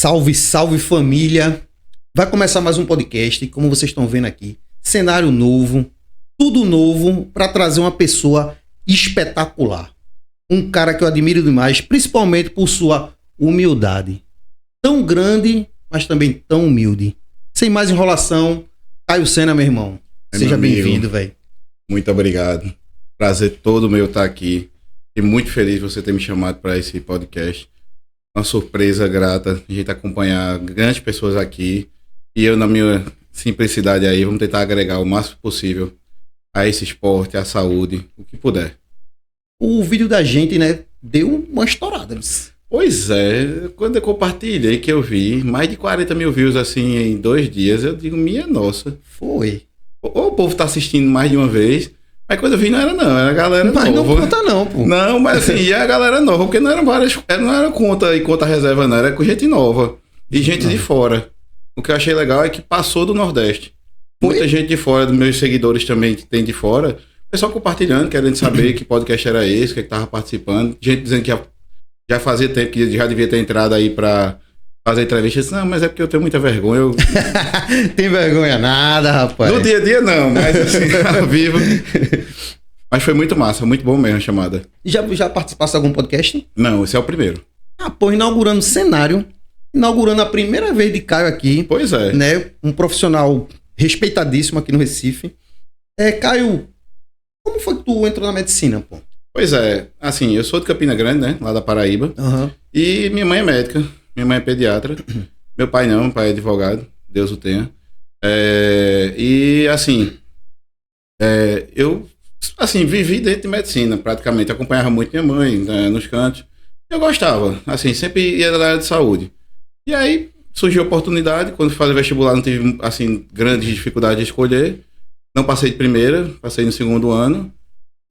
Salve, salve família! Vai começar mais um podcast, como vocês estão vendo aqui. Cenário novo, tudo novo para trazer uma pessoa espetacular. Um cara que eu admiro demais, principalmente por sua humildade. Tão grande, mas também tão humilde. Sem mais enrolação, Caio Sena, meu irmão. Seja bem-vindo, velho. Muito obrigado. Prazer todo meu estar aqui. E muito feliz de você ter me chamado para esse podcast. Uma surpresa grata a gente acompanhar grandes pessoas aqui. E eu, na minha simplicidade aí, vamos tentar agregar o máximo possível a esse esporte, à saúde, o que puder. O vídeo da gente, né, deu uma estourada. Pois é, quando eu compartilhei que eu vi mais de 40 mil views assim em 2 dias, eu digo, minha nossa. Foi. Ou o povo tá assistindo mais de uma vez, mas quando eu vi não era a galera mas nova. Mas não conta não, pô. Não, mas assim, e a galera nova, porque não era conta e conta reserva não, era com gente nova e gente de fora. O que eu achei legal é que passou do Nordeste. Muita gente de fora, dos meus seguidores também que tem de fora, pessoal compartilhando, querendo saber que podcast era esse, que tava participando, gente dizendo que já fazia tempo que já devia ter entrado aí pra fazer entrevista. Disse, não, mas é porque eu tenho muita vergonha. Tem vergonha nada, rapaz. No dia a dia não, mas assim, ao vivo. Mas foi muito massa, muito bom mesmo a chamada. Já participaste de algum podcast? Não, esse é o primeiro. Ah, pô, inaugurando cenário, inaugurando a primeira vez de Caio aqui. Pois é. Né, um profissional respeitadíssimo aqui no Recife. Caio, como foi que tu entrou na medicina, pô? Pois é, assim, eu sou de Campina Grande, né, lá da Paraíba. Uhum. E minha mãe é médica, minha mãe é pediatra. Meu pai não, meu pai é advogado, Deus o tenha. E assim, eu assim, vivi dentro de medicina, praticamente. Acompanhava muito minha mãe, né, nos cantos. Eu gostava, assim, sempre ia da área de saúde. E aí surgiu a oportunidade, quando fui fazer vestibular não tive, assim, grandes dificuldades de escolher. Não passei de primeira, passei no segundo ano.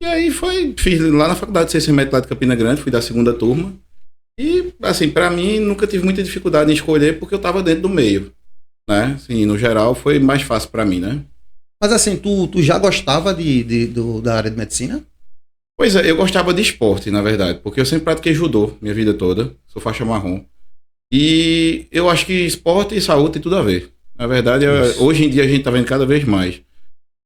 E aí fiz lá na Faculdade de Ciência Médica lá de Campina Grande, fui da segunda turma. E, assim, pra mim, nunca tive muita dificuldade em escolher, porque eu tava dentro do meio, né? Assim, no geral, foi mais fácil pra mim, né? Mas assim, tu já gostava da área de medicina? Pois é, eu gostava de esporte, na verdade, porque eu sempre pratiquei judô minha vida toda, sou faixa marrom. E eu acho que esporte e saúde tem tudo a ver. Na verdade, hoje em dia a gente tá vendo cada vez mais.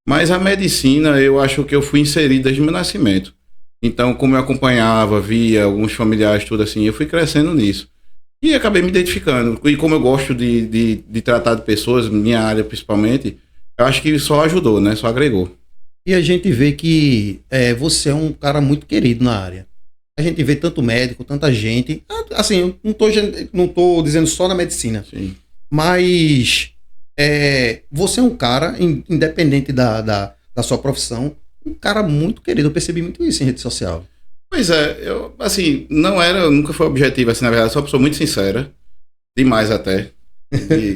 Mas a medicina, eu acho que eu fui inserido desde o meu nascimento. Então, como eu acompanhava, via alguns familiares, tudo assim, eu fui crescendo nisso. E acabei me identificando. E como eu gosto de tratar de pessoas, minha área principalmente, eu acho que só ajudou, né? Só agregou. E a gente vê que você é um cara muito querido na área. A gente vê tanto médico, tanta gente. Assim, eu não tô dizendo só na medicina. Sim. Mas você é um cara, independente da sua profissão, um cara muito querido. Eu percebi muito isso em rede social. Pois é, eu, assim, nunca foi objetivo, assim, na verdade, sou uma pessoa muito sincera, demais até,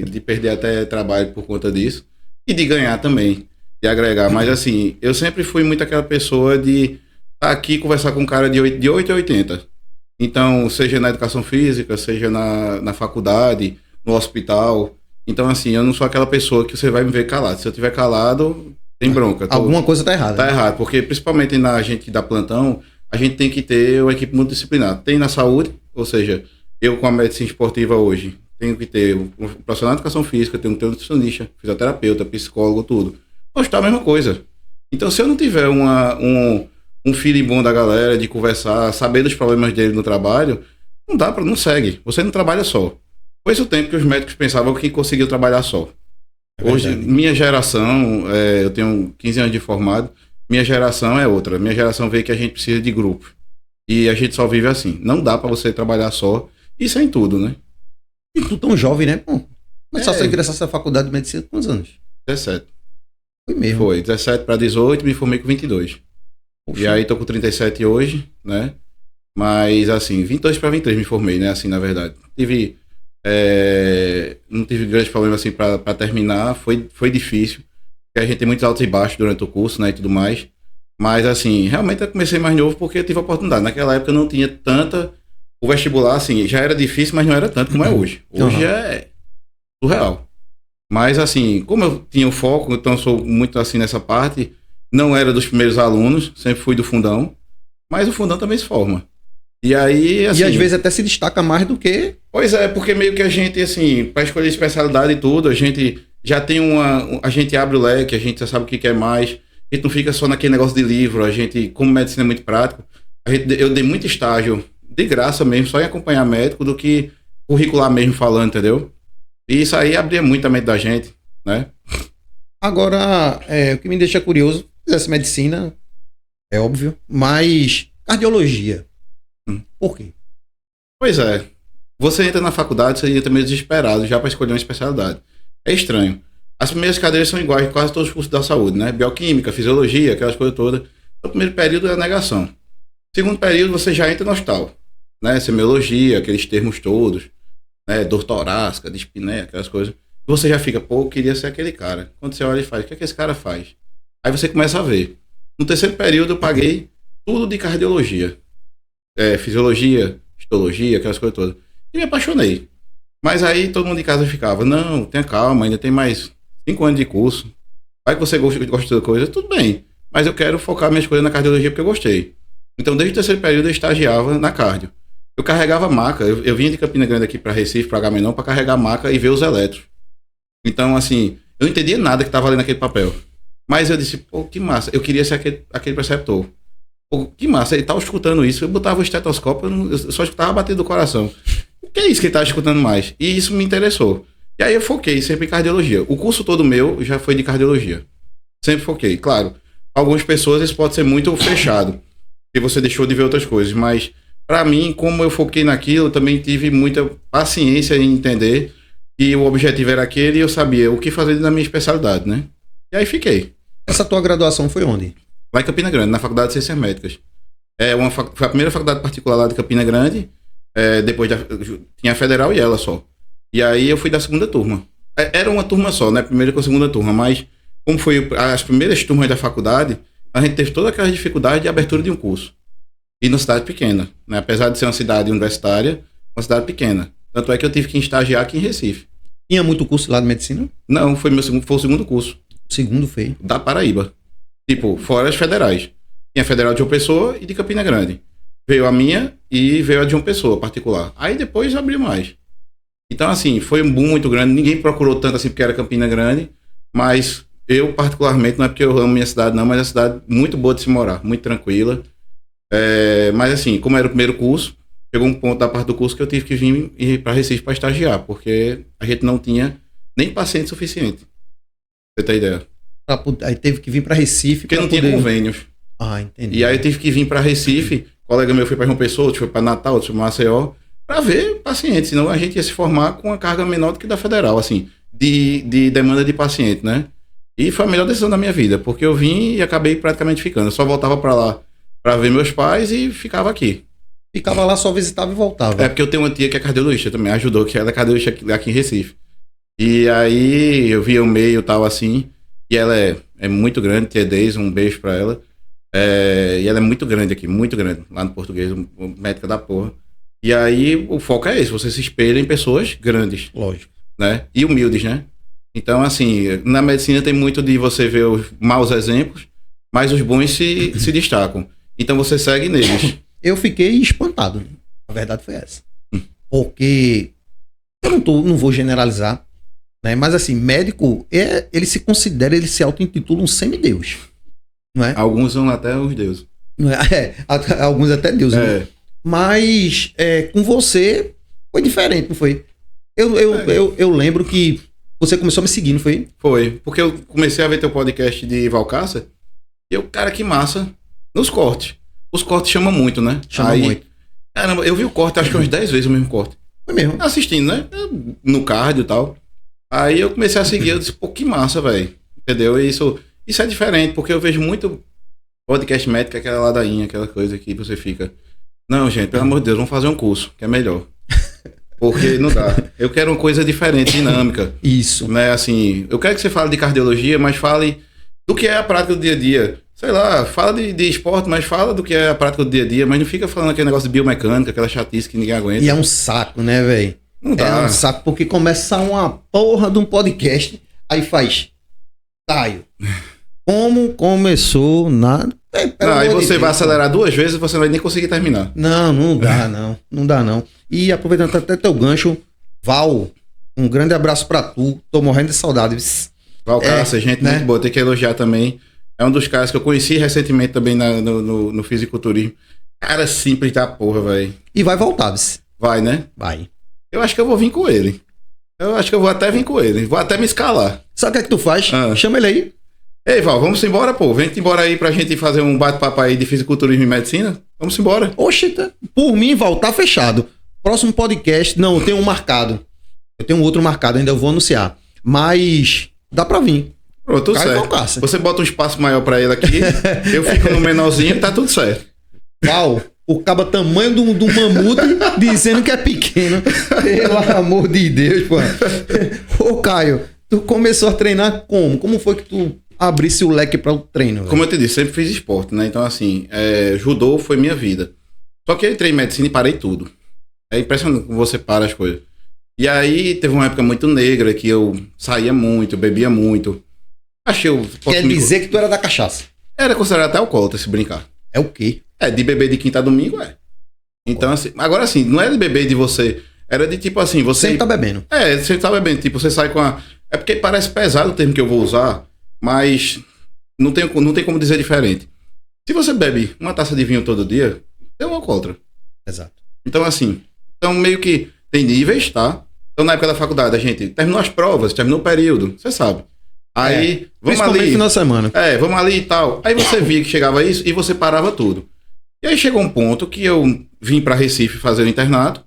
de perder até trabalho por conta disso, e de ganhar também, de agregar, mas assim, eu sempre fui muito aquela pessoa de estar aqui conversar com um cara de 8 a 80, então, seja na educação física, seja na faculdade, no hospital, então assim, eu não sou aquela pessoa que você vai me ver calado, se eu estiver calado, tem bronca. Alguma coisa tá errada. Tá errado, porque principalmente na gente da plantão, a gente tem que ter uma equipe multidisciplinar. Tem na saúde, ou seja, eu com a medicina esportiva hoje, tenho que ter um profissional de educação física, tenho que ter um nutricionista, fisioterapeuta, psicólogo, tudo. No hospital é a mesma coisa. Então, se eu não tiver um feeling bom da galera, de conversar, saber dos problemas dele no trabalho, não segue. Você não trabalha só. Foi o tempo que os médicos pensavam que conseguiam trabalhar só. Hoje, minha geração, eu tenho 15 anos de formado, minha geração é outra. Minha geração vê que a gente precisa de grupo. E a gente só vive assim. Não dá pra você trabalhar só. Isso é em tudo, né? E tu tão jovem, né? Pô, mas só você ingressar nessa faculdade de medicina com quantos anos? 17. Foi mesmo. Foi, 17 pra 18, me formei com 22. Poxa. E aí tô com 37 hoje, né? Mas assim, 22 pra 23 me formei, né? Assim, na verdade. Não tive grandes problemas assim pra terminar. Foi difícil. Porque a gente tem muitos altos e baixos durante o curso, né, e tudo mais. Mas, assim, realmente eu comecei mais novo porque eu tive a oportunidade. Naquela época eu não tinha tanta... O vestibular, assim, já era difícil, mas não era tanto como é hoje. Hoje é surreal. Mas, assim, como eu tinha o foco, então eu sou muito, assim, nessa parte, não era dos primeiros alunos, sempre fui do fundão, mas o fundão também se forma. E aí, assim... E às vezes até se destaca mais do que Pois é, porque meio que a gente, assim, para escolher especialidade e tudo, a gente já tem a gente abre o leque, a gente já sabe o que quer mais, a gente não fica só naquele negócio de livro, a gente, como medicina é muito prático, eu dei muito estágio, de graça mesmo, só em acompanhar médico, do que curricular mesmo falando, entendeu? E isso aí abria muito a mente da gente, né? Agora, o que me deixa curioso, fizesse medicina, é óbvio, mas cardiologia. Por quê? Pois é. Você entra na faculdade, você entra meio desesperado já para escolher uma especialidade. É estranho. As primeiras cadeiras são iguais em quase todos os cursos da saúde, né? Bioquímica, fisiologia, aquelas coisas todas. O primeiro período é a negação. Segundo período, você já entra no hospital, né? Semiologia, aqueles termos todos, né? Dor torácica, dispneia, aquelas coisas. E você já fica, pô, eu queria ser aquele cara. Quando você olha e faz, o que é que esse cara faz? Aí você começa a ver. No terceiro período, eu paguei tudo de cardiologia. Fisiologia, histologia, aquelas coisas todas. E me apaixonei. Mas aí todo mundo de casa ficava, não, tenha calma, ainda tem mais 5 anos de curso. Vai que você gosta da coisa, tudo bem. Mas eu quero focar minhas coisas na cardiologia porque eu gostei. Então, desde o terceiro período, eu estagiava na cardio. Eu carregava maca, eu vinha de Campina Grande aqui para Recife, para Agamenon, para carregar maca e ver os eletros. Então, assim, eu não entendia nada que estava ali naquele papel. Mas eu disse, pô, que massa, eu queria ser aquele preceptor. Pô, que massa, ele estava escutando isso, eu botava o estetoscópio, eu só escutava bater do coração. O que é isso que ele estava escutando mais? E isso me interessou. E aí eu foquei sempre em cardiologia. O curso todo meu já foi de cardiologia. Sempre foquei. Claro, algumas pessoas isso pode ser muito fechado, porque você deixou de ver outras coisas, mas para mim, como eu foquei naquilo, eu também tive muita paciência em entender que o objetivo era aquele e eu sabia o que fazer na minha especialidade, né? E aí fiquei. Essa tua graduação foi onde? Lá em Campina Grande, na Faculdade de Ciências Médicas. Foi a primeira faculdade particular lá de Campina Grande, depois tinha a Federal e ela só. E aí eu fui da segunda turma. Era uma turma só, né? Primeira com a segunda turma, mas como foi as primeiras turmas da faculdade, a gente teve toda aquela dificuldade de abertura de um curso. E numa cidade pequena, né? Apesar de ser uma cidade universitária, uma cidade pequena. Tanto é que eu tive que estagiar aqui em Recife. Tinha muito curso lá de medicina? Não, foi o segundo curso. O segundo foi? Da Paraíba. Tipo, fora as federais. Tinha a Federal de João Pessoa e de Campina Grande. Veio a minha e veio a de João Pessoa, particular. Aí depois abriu mais. Então, assim, foi um boom muito grande. Ninguém procurou tanto assim porque era Campina Grande. Mas eu, particularmente, não é porque eu amo minha cidade, não, mas é uma cidade muito boa de se morar, muito tranquila. Mas, assim, como era o primeiro curso, chegou um ponto da parte do curso que eu tive que vir para Recife para estagiar, porque a gente não tinha nem paciente suficiente. Você tem ideia? Aí teve que vir para Recife. Porque não tinha convênios. Ah, entendi. E aí eu tive que vir para Recife. Um colega meu foi para João Pessoa, outro foi para Natal, outro foi para Maceió, para ver pacientes. Senão a gente ia se formar com uma carga menor do que da Federal, assim, de demanda de paciente, né? E foi a melhor decisão da minha vida, porque eu vim e acabei praticamente ficando. Eu só voltava para lá para ver meus pais e ficava aqui. Ficava lá, só visitava e voltava. Porque eu tenho uma tia que é cardiologista também, ajudou, que ela é cardiologista aqui em Recife. E aí eu via o meio e tal assim, e ela é muito grande, tia Deise, um beijo pra ela. E ela é muito grande aqui, muito grande, lá no português, médica da porra. E aí o foco é esse, você se espelha em pessoas grandes. Lógico. Né? E humildes, né? Então, assim, na medicina tem muito de você ver os maus exemplos, mas os bons se destacam. Então você segue neles. Eu fiquei espantado. A verdade foi essa. Porque eu não vou generalizar, né? Mas assim, médico, ele se considera, ele se auto-intitula um semideus. Não é? Alguns são até os deuses. Não é? Alguns até deuses. Né? Mas com você foi diferente, não foi? Eu lembro que você começou a me seguir, não foi? Foi, porque eu comecei a ver teu podcast de Valcaça e eu, cara, que massa, nos cortes. Os cortes chamam muito, né? Chama muito. Caramba, eu vi o corte, acho que umas 10 vezes o mesmo corte. Foi mesmo? Assistindo, né? No cardio e tal. Aí eu comecei a seguir, eu disse, pô, que massa, velho. Entendeu? E isso é diferente, porque eu vejo muito podcast médico, aquela ladainha, aquela coisa que você fica... Não, gente, pelo amor de Deus, vamos fazer um curso, que é melhor. Porque não dá. Eu quero uma coisa diferente, dinâmica. Isso. Né? Assim, eu quero que você fale de cardiologia, mas fale do que é a prática do dia a dia. Sei lá, fala de esporte, mas fala do que é a prática do dia a dia, mas não fica falando aquele negócio de biomecânica, aquela chatice que ninguém aguenta. E é um saco, né, velho? Não dá. É um saco, porque começa uma porra de um podcast, aí faz... Taio. Como começou na... Aí você vai acelerar 2 vezes e você não vai nem conseguir terminar. Não dá não. Não dá não. E aproveitando até teu gancho, Val, um grande abraço pra tu. Tô morrendo de saudades. Valcaça, gente né? muito boa, tem que elogiar também. É um dos caras que eu conheci recentemente também no fisiculturismo. Cara simples da porra, velho. E vai voltar, vice. Vai, né? Vai. Eu acho que eu vou vir com ele. Eu acho que eu vou até vir com ele. Vou até me escalar. Sabe o que é que tu faz? Chama ele aí. Ei, Val, vamos embora, pô. Vem embora aí pra gente fazer um bate-papo aí de fisiculturismo e medicina. Vamos embora. Oxe, por mim, Val, tá fechado. Próximo podcast, não, eu tenho um marcado. Eu tenho um outro marcado, ainda eu vou anunciar. Mas dá pra vir. Pronto, tudo certo. Valcaça. Você bota um espaço maior pra ele aqui, eu fico no menorzinho e tá tudo certo. Val, o caba tamanho do mamute dizendo que é pequeno. Pelo amor de Deus, pô. Ô, Caio, tu começou a treinar como? Como foi que tu abrisse o leque para o treino? Véio? Como eu te disse, sempre fiz esporte, né? Então, assim, judô foi minha vida. Só que eu entrei em medicina e parei tudo. É impressionante como você para as coisas. E aí, teve uma época muito negra que eu saía muito, bebia muito. Achei eu... Quer dizer que tu era da cachaça? Era considerado até alcoólatra, se brincar. É o quê? De beber de quinta a domingo, Então, assim, agora assim, não é de beber de você... Era de tipo assim, você... Sempre tá bebendo. Sempre tá bebendo. Tipo, você sai com a... É porque parece pesado o termo que eu vou usar, mas não tem como dizer diferente. Se você bebe uma taça de vinho todo dia, é um alcoólatra. Exato. Então, assim... Então, meio que tem níveis, tá? Então, na época da faculdade, a gente terminou as provas, terminou o período, você sabe. Aí, vamos ali... final de semana. Vamos ali e tal. Aí você via que chegava isso e você parava tudo. E aí chegou um ponto que eu vim pra Recife fazer o internato,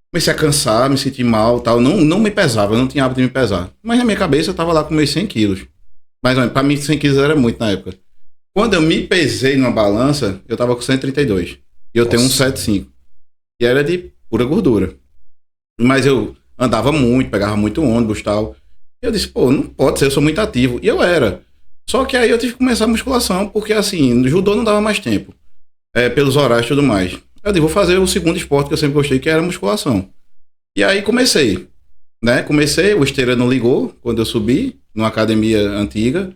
comecei a cansar, me senti mal tal. Não me pesava, eu não tinha hábito de me pesar. Mas na minha cabeça eu tava lá com meus 100 quilos. Mas pra mim 100 quilos era muito na época. Quando eu me pesei numa balança, eu tava com 132. E eu tenho 175. E era de pura gordura. Mas eu andava muito, pegava muito ônibus e tal. E eu disse, pô, não pode ser, eu sou muito ativo. E eu era. Só que aí eu tive que começar a musculação, porque assim, no judô não dava mais tempo. Pelos horários e tudo mais. Eu disse, vou fazer o segundo esporte que eu sempre gostei, que era musculação. E aí comecei, né? O esteira não ligou quando eu subi, numa academia antiga.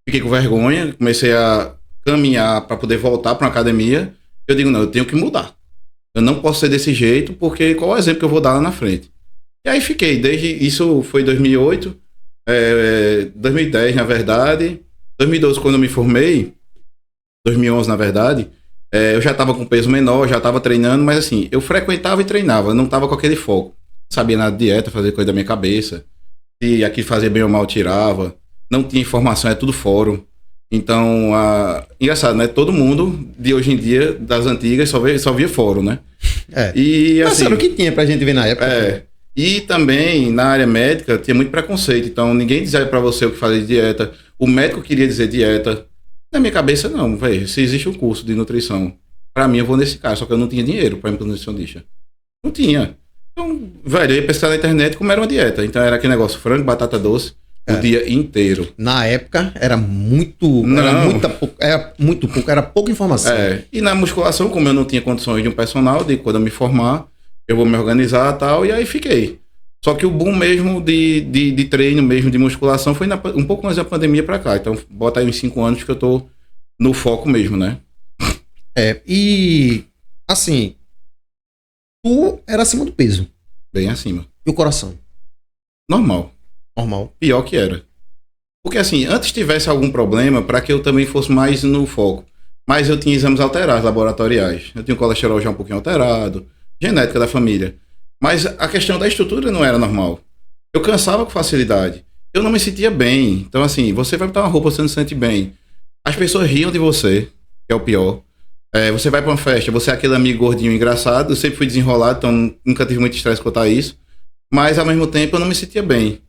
Fiquei com vergonha, comecei a caminhar para poder voltar para uma academia. Eu digo, não, eu tenho que mudar. Eu não posso ser desse jeito, porque qual é o exemplo que eu vou dar lá na frente? E aí fiquei, isso foi 2008, 2010 na verdade, 2012 quando eu me formei, 2011 na verdade, eu já estava com peso menor, já estava treinando, mas assim, eu frequentava e treinava, não estava com aquele foco. Não sabia nada de dieta, fazia coisa da minha cabeça, se aqui fazia bem ou mal tirava, não tinha informação, é tudo fórum. Então, engraçado, né? Todo mundo de hoje em dia, das antigas, só via fórum, né? E assim... Mas era o que tinha pra gente ver na época. E também, na área médica, tinha muito preconceito. Então, ninguém dizia pra você o que fazer de dieta. O médico queria dizer dieta. Na minha cabeça, não, velho. Se existe um curso de nutrição, pra mim, eu vou nesse cara. Só que eu não tinha dinheiro pra ir pro nutricionista. Não tinha. Então, velho, eu ia pesquisar na internet como era uma dieta. Então, era aquele negócio, frango, batata doce, o dia inteiro. Na época, era muito... Era muito pouco, era pouca informação. E na musculação, como eu não tinha condições de um personal, de quando eu me formar, eu vou me organizar e tal, e aí fiquei. Só que o boom mesmo de treino, mesmo de musculação, foi um pouco mais da pandemia pra cá. Então, bota aí uns 5 anos que eu tô no foco mesmo, né? E, assim, tu era acima do peso. Bem acima. E o coração? Normal. Pior que era. Porque, assim, antes tivesse algum problema para que eu também fosse mais no foco. Mas eu tinha exames alterados, laboratoriais. Eu tinha o colesterol já um pouquinho alterado, genética da família. Mas a questão da estrutura não era normal. Eu cansava com facilidade. Eu não me sentia bem. Então, assim, você vai botar uma roupa, você não se sente bem. As pessoas riam de você, que é o pior. Você vai pra uma festa, você é aquele amigo gordinho engraçado. Eu sempre fui desenrolado, então nunca tive muito estresse quanto a isso. Mas, ao mesmo tempo, eu não me sentia bem.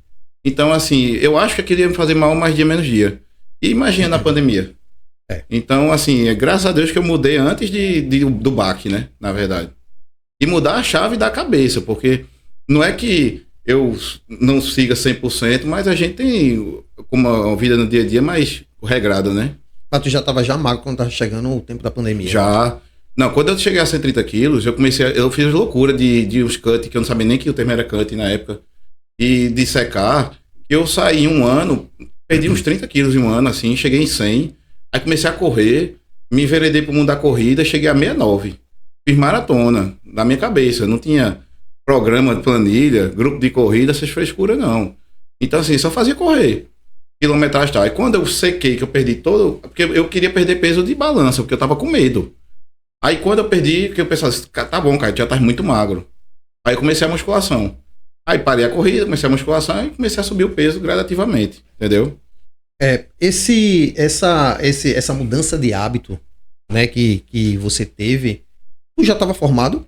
Então, assim, eu acho que aquilo ia me fazer mal mais dia, menos dia. E imagina na pandemia. Então, assim, graças a Deus que eu mudei antes do baque, né? Na verdade. E mudar a chave da cabeça, porque não é que eu não siga 100%, mas a gente tem uma vida no dia a dia mais regrada, né? Mas tu já tava magro quando tava chegando o tempo da pandemia? Já. Não, quando eu cheguei a 130 quilos, eu fiz loucura de uns cut, que eu não sabia nem que o termo era cut na época. E de secar, eu saí um ano, perdi uns 30 quilos em um ano, assim, cheguei em 100, aí comecei a correr, me enveredei pro mundo da corrida, cheguei a 69. Fiz maratona, na minha cabeça, não tinha programa de planilha, grupo de corrida, essas frescuras não. Então, assim, só fazia correr. Quilometragem tal. E quando eu sequei, que eu perdi todo... Porque eu queria perder peso de balança, porque eu tava com medo. Aí quando eu perdi, que eu pensava assim, tá bom, cara, já tá muito magro. Aí eu comecei a musculação. Aí parei a corrida, comecei a musculação e comecei a subir o peso gradativamente, entendeu? Essa mudança de hábito, né, que você teve, tu já estava formado?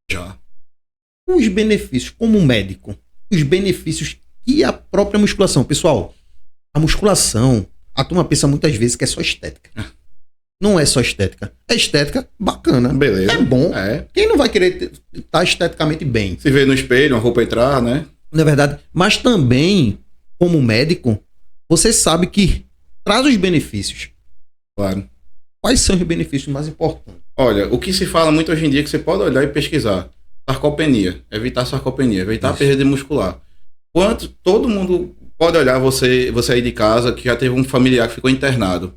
Já. Os benefícios, como médico, os benefícios que a própria musculação. Pessoal, a musculação, a turma pensa muitas vezes que é só estética. Não é só estética. É estética bacana. Beleza. É bom. É. Quem não vai querer estar esteticamente bem? Se vê no espelho, uma roupa entrar, né? Não é verdade? Mas também, como médico, você sabe que traz os benefícios. Claro. Quais são os benefícios mais importantes? Olha, o que se fala muito hoje em dia é que você pode olhar e pesquisar. Sarcopenia. Evitar sarcopenia. Evitar a perda muscular. Quanto todo mundo pode olhar você aí de casa que já teve um familiar que ficou internado.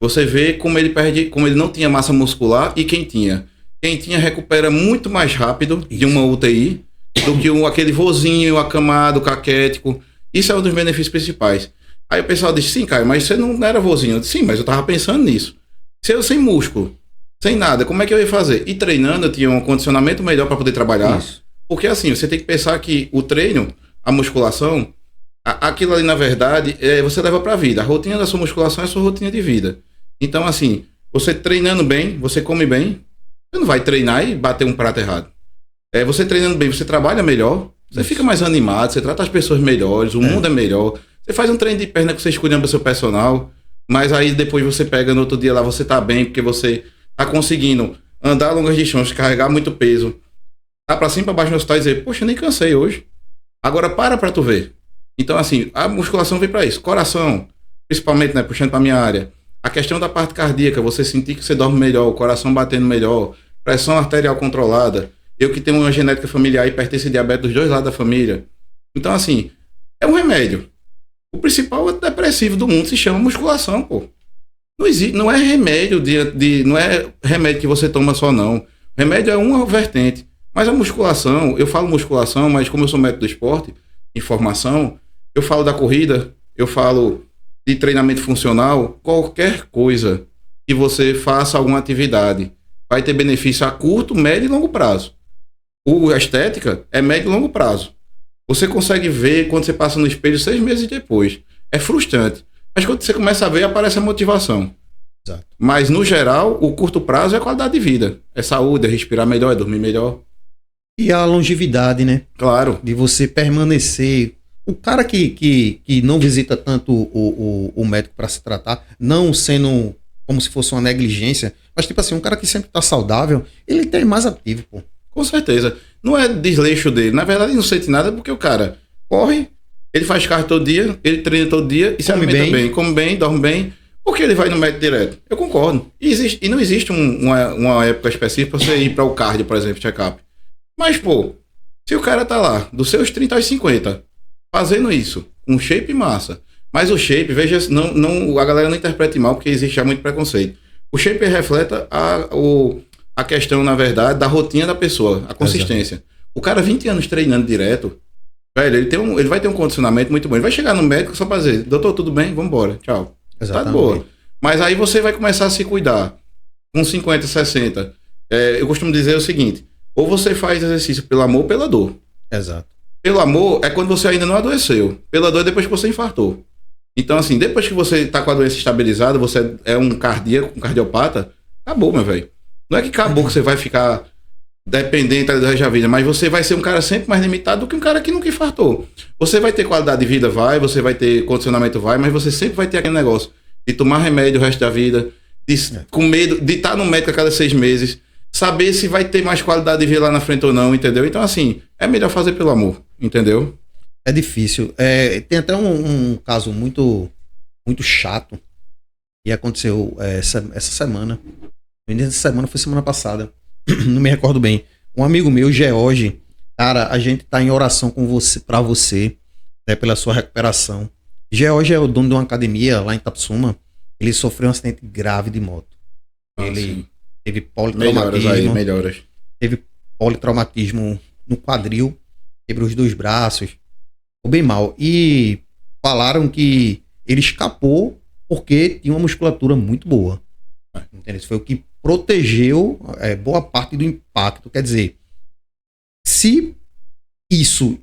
Você vê como ele perde, como ele não tinha massa muscular e quem tinha. Quem tinha recupera muito mais rápido de uma UTI do que aquele vozinho acamado, caquético. Isso é um dos benefícios principais. Aí o pessoal diz, sim, Caio, mas você não era vozinho. Eu disse, sim, mas eu tava pensando nisso. Se eu sem músculo, sem nada, como é que eu ia fazer? E treinando, eu tinha um condicionamento melhor para poder trabalhar. Isso. Porque assim, você tem que pensar que o treino, a musculação, aquilo ali na verdade, você leva pra vida. A rotina da sua musculação é a sua rotina de vida. Então assim, você treinando bem, você come bem, você não vai treinar e bater um prato errado. Você treinando bem, você trabalha melhor, você fica mais animado, você trata as pessoas melhores, o mundo é melhor. Você faz um treino de perna que você escolhendo o seu personal, mas aí depois você pega no outro dia lá, você tá bem, porque você tá conseguindo andar longas distâncias, carregar muito peso, tá pra cima e pra baixo no hospital e dizer, poxa, nem cansei hoje. Agora para tu ver. Então assim, a musculação vem pra isso. Coração, principalmente, né, puxando pra minha área. A questão da parte cardíaca, você sentir que você dorme melhor, o coração batendo melhor, pressão arterial controlada. Eu que tenho uma genética familiar e pertenço a diabetes dos dois lados da família. Então assim, é um remédio. O principal antidepressivo do mundo se chama musculação, pô. Não existe, não é remédio não é remédio que você toma só, não. Remédio é uma vertente. Mas a musculação, eu falo musculação, mas como eu sou médico do esporte, em formação, eu falo da corrida, eu falo de treinamento funcional, qualquer coisa que você faça alguma atividade vai ter benefício a curto, médio e longo prazo. A estética é médio e longo prazo. Você consegue ver quando você passa no espelho 6 meses depois. É frustrante. Mas quando você começa a ver, aparece a motivação. Exato. Mas, no geral, o curto prazo é a qualidade de vida. É saúde, é respirar melhor, é dormir melhor. E a longevidade, né? Claro. De você permanecer. O cara que não visita tanto o médico para se tratar, não sendo como se fosse uma negligência, mas tipo assim, um cara que sempre tá saudável, ele tem mais ativo, pô. Com certeza. Não é desleixo dele. Na verdade, ele não sente nada porque o cara corre, ele faz cardio todo dia, ele treina todo dia e se alimenta bem, come bem, dorme bem. Por que ele vai no médico direto? Eu concordo. E não existe uma época específica para você ir para o cardio, por exemplo, check-up. Mas, pô, se o cara tá lá, dos seus 30 aos 50, fazendo isso, com shape e massa, mas o shape, veja, a galera não interprete mal, porque existe já muito preconceito. O shape reflete a questão, na verdade, da rotina da pessoa, a consistência. Exato. O cara, 20 anos treinando direto, velho, ele vai ter um condicionamento muito bom. Ele vai chegar no médico só pra dizer, doutor, tudo bem? Vambora, tchau. Exatamente. Tá de boa. Mas aí você vai começar a se cuidar. Com 50, 60. Eu costumo dizer o seguinte, ou você faz exercício pelo amor ou pela dor. Exato. Pelo amor é quando você ainda não adoeceu. Pela dor é depois que você infartou. Então, assim, depois que você tá com a doença estabilizada, você é um cardíaco, um cardiopata, acabou, meu velho. Não é que acabou que você vai ficar dependente do resto da vida, mas você vai ser um cara sempre mais limitado do que um cara que nunca infartou. Você vai ter qualidade de vida, você vai ter condicionamento, mas você sempre vai ter aquele negócio de tomar remédio o resto da vida, com medo de estar no médico a cada 6 meses, saber se vai ter mais qualidade de vida lá na frente ou não, entendeu? Então, assim, é melhor fazer pelo amor, entendeu? É difícil. Tem até um caso muito, muito chato que aconteceu essa semana. No início dessa semana, foi semana passada. Não me recordo bem. Um amigo meu, George, cara, a gente tá em oração com você, pra você, né, pela sua recuperação. George é o dono de uma academia lá em Itapsuma. Ele sofreu um acidente grave de moto. Ele teve politraumatismo. Melhoras. Teve politraumatismo no quadril, quebrou os 2 braços, ficou bem mal. E falaram que ele escapou porque tinha uma musculatura muito boa. Entendeu? Isso foi o que protegeu boa parte do impacto. Quer dizer, se isso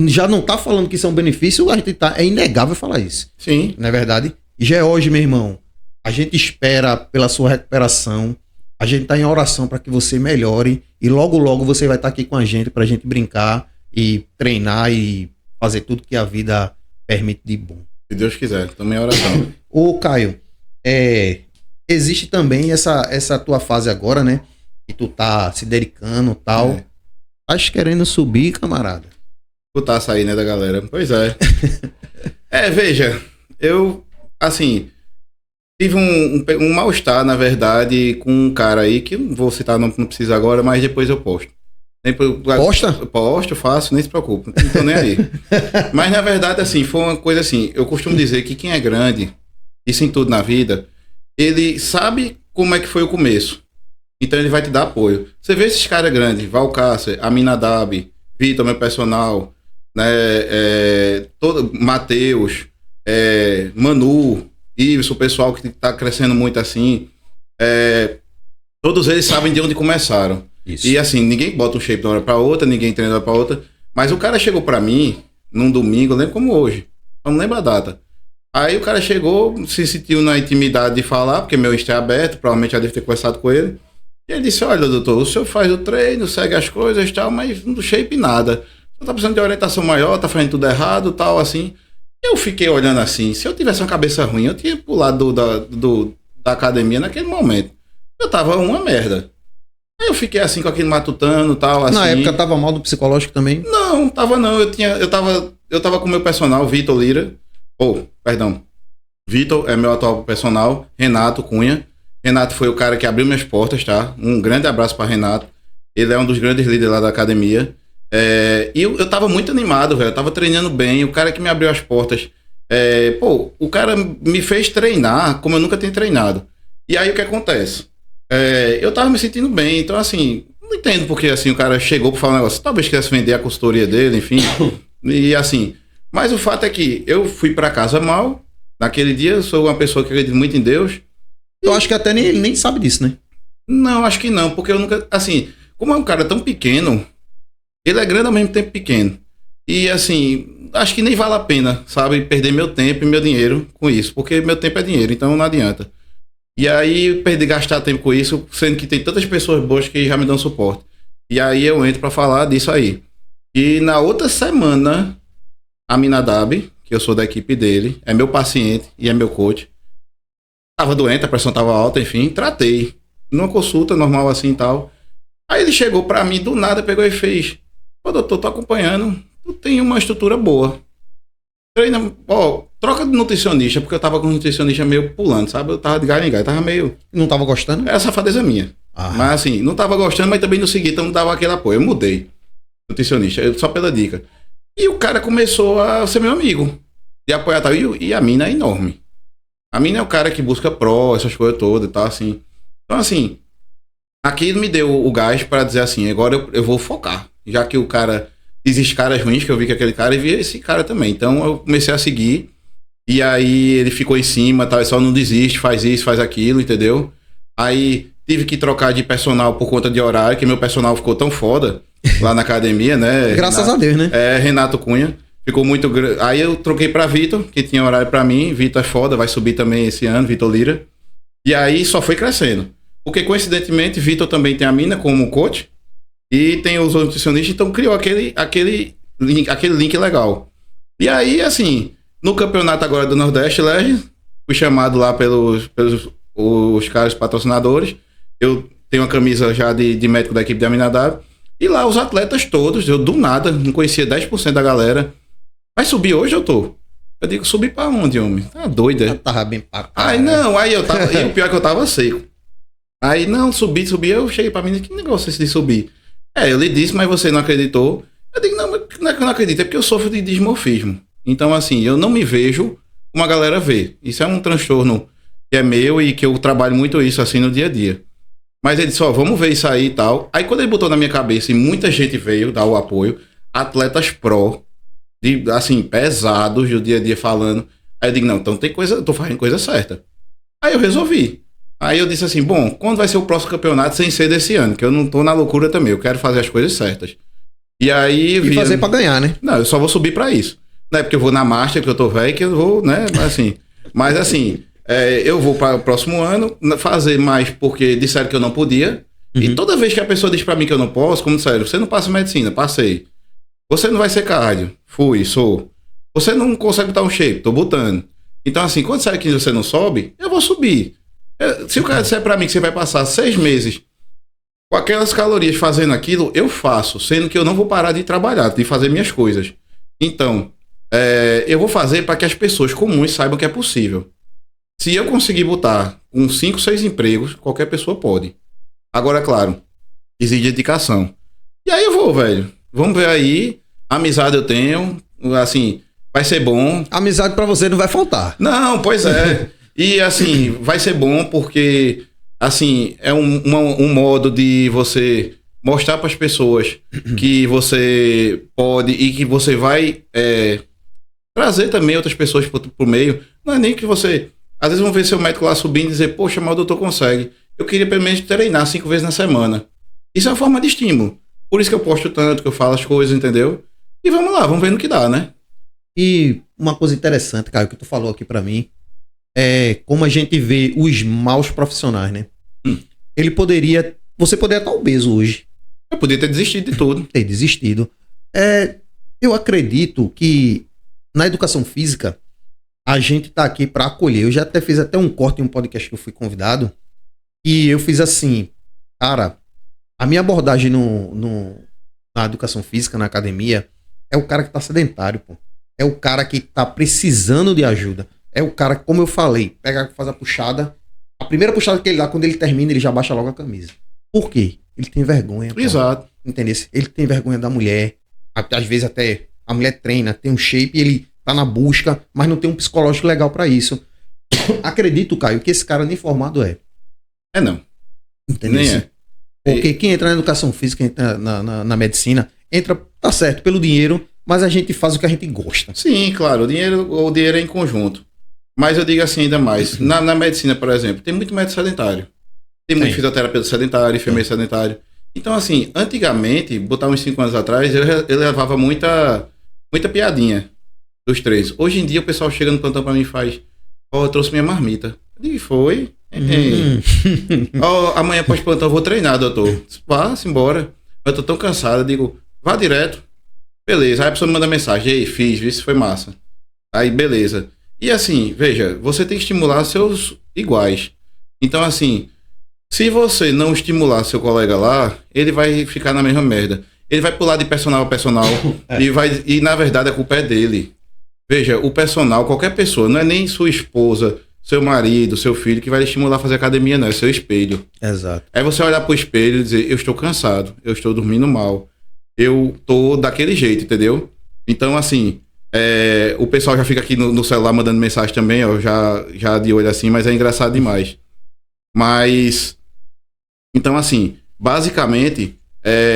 já não tá falando que isso é um benefício, é inegável falar isso. Sim. Não é verdade? E George, meu irmão, a gente espera pela sua recuperação, a gente tá em oração para que você melhore e logo, logo você vai estar aqui com a gente pra gente brincar e treinar e fazer tudo que a vida permite de bom. Se Deus quiser, também é oração. Ô, Caio, existe também essa tua fase agora, né? Que tu tá se dedicando e tal. Tá querendo subir, camarada? Botar sair, né, da galera. Pois é. Veja, eu, assim, tive um mal-estar, na verdade, com um cara aí, que não vou citar, não precisa agora, mas depois eu posto. Posta? Posto, faço, nem se preocupe, não tô nem aí. Mas, na verdade, assim, foi uma coisa assim, eu costumo dizer que quem é grande, isso em tudo na vida, ele sabe como é que foi o começo. Então ele vai te dar apoio. Você vê esses caras grandes, Valcácer, Aminadab, Vitor, meu personal, né, Matheus, Manu, Ives, o pessoal que tá crescendo muito assim, todos eles sabem de onde começaram. Isso. E assim, ninguém bota um shape de uma hora pra outra, ninguém treina de uma hora pra outra, mas o cara chegou pra mim, num domingo, eu lembro como hoje, eu não lembro a data. Aí o cara chegou, se sentiu na intimidade de falar, porque meu Insta é aberto, provavelmente já deve ter conversado com ele. E ele disse, olha, doutor, o senhor faz o treino, segue as coisas e tal, mas não shape nada. O senhor tá precisando de orientação maior, tá fazendo tudo errado e tal, assim. Eu fiquei olhando assim, se eu tivesse uma cabeça ruim, eu tinha pulado da academia naquele momento. Eu tava uma merda. Aí eu fiquei assim com aquele matutano e tal, assim. Na época tava mal do psicológico também? Não, tava não. Eu tava com o meu personal, Vitor Lira. Vitor é meu atual personal, Renato Cunha. Renato foi o cara que abriu minhas portas, tá? Um grande abraço para Renato. Ele é um dos grandes líderes lá da academia. E eu tava muito animado, velho. Eu tava treinando bem. O cara que me abriu as portas. O cara me fez treinar como eu nunca tinha treinado. E aí o que acontece? Eu tava me sentindo bem. Então, assim, não entendo porque assim, o cara chegou pra falar um negócio. Talvez quisesse vender a consultoria dele, enfim. E assim. Mas o fato é que eu fui pra casa mal. Naquele dia, eu sou uma pessoa que acredita muito em Deus. Eu acho que até ele nem sabe disso, né? Não, acho que não, porque eu nunca... Assim, como é um cara tão pequeno, ele é grande ao mesmo tempo pequeno. E assim, acho que nem vale a pena, sabe? Perder meu tempo e meu dinheiro com isso, porque meu tempo é dinheiro, então não adianta. E aí, gastar tempo com isso, sendo que tem tantas pessoas boas que já me dão suporte. E aí eu entro pra falar disso aí. E na outra semana, a Aminadab, que eu sou da equipe dele, é meu paciente e é meu coach. Tava doente, a pressão tava alta, enfim, tratei. Numa consulta normal assim e tal. Aí ele chegou pra mim, do nada, pegou e fez. Pô, doutor, tô acompanhando. Tu tem uma estrutura boa. Treina, troca de nutricionista, porque eu tava com um nutricionista meio pulando, sabe? Eu tava de galho em galho, tava meio... Não tava gostando? Era safadeza minha. Mas assim, não tava gostando, mas também não segui, então não dava aquele apoio. Eu mudei. Nutricionista, só pela dica. E o cara começou a ser meu amigo. De apoiar tal. E a mina é enorme. A mina é o cara que busca pró, essas coisas todas e tal, assim. Então, assim, aquilo me deu o gás para dizer assim, agora eu vou focar. Já que o cara... Existem caras ruins, que eu vi que aquele cara, e vi esse cara também. Então, eu comecei a seguir. E aí, ele ficou em cima, tal, e só não desiste, faz isso, faz aquilo, entendeu? Aí, tive que trocar de personal por conta de horário, que meu personal ficou tão foda lá na academia, né? Graças a Deus, né? Renato Cunha. Ficou muito grande. Aí eu troquei pra Vitor, que tinha horário pra mim. Vitor é foda, vai subir também esse ano, Vitor Lira. E aí só foi crescendo. Porque, coincidentemente, Vitor também tem a mina como coach. E tem os nutricionistas, então criou aquele link legal. E aí, assim, no campeonato agora do Nordeste Legends, fui chamado lá pelos os caras patrocinadores. Eu tenho uma camisa já de médico da equipe de Aminadab. E lá os atletas todos, eu do nada, não conhecia 10% da galera. Vai subir hoje, eu tô? Eu digo, subir pra onde, homem? Tá doido, Eu tava bem pago. Aí não, aí eu tava. E o pior é que eu tava seco. Aí não, subi, eu cheguei pra mim, que negócio é esse de subir? Eu lhe disse, mas você não acreditou. Eu digo, não, não é que eu não acredito, é porque eu sofro de dismorfismo. Então, assim, eu não me vejo como a galera vê. Isso é um transtorno que é meu e que eu trabalho muito isso, assim, no dia a dia. Mas ele disse, ó, vamos ver isso aí e tal. Aí quando ele botou na minha cabeça e muita gente veio dar o apoio, atletas pró, assim, pesados do dia a dia falando. Aí eu digo, não, então tem coisa, eu tô fazendo coisa certa. Aí eu resolvi. Aí eu disse assim, bom, quando vai ser o próximo campeonato sem ser desse ano? Que eu não tô na loucura também, eu quero fazer as coisas certas. E aí... E fazer pra ganhar, né? Não, eu só vou subir pra isso. Não é porque eu vou na Master, porque eu tô velho, que eu vou, né, assim... Mas assim, eu vou para o próximo ano fazer mais porque disseram que eu não podia. E toda vez que a pessoa diz pra mim que eu não posso, como disseram, você não passa medicina, passei. Você não vai ser cardio, fui, sou. Você não consegue botar um shape, tô botando. Então assim, quando sai que você não sobe, eu vou subir. Se o cara disser pra mim que você vai passar 6 meses com aquelas calorias fazendo aquilo, eu faço, sendo que eu não vou parar de trabalhar, de fazer minhas coisas. Então, eu vou fazer para que as pessoas comuns saibam que é possível. Se eu conseguir botar uns 5, 6 empregos, qualquer pessoa pode. Agora, claro, exige dedicação. E aí eu vou, velho. Vamos ver aí. Amizade eu tenho, assim, vai ser bom. Amizade pra você não vai faltar. Não, pois é. E assim, vai ser bom porque, assim, é um modo de você mostrar para as pessoas que você pode e que você vai trazer também outras pessoas pro meio. Não é nem que você... Às vezes vão ver seu médico lá subindo e dizer, poxa, mas o doutor consegue. Eu queria pelo menos treinar 5 vezes na semana. Isso é uma forma de estímulo. Por isso que eu posto tanto, que eu falo as coisas, entendeu? E vamos lá, vamos ver no que dá, né? E uma coisa interessante, Caio, que tu falou aqui pra mim, é como a gente vê os maus profissionais, né? Você poderia estar obeso hoje. Eu podia ter desistido de tudo. Ter desistido. Eu acredito que na educação física a gente tá aqui pra acolher. Eu já até fiz um corte em um podcast que eu fui convidado e eu fiz assim, cara, a minha abordagem na educação física, na academia, é o cara que tá sedentário, pô. É o cara que tá precisando de ajuda. É o cara, como eu falei, faz a puxada. A primeira puxada que ele dá, quando ele termina, ele já baixa logo a camisa. Por quê? Ele tem vergonha. Exato. Entendeu? Ele tem vergonha da mulher. Às vezes até a mulher treina, tem um shape e ele tá na busca, mas não tem um psicológico legal pra isso. Acredito, Caio, que esse cara nem formado é. Não. Entendeu? Nem é. Porque quem entra na educação física, entra na medicina, entra, tá certo, pelo dinheiro, mas a gente faz o que a gente gosta. Sim, claro, o dinheiro é em conjunto. Mas eu digo assim ainda mais, na medicina, por exemplo, tem muito médico sedentário. Tem muito fisioterapeuta sedentário, enfermeiro sedentário. Então, assim, antigamente, botar uns 5 anos atrás, eu levava muita piadinha dos 3. Hoje em dia, o pessoal chega no plantão pra mim e faz, eu trouxe minha marmita. Eu digo, foi? Amanhã pós-plantão eu vou treinar, doutor. Vá-se embora. Eu tô tão cansado, eu digo, vá direto. Beleza, aí a pessoa me manda mensagem, ei, fiz, isso foi massa. Aí, beleza. E assim, veja, você tem que estimular seus iguais. Então, assim, se você não estimular seu colega lá, ele vai ficar na mesma merda. Ele vai pular de personal a personal e na verdade a culpa é dele. Veja, o personal, qualquer pessoa, não é nem sua esposa, seu marido, seu filho que vai lhe estimular a fazer academia, não, é seu espelho. Exato. É você olhar pro espelho e dizer, eu estou cansado, eu estou dormindo mal, eu tô daquele jeito, entendeu? Então, assim, o pessoal já fica aqui no celular mandando mensagem também, ó, já de olho assim, mas é engraçado demais. Mas, então, assim, basicamente,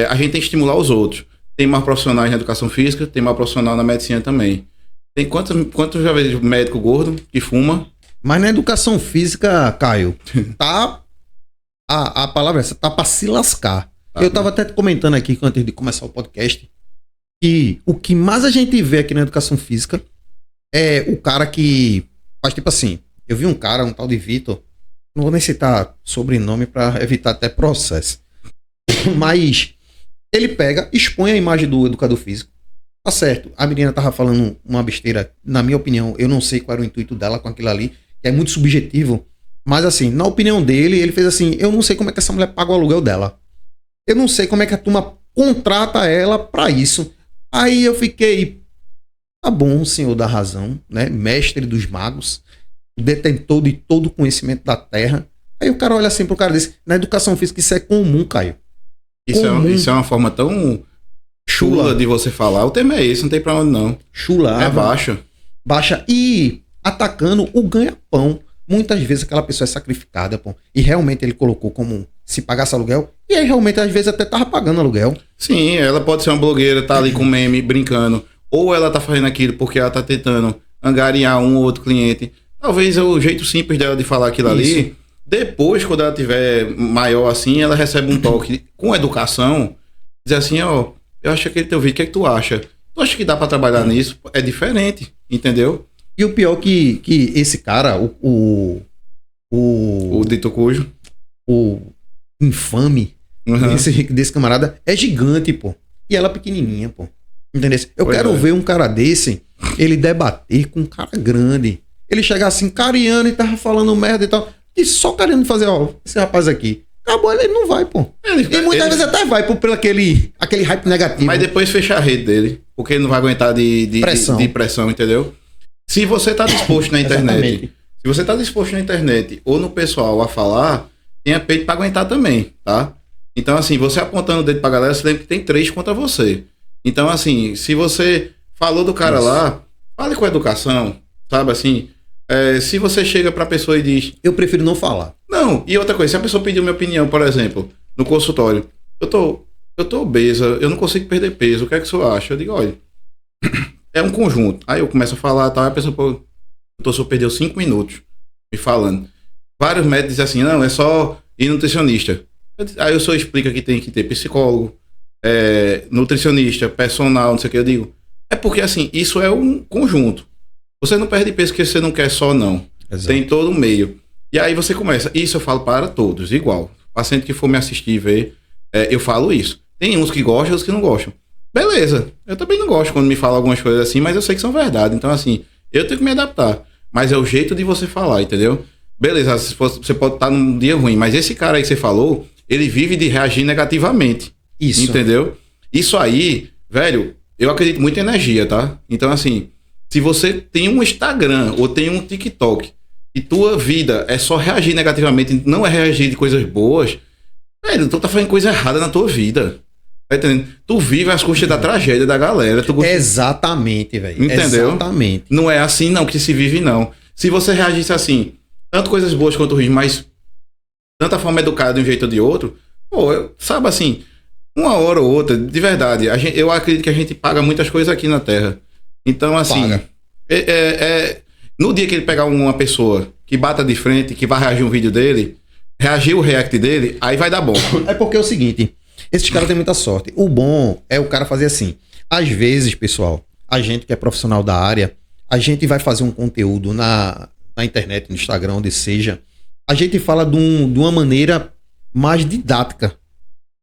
a gente tem que estimular os outros. Tem mais profissionais na educação física, tem mais profissional na medicina também. Tem quantos já vejo médico gordo que fuma? Mas na educação física, Caio, tá... A palavra é essa, tá pra se lascar. Eu tava até comentando aqui, antes de começar o podcast, que o que mais a gente vê aqui na educação física é o cara que faz tipo assim. Eu vi um cara, um tal de Vitor, não vou nem citar sobrenome pra evitar até processo, mas ele pega, expõe a imagem do educador físico. Tá certo, a menina tava falando uma besteira, na minha opinião, eu não sei qual era o intuito dela com aquilo ali, que é muito subjetivo, mas assim, na opinião dele, ele fez assim, eu não sei como é que essa mulher paga o aluguel dela. Eu não sei como é que a turma contrata ela pra isso. Aí eu fiquei, tá bom, senhor da razão, né? Mestre dos magos, detentor de todo o conhecimento da terra. Aí o cara olha assim pro cara e diz, na educação física isso é comum, Caio. Isso é uma forma tão chula de você falar. O tema é esse, não tem pra onde não. Chula. É baixa. Baixa e atacando o ganha-pão. Muitas vezes aquela pessoa é sacrificada, pô. E realmente ele colocou como se pagasse aluguel. E aí, realmente, às vezes, até tava pagando aluguel. Sim, ela pode ser uma blogueira, tá ali com meme, brincando. Ou ela tá fazendo aquilo porque ela tá tentando angariar um ou outro cliente. Talvez é o jeito simples dela de falar aquilo ali. Depois, quando ela tiver maior assim, ela recebe um toque com educação. Dizer assim, ó, eu acho aquele teu vídeo, o que é que tu acha? Tu acha que dá pra trabalhar nisso? É diferente, entendeu? E o pior que esse cara, o dito cujo. O infame desse camarada é gigante, pô. E ela pequenininha, pô. Entendeu? Eu quero ver um cara desse, ele debater com um cara grande. Ele chegar assim, cariano e tava falando merda e tal. E só querendo fazer, ó, esse rapaz aqui. Acabou, ele não vai, pô. E muitas vezes até vai, pô, pelo aquele hype negativo. Mas depois fecha a rede dele. Porque ele não vai aguentar de pressão, entendeu? Se você tá disposto na internet, se você tá disposto na internet ou no pessoal a falar, tenha peito pra aguentar também, tá? Então, assim, você apontando o dedo pra galera, você lembra que tem 3 contra você. Então, assim, se você falou do cara lá, fale com educação, sabe, assim... se você chega pra pessoa e diz... Eu prefiro não falar. Não, e outra coisa, se a pessoa pediu minha opinião, por exemplo, no consultório, eu tô obesa, eu não consigo perder peso, o que é que o senhor acha? Eu digo, olha, é um conjunto. Aí eu começo a falar, tal, aí a pessoa, pô, o senhor perdeu 5 minutos me falando. Vários médicos dizem assim, não, é só ir nutricionista. Aí o senhor explica que tem que ter psicólogo, nutricionista, personal, não sei o que, eu digo. É porque, assim, isso é um conjunto. Você não perde peso porque você não quer só, não. Exato. Tem todo o meio. E aí você começa. Isso eu falo para todos, igual. Paciente que for me assistir e ver, eu falo isso. Tem uns que gostam e outros que não gostam. Beleza. Eu também não gosto quando me falam algumas coisas assim, mas eu sei que são verdade. Então, assim, eu tenho que me adaptar. Mas é o jeito de você falar, entendeu? Beleza, você pode estar num dia ruim, mas esse cara aí que você falou, ele vive de reagir negativamente. Isso. Entendeu? Isso aí, velho, eu acredito muito em energia, tá? Então, assim... Se você tem um Instagram ou tem um TikTok e tua vida é só reagir negativamente, não é reagir de coisas boas, velho, tu tá fazendo coisa errada na tua vida. Tá entendendo? Tu vive as custas da tragédia da galera. Exatamente, velho. Entendeu? Exatamente. Não é assim não que se vive, não. Se você reagisse assim, tanto coisas boas quanto ruins, mas tanta forma educada de um jeito ou de outro, pô, sabe assim, uma hora ou outra, de verdade, eu acredito que a gente paga muitas coisas aqui na Terra. Então, assim, no dia que ele pegar uma pessoa que bata de frente, que vai reagir um vídeo dele, reagir o react dele, aí vai dar bom. É porque é o seguinte, esses caras têm muita sorte. O bom é o cara fazer assim. Às vezes, pessoal, a gente que é profissional da área, a gente vai fazer um conteúdo na internet, no Instagram, onde seja, a gente fala de uma maneira mais didática.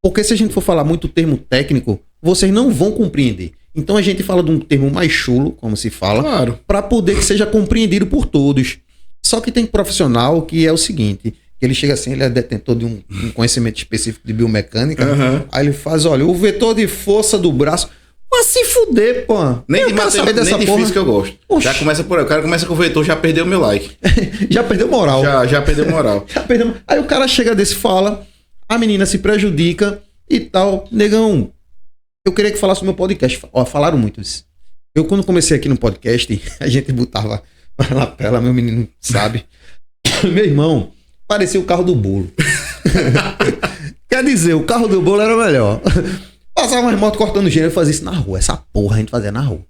Porque se a gente for falar muito termo técnico, vocês não vão compreender. Então a gente fala de um termo mais chulo, como se fala, claro, para poder que seja compreendido por todos. Só que tem profissional que é o seguinte, que ele chega assim, ele é detentor de um conhecimento específico de biomecânica, aí ele faz, olha, o vetor de força do braço, vai se fuder, pô. Nem de matemática, nem de física eu gosto. Oxi. Já começa por aí, o cara começa com o vetor, já perdeu meu like. Já perdeu moral. Já perdeu moral. Aí o cara chega desse, fala, a menina se prejudica e tal, negão. Eu queria que falasse no meu podcast. Ó, falaram muito isso. Eu, quando comecei aqui no podcast, a gente botava na lapela, meu menino sabe. Meu irmão, parecia o carro do bolo. Quer dizer, o carro do bolo era melhor. Passava umas motos cortando gênero, eu fazia isso na rua. Essa porra a gente fazia na rua.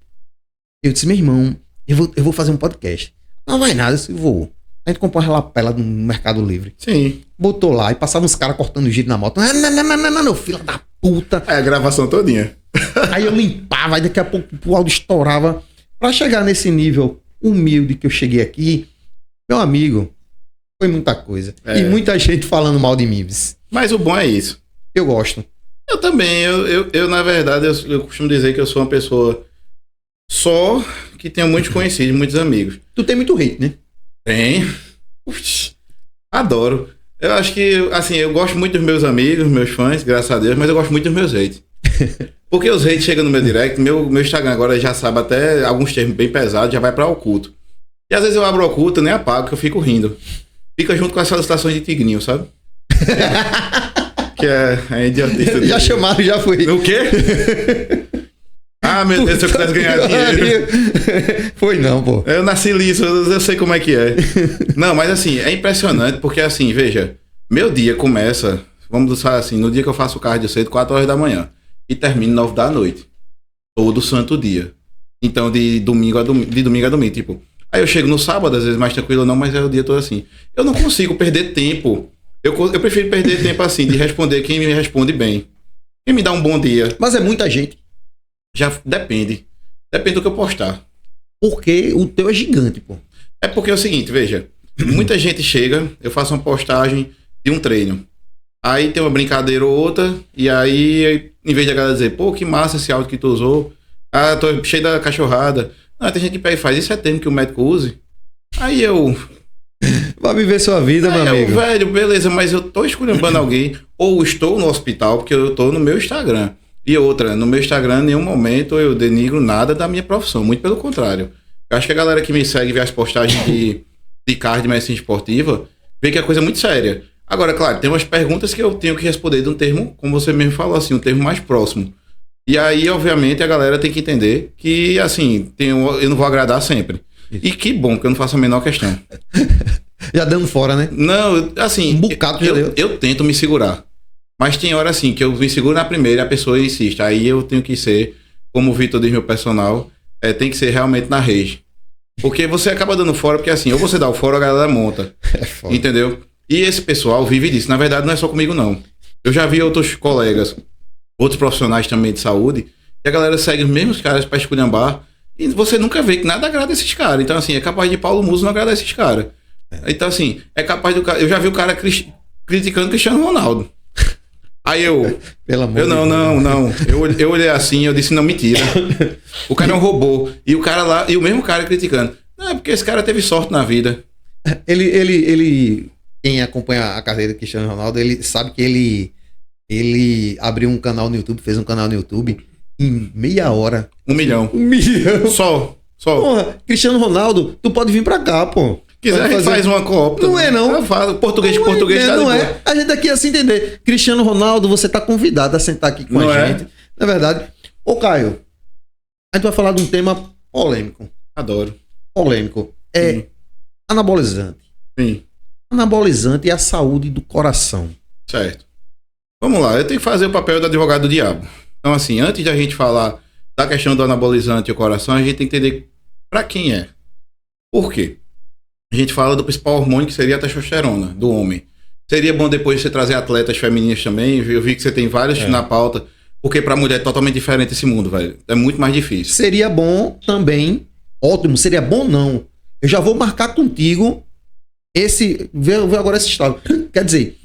Eu disse, meu irmão, eu vou fazer um podcast. Não vai nada, eu vou. A gente comprou uma lapela no Mercado Livre. Sim. Botou lá e passava uns caras cortando giro na moto. Não, filho da puta. É a gravação todinha. Aí eu limpava, aí daqui a pouco o áudio estourava. Pra chegar nesse nível humilde que eu cheguei aqui, meu amigo, foi muita coisa. E muita gente falando mal de mim. Mas o bom é isso. Eu gosto. Eu também. Eu na verdade, eu costumo dizer que eu sou uma pessoa só que tenho muitos conhecidos, muitos amigos. Tu tem muito hate, né? Tem. Adoro. Eu acho que, assim, eu gosto muito dos meus amigos, meus fãs, graças a Deus, mas eu gosto muito dos meus hates. Porque os hates chegam no meu direct, meu Instagram agora já sabe até alguns termos bem pesados, já vai pra oculto. E às vezes eu abro o oculto, nem apago, que eu fico rindo. Fica junto com as solicitações de Tigrinho, sabe? Que é idiotice. Já chamaram, já foi. O quê? Ah, meu Deus, se eu quisesse ganhar dinheiro. Foi não, pô. Eu nasci liso, eu sei como é que é. Não, mas assim, é impressionante, porque assim, veja, meu dia começa vamos usar assim, no dia que eu faço cardio cedo, 4 horas da manhã, e termino 9 da noite. Todo santo dia. Então, de domingo a domingo, tipo. Aí eu chego no sábado, às vezes mais tranquilo não, mas é o dia todo assim. Eu não consigo perder tempo. Eu prefiro perder tempo assim, de responder quem me responde bem. Quem me dá um bom dia. Mas é muita gente. Já depende. Depende do que eu postar. Porque o teu é gigante, pô. É porque é o seguinte, veja. Muita gente chega, eu faço uma postagem de um treino. Aí tem uma brincadeira ou outra, e aí, em vez de a galera dizer, pô, que massa esse áudio que tu usou. Ah, tô cheio da cachorrada. Não, tem gente que pega e faz, isso é termo que o médico use. Aí eu... Vai viver sua vida, meu amigo. Velho, beleza, mas eu tô esculhambando alguém, ou estou no hospital, porque eu tô no meu Instagram. E outra, no meu Instagram, em nenhum momento eu denigro nada da minha profissão, muito pelo contrário. Eu acho que a galera que me segue, vê as postagens de cardio e medicina esportiva, vê que é coisa muito séria. Agora, claro, tem umas perguntas que eu tenho que responder de um termo, como você mesmo falou, assim, um termo mais próximo. E aí, obviamente, a galera tem que entender que, assim, eu não vou agradar sempre. Isso. E que bom que eu não faço a menor questão. Já dando fora, né? Não, assim, um bocado eu tento me segurar. Mas tem hora, assim, que eu me seguro na primeira e a pessoa insiste. Aí eu tenho que ser, como o Vitor diz, meu personal, tem que ser realmente na rage. Porque você acaba dando fora, porque assim, ou você dá o fora ou a galera monta. É foda. Entendeu? E esse pessoal vive disso. Na verdade, não é só comigo, não. Eu já vi outros colegas, outros profissionais também de saúde, que a galera segue os mesmos caras pra esculhambar, e você nunca vê que nada agrada esses caras. Então, assim, é capaz de Paulo Musso não agradar esses caras. Então, assim, é capaz do cara... Eu já vi o cara criticando Cristiano Ronaldo. Aí eu... Pelo amor de Deus. Não. Eu olhei assim, eu disse, não, mentira. O cara é um robô. E o cara lá... E o mesmo cara criticando. Não, é porque esse cara teve sorte na vida. Ele quem acompanha a carreira do Cristiano Ronaldo, ele sabe que ele abriu um canal no YouTube, fez um canal no YouTube em meia hora. 1 milhão. 1 milhão. Só. Porra, Cristiano Ronaldo, tu pode vir pra cá, pô. Quiser, a gente faz uma copa. Não é, não. Eu falo português tá não é. A gente aqui assim entender. Cristiano Ronaldo, você tá convidado a sentar aqui com a gente. Na verdade. Ô, Caio, a gente vai falar de um tema polêmico. Adoro. Polêmico. Anabolizante. Sim. Anabolizante é a saúde do coração. Certo. Vamos lá, eu tenho que fazer o papel do advogado do diabo. Então, assim, antes de a gente falar da questão do anabolizante e o coração, a gente tem que entender pra quem é. Por quê? A gente fala do principal hormônio, que seria a testosterona, do homem. Seria bom depois você trazer atletas femininas também. Eu vi que você tem vários na pauta, porque pra mulher é totalmente diferente esse mundo, velho. É muito mais difícil. Seria bom também, ótimo, seria bom não. Eu já vou marcar contigo ver agora esse estado. Quer dizer,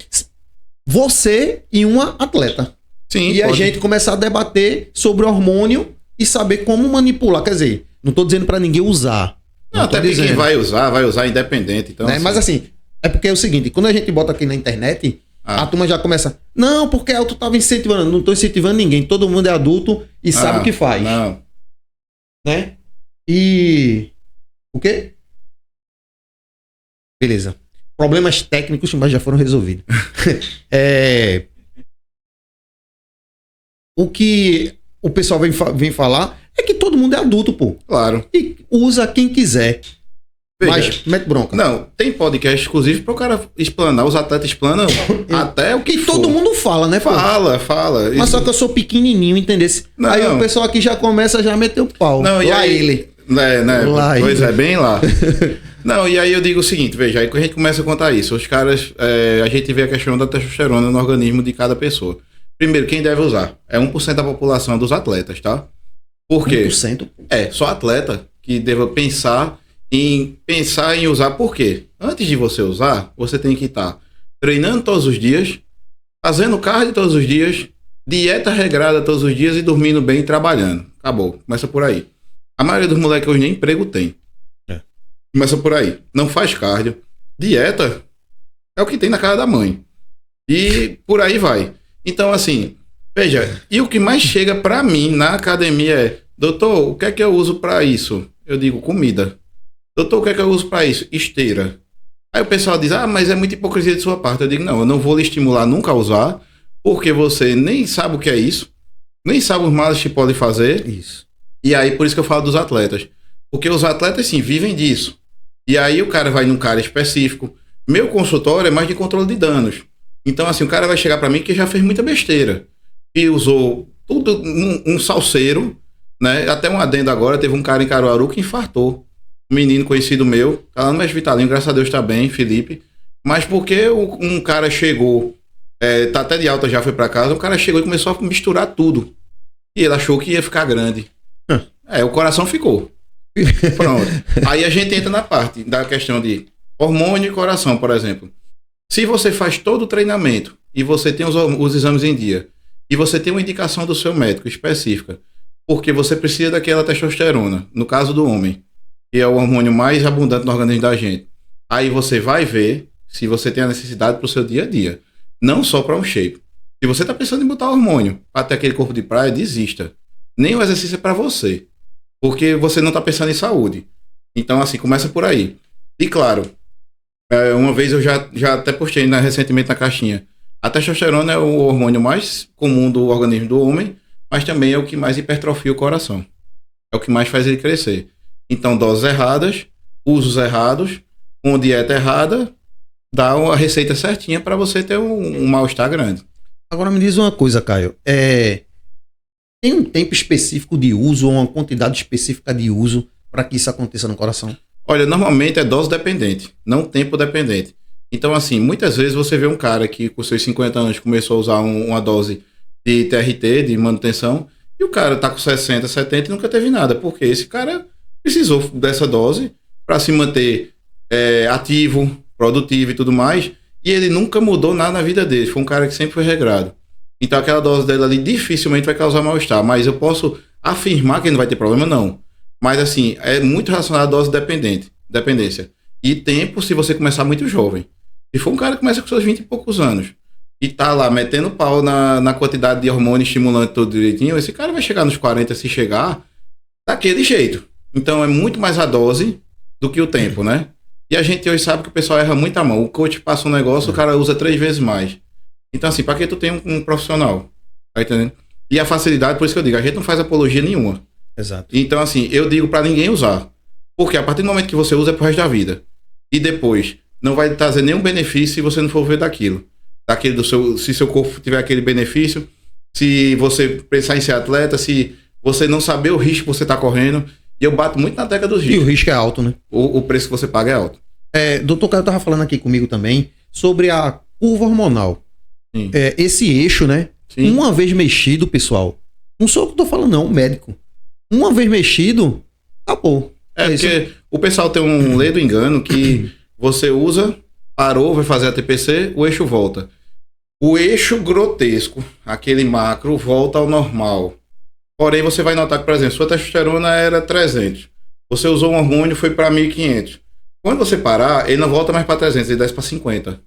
você e uma atleta. Sim, e a gente começar a debater sobre o hormônio e saber como manipular. Quer dizer, não tô dizendo pra ninguém usar. Não, até porque quem vai usar independente. Então, né? Assim... Mas assim, é porque é o seguinte, quando a gente bota aqui na internet, a turma já começa, não, porque tu tava incentivando. Não tô incentivando ninguém, todo mundo é adulto e sabe o que faz. Não. Né? E... O quê? Beleza. Problemas técnicos, mas já foram resolvidos. O que o pessoal vem falar é que todo mundo é adulto, pô. Claro. E usa quem quiser. Veja, mas mete bronca. Não, tem podcast exclusivo para o cara explanar. Os atletas explanam até o que for. Todo mundo fala, né? Pô? Fala. Mas só que eu sou pequenininho, entendesse? Não, aí o pessoal aqui já começa a meter o pau. Não, lá ele. Né? Lá pois ele. É, bem lá. Não, e aí eu digo o seguinte, veja, aí quando a gente começa a contar isso, os caras, a gente vê a questão da testosterona no organismo de cada pessoa. Primeiro, quem deve usar? É 1% da população dos atletas, tá? Por quê? 1%? Só atleta que deva pensar em usar. Por quê? Antes de você usar, você tem que estar treinando todos os dias, fazendo cardio todos os dias, dieta regrada todos os dias e dormindo bem e trabalhando. Acabou. Começa por aí. A maioria dos moleques hoje nem emprego tem. Começa por aí. Não faz cardio. Dieta é o que tem na casa da mãe. E por aí vai. Então, assim, veja, e o que mais chega pra mim na academia é: doutor, o que é que eu uso pra isso? Eu digo, comida. Doutor, o que é que eu uso pra isso? Esteira. Aí o pessoal diz, mas é muita hipocrisia de sua parte. Eu digo, não, eu não vou lhe estimular nunca a usar, porque você nem sabe o que é isso, nem sabe os males que pode fazer. Isso. E aí, por isso que eu falo dos atletas. Porque os atletas, sim, vivem disso. E aí o cara vai num cara específico. Meu consultório é mais de controle de danos. Então, assim, o cara vai chegar pra mim que já fez muita besteira. E usou tudo, um salseiro, né? Até um adendo agora, teve um cara em Caruaru que infartou. Um menino conhecido meu, tá lá no Mestre Vitalino, graças a Deus tá bem, Felipe. Mas porque um cara chegou, tá até de alta, já foi pra casa, o cara chegou e começou a misturar tudo. E ele achou que ia ficar grande. O coração ficou. Pronto. Aí a gente entra na parte da questão de hormônio e coração, por exemplo. Se você faz todo o treinamento e você tem os exames em dia e você tem uma indicação do seu médico específica, porque você precisa daquela testosterona, no caso do homem, que é o hormônio mais abundante no organismo da gente, aí você vai ver se você tem a necessidade para o seu dia a dia, não só para um shape. Se você está pensando em botar hormônio para ter aquele corpo de praia, desista. Nem o exercício é para você, porque você não está pensando em saúde. Então, assim, começa por aí. E claro, uma vez eu já até postei recentemente na caixinha, a testosterona é o hormônio mais comum do organismo do homem, mas também é o que mais hipertrofia o coração. É o que mais faz ele crescer. Então, doses erradas, usos errados, uma dieta errada, dá a receita certinha para você ter um mal-estar grande. Agora me diz uma coisa, Caio. Tem um tempo específico de uso ou uma quantidade específica de uso para que isso aconteça no coração? Olha, normalmente é dose dependente, não tempo dependente. Então, assim, muitas vezes você vê um cara que com seus 50 anos começou a usar uma dose de TRT, de manutenção, e o cara tá com 60, 70 e nunca teve nada, porque esse cara precisou dessa dose para se manter ativo, produtivo e tudo mais, e ele nunca mudou nada na vida dele, foi um cara que sempre foi regrado. Então aquela dose dele ali dificilmente vai causar mal-estar, mas eu posso afirmar que ele não vai ter problema, não. Mas assim, é muito relacionado à dose dependência. E tempo se você começar muito jovem. Se for um cara que começa com seus 20 e poucos anos e tá lá metendo pau na quantidade de hormônio estimulante todo direitinho, esse cara vai chegar nos 40 se chegar daquele jeito. Então é muito mais a dose do que o tempo, né? E a gente hoje sabe que o pessoal erra muito a mão. O coach passa um negócio, o cara usa 3 vezes mais. Então assim, pra que tu tem um profissional? Tá entendendo? E a facilidade, por isso que eu digo, a gente não faz apologia nenhuma. Exato. Então assim, eu digo pra ninguém usar. Porque a partir do momento que você usa é pro resto da vida. E depois não vai trazer nenhum benefício se você não for ver daquilo. Se seu corpo tiver aquele benefício, se você pensar em ser atleta, se você não saber o risco que você está correndo. E eu bato muito na tecla dos riscos. E o risco é alto, né? O preço que você paga é alto. Doutor Caio estava falando aqui comigo também sobre a curva hormonal. Esse eixo, né? Sim. Uma vez mexido, pessoal, não sou eu que estou falando, não, médico. Uma vez mexido, acabou. Porque o pessoal tem um ledo engano que você usa, parou, vai fazer a TPC, o eixo volta. O eixo grotesco, aquele macro, volta ao normal. Porém, você vai notar que, por exemplo, sua testosterona era 300. Você usou um hormônio, foi para 1500. Quando você parar, ele não volta mais para 300, ele desce para 50.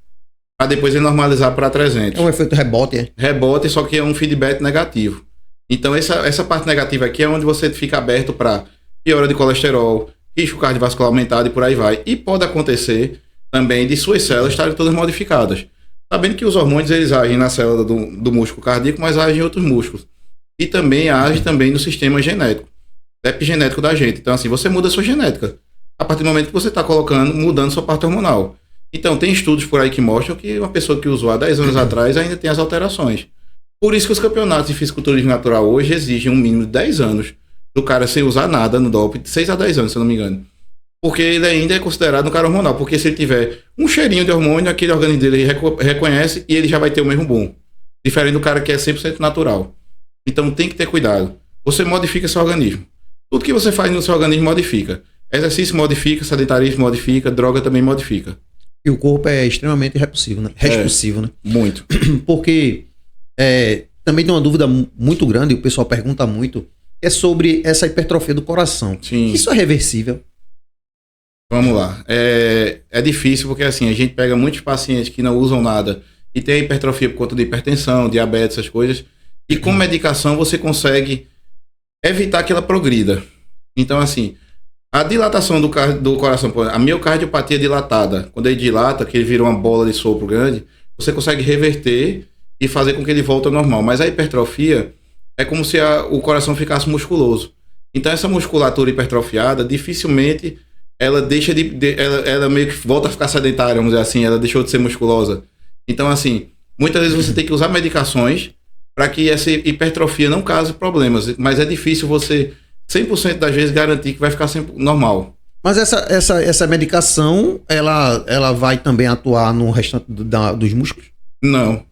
Para depois ele normalizar para 300. É um efeito rebote, é? Rebote, só que é um feedback negativo. Então, essa parte negativa aqui é onde você fica aberto para piora de colesterol, risco cardiovascular aumentado e por aí vai. E pode acontecer também de suas células estarem todas modificadas. Sabendo que os hormônios eles agem na célula do músculo cardíaco, mas agem em outros músculos. E também agem também no sistema genético, epigenético da gente. Então, assim, você muda a sua genética a partir do momento que você está mudando sua parte hormonal. Então, tem estudos por aí que mostram que uma pessoa que usou há 10 anos atrás ainda tem as alterações. Por isso que os campeonatos de fisiculturismo natural hoje exigem um mínimo de 10 anos do cara sem usar nada no doping, de 6 a 10 anos, se eu não me engano. Porque ele ainda é considerado um cara hormonal. Porque se ele tiver um cheirinho de hormônio, aquele organismo dele reconhece e ele já vai ter o mesmo bom. Diferente do cara que é 100% natural. Então tem que ter cuidado. Você modifica seu organismo. Tudo que você faz no seu organismo modifica. Exercício modifica, sedentarismo modifica, droga também modifica. E o corpo é extremamente repulsivo, né? Né? Muito. Porque também tem uma dúvida muito grande, e o pessoal pergunta muito, é sobre essa hipertrofia do coração. Sim. Isso é reversível? Vamos lá. É difícil porque assim, a gente pega muitos pacientes que não usam nada e tem hipertrofia por conta de hipertensão, diabetes, essas coisas. E com medicação você consegue evitar que ela progrida. Então, assim, a dilatação do coração, a miocardiopatia dilatada, quando ele dilata, que ele vira uma bola de sopro grande, você consegue reverter e fazer com que ele volte ao normal. Mas a hipertrofia é como se o coração ficasse musculoso. Então, essa musculatura hipertrofiada, dificilmente ela deixa ela meio que volta a ficar sedentária, vamos dizer assim, ela deixou de ser musculosa. Então, assim, Muitas vezes você tem que usar medicações para que essa hipertrofia não cause problemas. Mas é difícil você, 100% das vezes, garantir que vai ficar sempre normal. Mas essa medicação, ela vai também atuar no restante dos músculos? Não.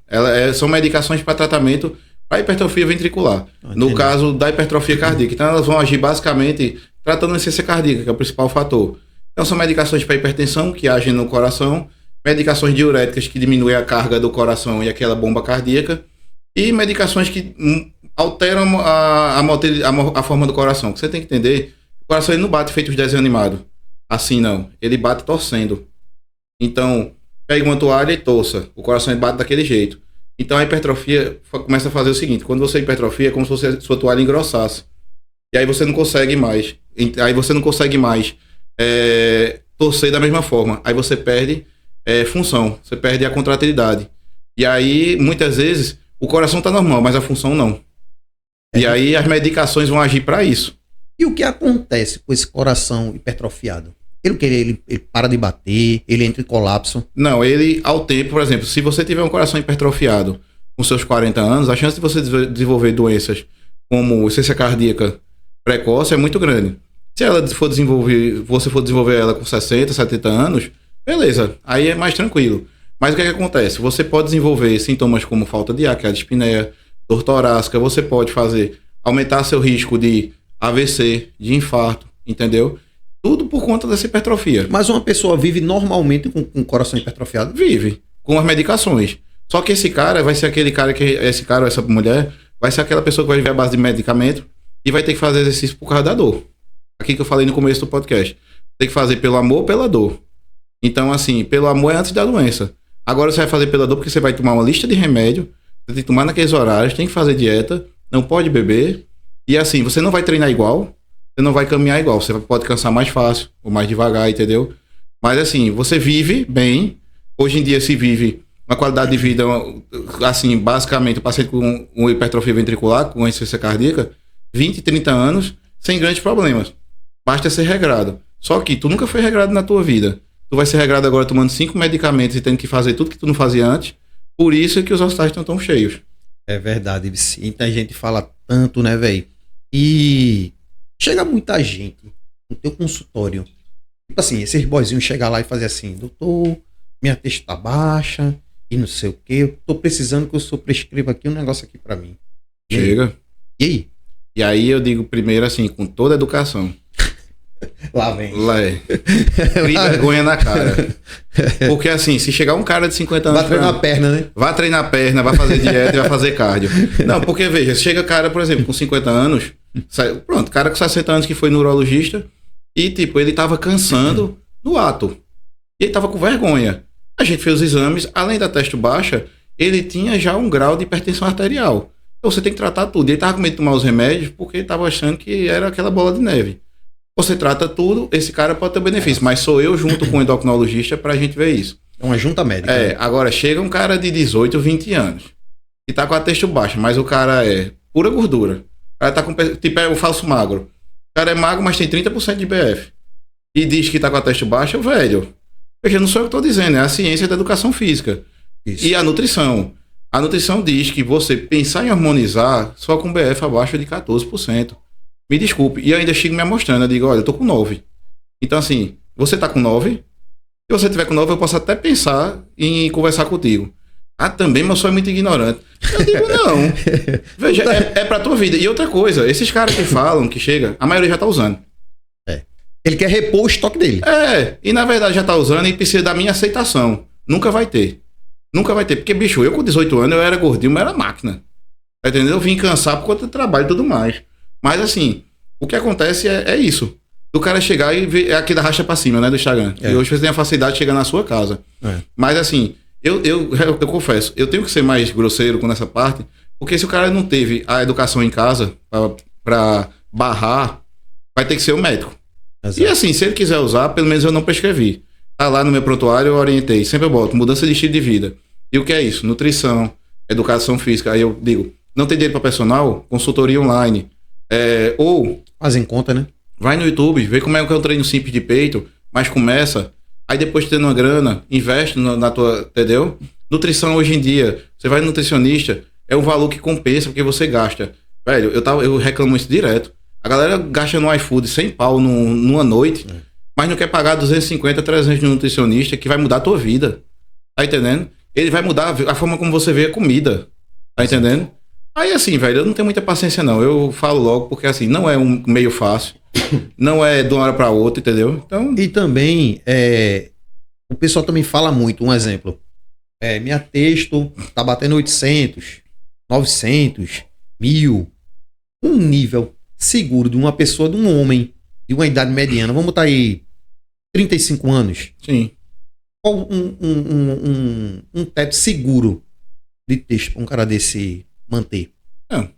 São medicações para tratamento para hipertrofia ventricular. No caso da hipertrofia cardíaca. Então elas vão agir basicamente tratando a insuficiência cardíaca, que é o principal fator. Então são medicações para hipertensão, que agem no coração, medicações diuréticas que diminuem a carga do coração e aquela bomba cardíaca, e medicações que alteram a forma do coração. Que você tem que entender, o coração ele não bate feito os desenhos animados. Assim não. Ele bate torcendo. Então, pega uma toalha e torça. O coração ele bate daquele jeito. Então a hipertrofia começa a fazer o seguinte: quando você hipertrofia, é como se a sua toalha engrossasse. E aí você não consegue mais. Torcer da mesma forma. Aí você perde função. Você perde a contratilidade. E aí, muitas vezes, o coração está normal, mas a função não. E aí as medicações vão agir para isso. E o que acontece com esse coração hipertrofiado? Ele para de bater, ele entra em colapso? Não, ele, ao tempo, por exemplo, se você tiver um coração hipertrofiado com seus 40 anos, a chance de você desenvolver doenças como insuficiência cardíaca precoce é muito grande. Se você for desenvolver ela com 60, 70 anos, beleza, aí é mais tranquilo. Mas o que acontece? Você pode desenvolver sintomas como falta de ar, que é a dispneia, dor torácica, você pode aumentar seu risco de AVC, de infarto, entendeu? Tudo por conta dessa hipertrofia. Mas uma pessoa vive normalmente com o coração hipertrofiado? Vive, com as medicações. Só que esse cara vai ser aquele cara que... Esse cara ou essa mulher vai ser aquela pessoa que vai viver à base de medicamento e vai ter que fazer exercício por causa da dor. Aqui que eu falei no começo do podcast. Tem que fazer pelo amor ou pela dor. Então, assim, pelo amor é antes da doença. Agora você vai fazer pela dor porque você vai tomar uma lista de remédio, você tem que tomar naqueles horários, tem que fazer dieta, não pode beber. E assim, você não vai treinar igual, você não vai caminhar igual. Você pode cansar mais fácil ou mais devagar, entendeu? Mas assim, você vive bem. Hoje em dia se vive uma qualidade de vida, assim, basicamente, o paciente com hipertrofia ventricular, com insuficiência cardíaca, 20, 30 anos, sem grandes problemas. Basta ser regrado. Só que tu nunca foi regrado na tua vida. Tu vai ser regrado agora tomando 5 medicamentos e tendo que fazer tudo que tu não fazia antes. Por isso é que os hospitais estão tão cheios. É verdade. Muita gente fala tanto, né, velho? E chega muita gente no teu consultório. Tipo assim, esses boyzinhos chegam lá e fazem assim: doutor, minha taxa tá baixa e não sei o quê. Eu tô precisando que o senhor prescreva aqui um negócio aqui pra mim. Chega. E aí? E aí eu digo primeiro assim, com toda a educação. Lá vem. Cria vergonha na cara. Porque assim, se chegar um cara de 50 anos... Vai treinar a perna, né? Vai treinar a perna, vai fazer dieta e vai fazer cardio. Não, porque veja, chega cara, por exemplo, com 50 anos... Pronto, cara com 60 anos que foi neurologista e tipo, ele tava cansando no ato. E ele tava com vergonha. A gente fez os exames, além da teste baixa, ele tinha já um grau de hipertensão arterial. Então você tem que tratar tudo. Ele tava com medo de tomar os remédios porque ele tava achando que era aquela bola de neve. Você trata tudo, esse cara pode ter benefício, mas sou eu junto com o endocrinologista pra gente ver isso. É uma junta médica. É, agora chega um cara de 18, 20 anos, que tá com a testa baixa, mas o cara é pura gordura. O cara tá com, tipo, é o falso magro. O cara é magro, mas tem 30% de BF. E diz que tá com a testa baixa, velho. Veja, não sou eu que tô dizendo, é a ciência da educação física. Isso. E a nutrição. A nutrição diz que você pensar em harmonizar só com BF abaixo de 14%. Me desculpe. E eu ainda chego me amostrando. Eu digo, olha, eu tô com 9. Então, assim, você tá com 9? Se você tiver com 9, eu posso até pensar em conversar contigo. Ah, também, mas eu sou muito ignorante. Eu digo, não. Veja, é pra tua vida. E outra coisa, esses caras que falam, que chega, a maioria já tá usando. É. Ele quer repor o estoque dele. É, e na verdade já tá usando e precisa da minha aceitação. Nunca vai ter. Nunca vai ter. Porque, bicho, eu com 18 anos, eu era gordinho, mas era máquina. Tá entendendo? Eu vim cansar por conta do trabalho e tudo mais. Mas assim, o que acontece é isso. Do cara chegar e ver, é aqui da racha pra cima, né, do Instagram. É. E hoje você tem a facilidade de chegar na sua casa. É. Mas assim, eu confesso, eu tenho que ser mais grosseiro com essa parte, porque se o cara não teve a educação em casa pra barrar, vai ter que ser o médico. Exato. E assim, se ele quiser usar, pelo menos eu não prescrevi. Tá lá no meu prontuário, eu orientei. Sempre eu boto mudança de estilo de vida. E o que é isso? Nutrição, educação física. Aí eu digo, não tem dinheiro pra personal? Consultoria online. Ou... Fazem conta, né? Vai no YouTube, vê como é que é um treino simples de peito, mas começa, aí depois tendo uma grana, investe na tua, entendeu? Nutrição hoje em dia, você vai no nutricionista, é um valor que compensa porque você gasta. Velho, eu reclamo isso direto. A galera gasta no iFood 100 pau numa noite, mas não quer pagar 250, 300 no nutricionista que vai mudar a tua vida. Tá entendendo? Ele vai mudar a forma como você vê a comida. Tá entendendo? Aí assim, velho, eu não tenho muita paciência não. Eu falo logo porque assim, não é um meio fácil. Não é de uma hora pra outra, entendeu? Então... E também, o pessoal também fala muito, um exemplo. Minha texto tá batendo 800, 900, 1000. Um nível seguro de uma pessoa, de um homem, de uma idade mediana. Vamos botar aí 35 anos. Sim. Qual um teto seguro de texto para um cara desse manter?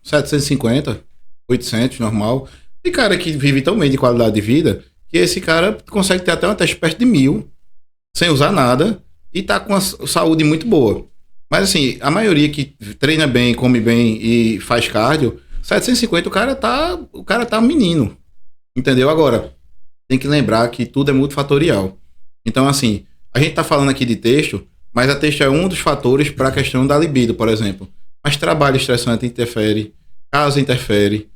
750, 800, normal. E cara que vive tão bem de qualidade de vida, que esse cara consegue ter até uma teste perto de 1000, sem usar nada, e tá com a saúde muito boa. Mas assim, a maioria que treina bem, come bem e faz cardio, 750 o cara tá menino. Entendeu? Agora, tem que lembrar que tudo é multifatorial. Então assim, a gente tá falando aqui de texto, mas a texto é um dos fatores para a questão da libido, por exemplo. Mas trabalho estressante interfere, casa interfere.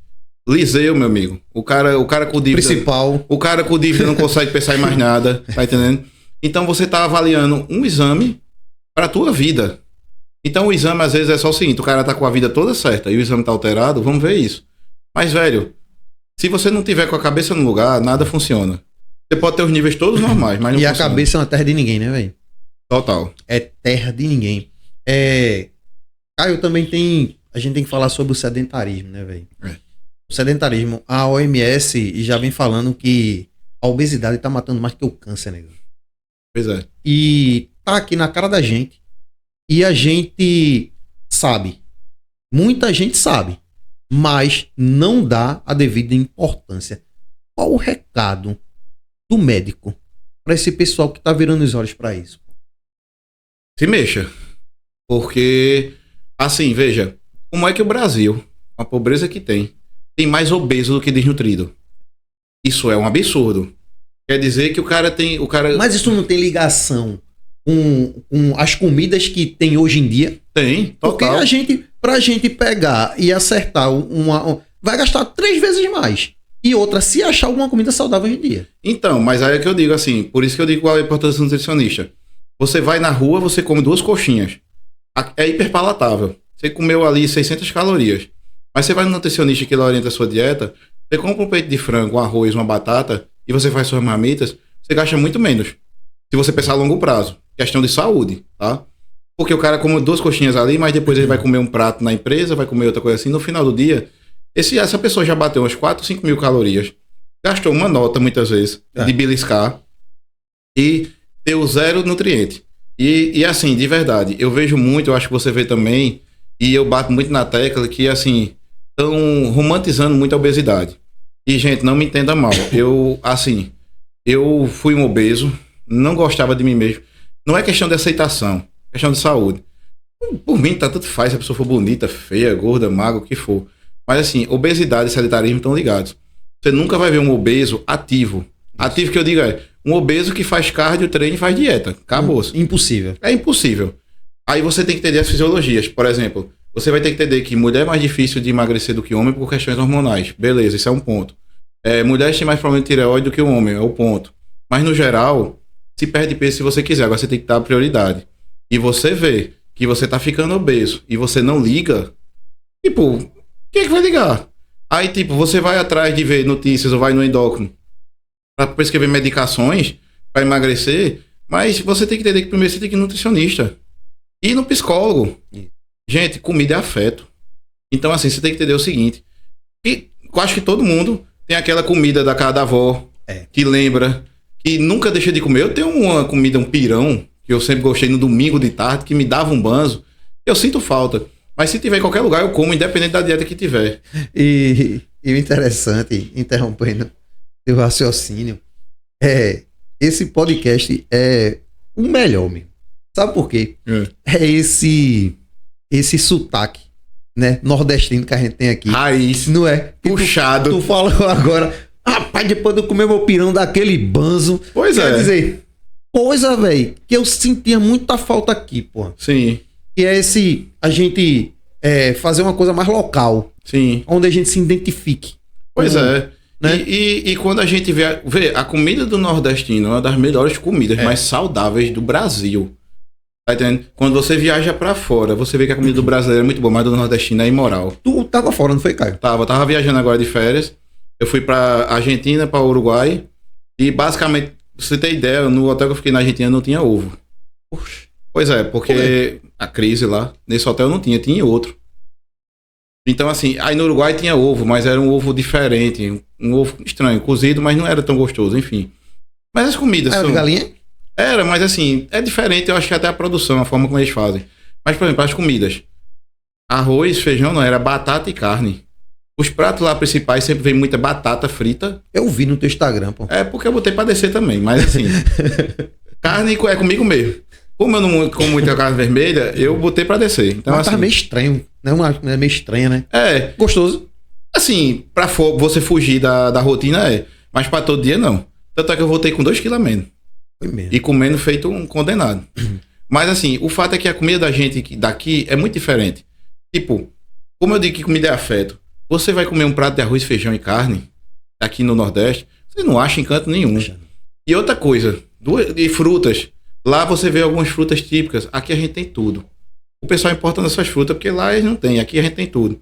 Liseu, meu amigo. O cara com dívida. Principal. O cara com dívida não consegue pensar em mais nada, tá entendendo? Então você tá avaliando um exame pra tua vida. Então o exame às vezes é só o seguinte, o cara tá com a vida toda certa e o exame tá alterado, vamos ver isso. Mas, velho, se você não tiver com a cabeça no lugar, nada funciona. Você pode ter os níveis todos normais, mas não funciona. A cabeça é uma terra de ninguém, né, velho? Total. É terra de ninguém. Caio, também a gente tem que falar sobre o sedentarismo, né, velho? O sedentarismo, a OMS já vem falando que a obesidade tá matando mais que o câncer, né? Pois é. E tá aqui na cara da gente. E a gente sabe. Muita gente sabe. Mas não dá a devida importância. Qual o recado do médico para esse pessoal que tá virando os olhos para isso? Se mexa. Porque, assim, veja, como é que o Brasil, com a pobreza que tem mais obeso do que desnutrido? Isso é um absurdo. Quer dizer que o cara... Mas isso não tem ligação com as comidas que tem hoje em dia? Tem, total. Porque pra gente pegar e acertar vai gastar 3 vezes mais. E outra, se achar alguma comida saudável hoje em dia. Então, mas aí é que eu digo assim, por isso que eu digo qual é a importância do nutricionista. Você vai na rua, você come 2 coxinhas. É hiperpalatável. Você comeu ali 600 calorias. Mas você vai no nutricionista que ele orienta a sua dieta, você compra um peito de frango, um arroz, uma batata, e você faz suas marmitas, você gasta muito menos. Se você pensar a longo prazo. Questão de saúde, tá? Porque o cara come 2 coxinhas ali, mas depois ele vai comer um prato na empresa, vai comer outra coisa assim. No final do dia, essa pessoa já bateu umas 4, 5 mil calorias. Gastou uma nota, muitas vezes, de beliscar. E deu 0 nutriente. E assim, de verdade, eu vejo muito, eu acho que você vê também, e eu bato muito na tecla que, assim, estão romantizando muito a obesidade. E, gente, não me entenda mal. Eu fui um obeso, não gostava de mim mesmo. Não é questão de aceitação, é questão de saúde. Por mim, tá tudo faz, se a pessoa for bonita, feia, gorda, magra, o que for. Mas, assim, obesidade e sedentarismo estão ligados. Você nunca vai ver um obeso ativo. Ativo que eu digo é um obeso que faz cardio, treina e faz dieta. Acabou-se. Impossível. É impossível. Aí você tem que entender as fisiologias. Por exemplo, você vai ter que entender que mulher é mais difícil de emagrecer do que homem por questões hormonais. Beleza, isso é um ponto. Mulheres têm mais problema de tireoide do que o homem, é o ponto. Mas no geral, se perde peso se você quiser. Agora você tem que dar prioridade. E você vê que você tá ficando obeso e você não liga, tipo, quem é que vai ligar? Aí, tipo, você vai atrás de ver notícias ou vai no endócrino pra prescrever medicações pra emagrecer, mas você tem que entender que primeiro você tem que ir no nutricionista. E no psicólogo. Gente, comida é afeto. Então, assim, você tem que entender o seguinte. Que eu acho que todo mundo tem aquela comida da casa da avó, que lembra, que nunca deixa de comer. Eu tenho uma comida, um pirão, que eu sempre gostei no domingo de tarde, que me dava um banzo. Eu sinto falta. Mas se tiver em qualquer lugar, eu como, independente da dieta que tiver. E o interessante, interrompendo o raciocínio, esse podcast é o melhor, meu. Sabe por quê? É esse sotaque, né, nordestino que a gente tem aqui. Raiz. Não é? Puxado. Tu falou agora, rapaz, depois de eu comer meu pirão daquele banzo. Pois quer dizer, coisa, velho, que eu sentia muita falta aqui, pô. Sim, Que é a gente fazer uma coisa mais local, sim. onde a gente se identifique. Pois é. Né? E quando a gente vê a comida do nordestino é uma das melhores comidas, mais saudáveis do Brasil. Tá entendendo? Quando você viaja pra fora, você vê que a comida do brasileiro é muito boa, mas do nordestino é imoral. Tu tava fora, não foi, Caio? Tava viajando agora de férias. Eu fui pra Argentina, pra Uruguai. E basicamente, pra você ter ideia, no hotel que eu fiquei na Argentina não tinha ovo. Poxa. Pois é, porque a crise lá, nesse hotel não tinha em outro. Então, assim, aí no Uruguai tinha ovo, mas era um ovo diferente, um ovo estranho, cozido, mas não era tão gostoso, enfim. Mas as comidas Era de galinha? Era, mas assim, é diferente, eu acho que até a produção, a forma como eles fazem. Mas, por exemplo, as comidas. Arroz, feijão, não, era batata e carne. Os pratos lá principais sempre vem muita batata frita. Eu vi no teu Instagram, pô. É porque eu botei pra descer também, mas assim... carne é comigo mesmo. Como eu não como muita carne vermelha, eu botei pra descer. Então, Mas assim, tava meio estranho, né? Uma comida meio estranha, né? É, Gostoso. assim, pra você fugir da rotina mas pra todo dia não. Tanto é que eu voltei com 2 kg a menos. Foi mesmo. E comendo feito um condenado. Mas assim, o fato é que a comida da gente daqui é muito diferente. Tipo, como eu digo que comida é afeto, você vai comer um prato de arroz, feijão e carne aqui no Nordeste, você não acha em canto nenhum. E outra coisa, e frutas. Lá você vê algumas frutas típicas. Aqui a gente tem tudo. O pessoal importa essas frutas porque lá eles não têm. Aqui a gente tem tudo.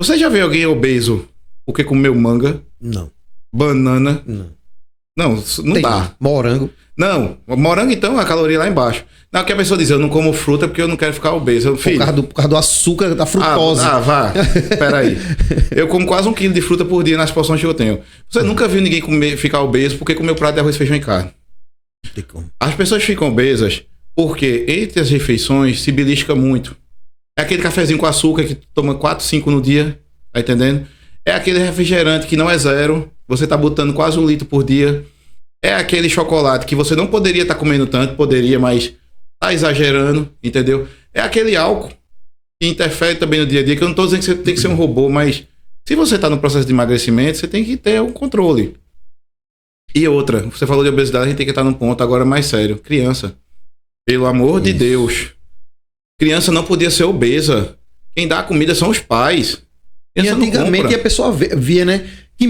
Você já viu alguém obeso porque comeu manga, Não. banana? Não. Não Tem dá. morango. Não, morango então, a caloria lá embaixo. Não, que a pessoa diz, eu não como fruta porque eu não quero ficar obeso. Por causa do açúcar, da frutose. Vá. Peraí. Eu como quase 1 quilo de fruta por dia nas porções que eu tenho. Você nunca viu ninguém ficar obeso porque comeu prato de arroz, feijão e carne. Tem como. As pessoas ficam obesas porque entre as refeições se belisca muito. É aquele cafezinho com açúcar que toma 4, 5 no dia, tá entendendo? É aquele refrigerante que não é zero, você tá botando quase 1 litro por dia. É aquele chocolate que você não poderia estar comendo tanto, poderia, mas tá exagerando, entendeu? É aquele álcool que interfere também no dia a dia, que eu não tô dizendo que você tem que ser um robô, mas se você tá no processo de emagrecimento, você tem que ter um controle. E outra, você falou de obesidade, a gente tem que estar num ponto agora mais sério. Criança. Pelo amor de Deus. Criança não podia ser obesa. Quem dá a comida são os pais. E antigamente a pessoa via, né? Que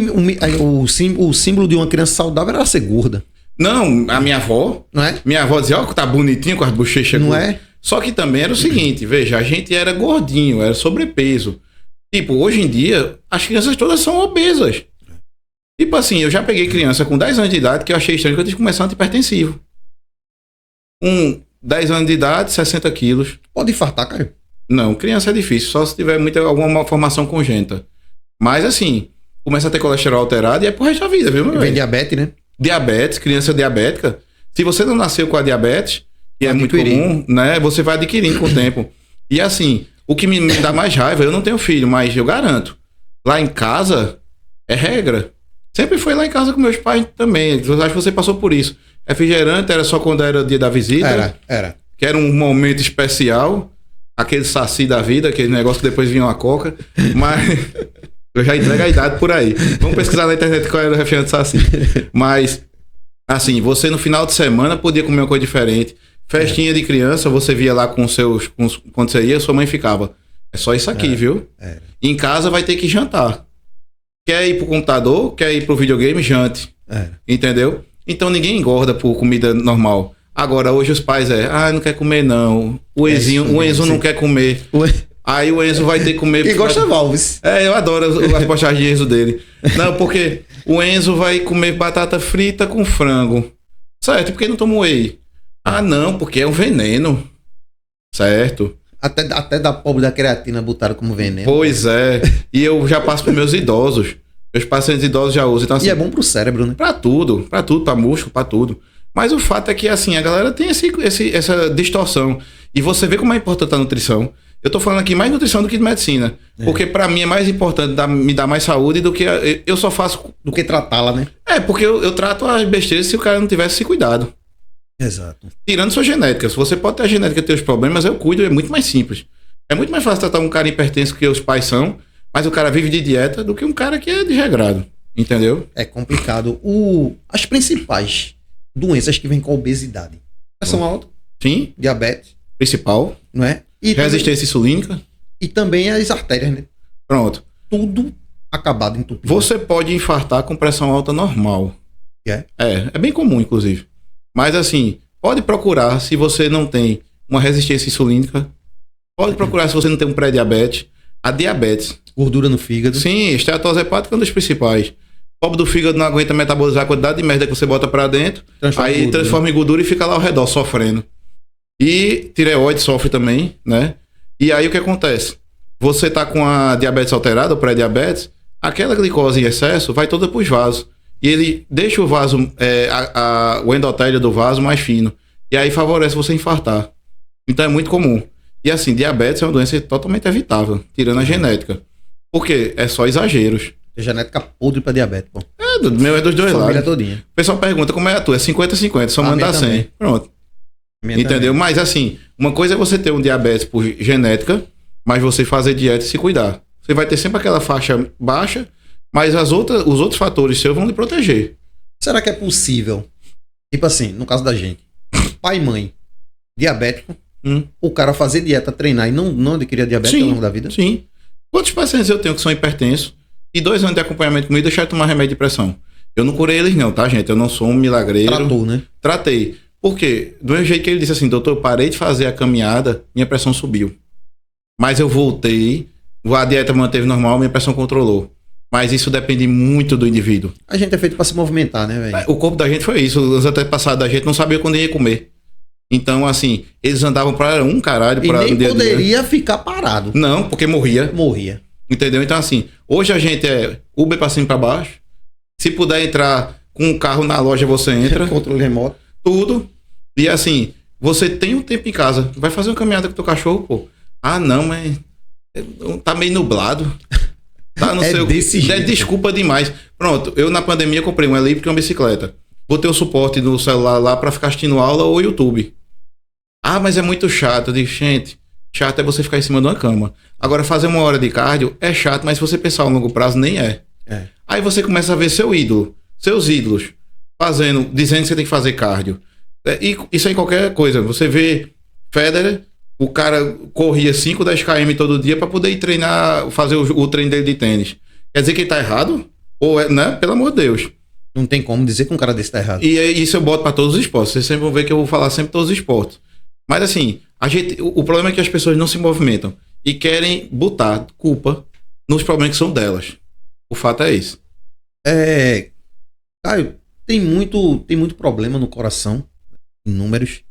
o símbolo de uma criança saudável era ser gorda. Não, a minha avó. Não é? Minha avó dizia, ó, que tá bonitinho com as bochechas. Não é? Só que também era o seguinte, veja, a gente era gordinho, era sobrepeso. Tipo, hoje em dia, as crianças todas são obesas. Tipo assim, eu já peguei criança com 10 anos de idade que eu achei estranho que eu tive que começar antihipertensivo. Com 10 anos de idade, 60 quilos. Pode infartar, Caio. Não, criança é difícil, só se tiver alguma malformação congênita. Mas assim, começa a ter colesterol alterado e é pro resto da vida, viu, meu velho? Vem diabetes, né? Diabetes, criança diabética. Se você não nasceu com a diabetes, que é muito comum, né? Você vai adquirindo com o tempo. E assim, o que me dá mais raiva, eu não tenho filho, mas eu garanto. Lá em casa, é regra. Sempre foi lá em casa com meus pais também. Eu acho que você passou por isso. Refrigerante era só quando era o dia da visita. Era. Que era um momento especial. Aquele saci da vida, aquele negócio que depois vinha uma coca. Mas eu já entrego a idade por aí. Vamos pesquisar na internet qual era o refrigerante saci. Mas, assim, você no final de semana podia comer uma coisa diferente. Festinha de criança, você via lá com seus... quando você ia, sua mãe ficava. É só isso aqui, viu? Em casa vai ter que jantar. Quer ir pro computador, quer ir pro videogame, jante. Entendeu? Então ninguém engorda por comida normal. Agora, hoje os pais não quer comer não. O Enzo não quer comer. Aí o Enzo vai ter que comer... Quem gosta Valves. Eu adoro as postagens de Enzo dele. Não, porque o Enzo vai comer batata frita com frango. Certo, porque não toma whey. Não, porque é um veneno. Certo. Até da pobre da creatina botaram como veneno. Pois é. E eu já passo para meus idosos. Meus pacientes idosos já usam. Então, assim, e é bom pro cérebro, né? Pra tudo, pra músculo, pra tudo. Mas o fato é que, assim, a galera tem essa distorção. E você vê como é importante a nutrição. Eu tô falando aqui mais de nutrição do que de medicina. Porque pra mim é mais importante me dar mais saúde do que... Eu só faço... Do que tratá-la, né? Porque eu trato as besteiras se o cara não tivesse esse cuidado. Exato. Tirando sua genética. Se você pode ter a genética e ter os problemas, eu cuido, é muito mais simples. É muito mais fácil tratar um cara hipertenso que os pais são, mas o cara vive de dieta, do que um cara que é desregrado. Entendeu? É complicado. As principais doenças que vêm com a obesidade. Pressão alta, Sim, diabetes, principal. não é? E Resistência insulínica. também as artérias, né? Pronto. Tudo acabado entupido. Você pode infartar com pressão alta normal. É? É bem comum, inclusive. Mas assim, pode procurar se você não tem uma resistência insulínica. Pode procurar se você não tem um pré-diabetes. A diabetes. Gordura no fígado. Sim, esteatose hepática é um dos principais. O pobre do fígado não aguenta metabolizar a quantidade de merda que você bota pra dentro. Transforma em gordura e fica lá ao redor, sofrendo. E tireoide sofre também, né? E aí o que acontece? Você tá com a diabetes alterada, o pré-diabetes, aquela glicose em excesso vai toda pros vasos. E ele deixa o vaso, o endotélio do vaso mais fino. E aí favorece você infartar. Então é muito comum. E assim, diabetes é uma doença totalmente evitável, tirando a genética. Por quê? É só exageros. É genética podre pra diabetes, pô. Meu é dos dois Família lados. todinha. O pessoal pergunta como é a tua. É 50-50, só A manda minha 100. também. Pronto. Minha Entendeu? também. Mas assim, uma coisa é você ter um diabetes por genética, mas você fazer dieta e se cuidar. Você vai ter sempre aquela faixa baixa, mas os outros fatores seus vão lhe proteger. Será que é possível? Tipo assim, no caso da gente, pai e mãe, diabético, o cara fazer dieta, treinar e não adquirir a diabetes ao longo da vida? Sim. Quantos pacientes eu tenho que são hipertensos e 2 anos de acompanhamento comigo deixaram de tomar remédio de pressão? Eu não curei eles não, tá, gente? Eu não sou um milagreiro. Tratou, né? Tratei. Por quê? Do mesmo jeito que ele disse assim, doutor, eu parei de fazer a caminhada, minha pressão subiu. Mas eu voltei, a dieta manteve normal, minha pressão controlou. Mas isso depende muito do indivíduo. A gente é feito pra se movimentar, né, velho? O corpo da gente foi isso. Os antepassados da gente não sabia quando ia comer. Então, assim, eles andavam para um caralho. E pra, nem no dia a dia. poderia ficar parado. Não, porque morria. Morria. Entendeu? Então, assim, hoje a gente é Uber pra cima e pra baixo. Se puder entrar com um carro na loja, você entra. Controle remoto. Tudo. E assim, você tem um tempo em casa. Vai fazer uma caminhada com teu cachorro, pô. Ah, não, mas tá meio nublado. Tá, não sei desse jeito. Desculpa demais. Pronto, eu na pandemia comprei um elíptico e uma bicicleta. Botei o suporte no celular lá pra ficar assistindo aula ou YouTube. Ah, mas é muito chato. Eu digo, gente, chato é você ficar em cima de uma cama. Agora, fazer 1 hora de cardio é chato, mas se você pensar a longo prazo, nem é. Aí você começa a ver seu ídolo, seus ídolos, dizendo que você tem que fazer cardio. E isso é em qualquer coisa. Você vê Federer, o cara corria 5, 10 km todo dia pra poder ir treinar, fazer o treino dele de tênis. Quer dizer que ele tá errado? Ou é, né? Pelo amor de Deus. Não tem como dizer que um cara desse tá errado. E isso eu boto pra todos os esportes. Vocês sempre vão ver que eu vou falar sempre todos os esportes. Mas assim, o problema é que as pessoas não se movimentam e querem botar culpa nos problemas que são delas. O fato é esse. Caio, tem muito problema no coração, em números,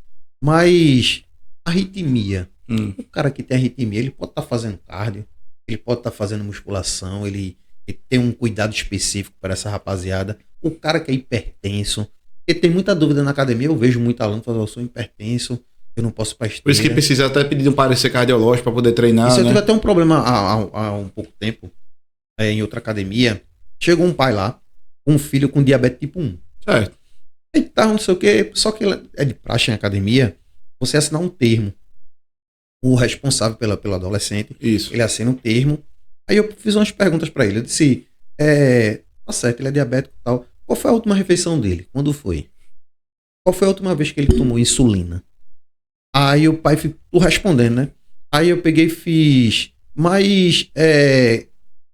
mas arritmia. O cara que tem arritmia, ele pode estar fazendo cardio, ele pode estar fazendo musculação, ele tem um cuidado específico para essa rapaziada. O cara que é hipertenso, porque tem muita dúvida na academia, eu vejo muito aluno falando, eu sou hipertenso, eu não posso ir pra esteira. Por isso que precisa até pedir um parecer cardiológico para poder treinar, Isso eu né? tive até um problema há um pouco tempo, em outra academia. Chegou um pai lá, com um filho com diabetes tipo 1. Certo. E tá, não sei o que, só que é de praxe em academia, você assinar um termo. O responsável pelo adolescente, Isso. ele assina um termo. Aí eu fiz umas perguntas pra ele. Eu disse, tá certo, ele é diabético e tal. Qual foi a última refeição dele? Quando foi? Qual foi a última vez que ele tomou insulina? Aí o pai ficou respondendo, né? Aí eu peguei e fiz, mas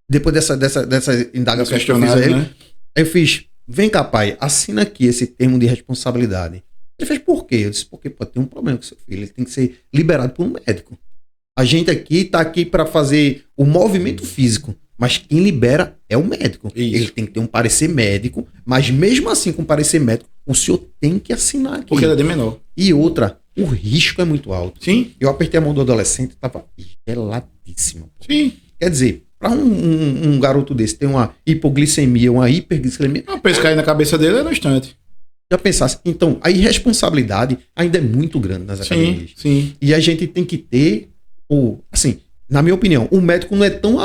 depois dessa indagação que eu fiz a ele, né? aí eu fiz, vem cá, pai, assina aqui esse termo de responsabilidade. Ele fez, por quê? Eu disse, porque pode ter um problema com seu filho, ele tem que ser liberado por um médico. A gente aqui tá aqui para fazer o movimento físico, mas quem libera é o médico. Isso. Ele tem que ter um parecer médico, mas mesmo assim com parecer médico, o senhor tem que assinar aqui. Porque ele é de menor. E outra, o risco é muito alto. Sim. Eu apertei a mão do adolescente, tava geladíssima. Sim. Quer dizer, para um garoto desse ter uma hipoglicemia, uma hiperglicemia, Uma peso cair na cabeça dele é no instante. já pensasse. Então, a irresponsabilidade ainda é muito grande nas academias. Sim. E a gente tem que ter, assim, na minha opinião, o médico não é tão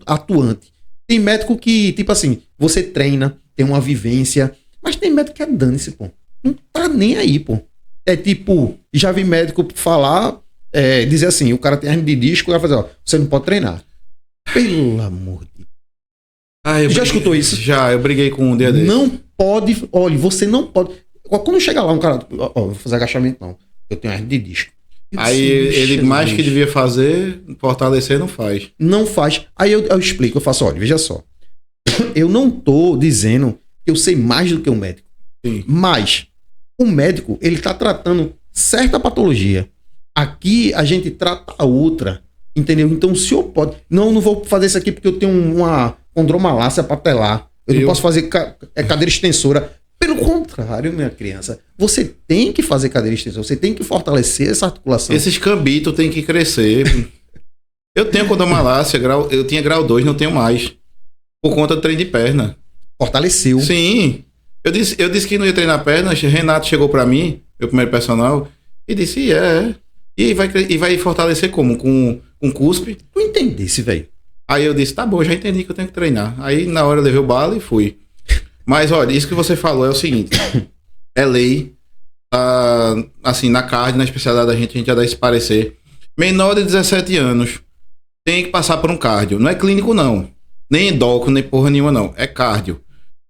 atuante. Tem médico que, tipo assim, você treina, tem uma vivência, mas tem médico que é dane-se, pô. Não tá nem aí, pô. É tipo, já vi médico falar, dizer assim, o cara tem hernia de disco, o cara fazer, ó, você não pode treinar. Pelo amor de Deus. Já escutou isso? Já, eu briguei com um dia desse. Não pode, olha, você não pode. Quando chega lá um cara, vou fazer agachamento não, eu tenho hernia de disco. Aí ele mais que devia fazer, fortalecer, não faz. Não faz. Aí eu explico, eu faço, olha, veja só. Eu não tô dizendo que eu sei mais do que um médico. Sim. Mas o médico, ele tá tratando certa patologia. Aqui a gente trata a outra. Entendeu? Então o senhor pode... Não vou fazer isso aqui porque eu tenho uma condromalácia patelar. Eu não posso fazer cadeira extensora. Pelo contrário, minha criança, você tem que fazer cadeira extensora, você tem que fortalecer essa articulação. Esses cambitos têm que crescer. Eu tenho condromalácia, eu tinha grau 2, não tenho mais. Por conta do treino de perna. Fortaleceu. Sim. Eu disse que não ia treinar perna, Renato chegou pra mim, meu primeiro personal, e disse, E vai fortalecer como? Com cuspe. Tu entendesse, velho? Aí eu disse, tá bom, já entendi que eu tenho que treinar. Aí na hora eu levei o bala e fui. Mas olha, isso que você falou é o seguinte, é lei, assim, na cardio, na especialidade da gente já dá esse parecer. Menor de 17 anos tem que passar por um cardio. Não é clínico, não. Nem endócrino, nem porra nenhuma, não. É cardio.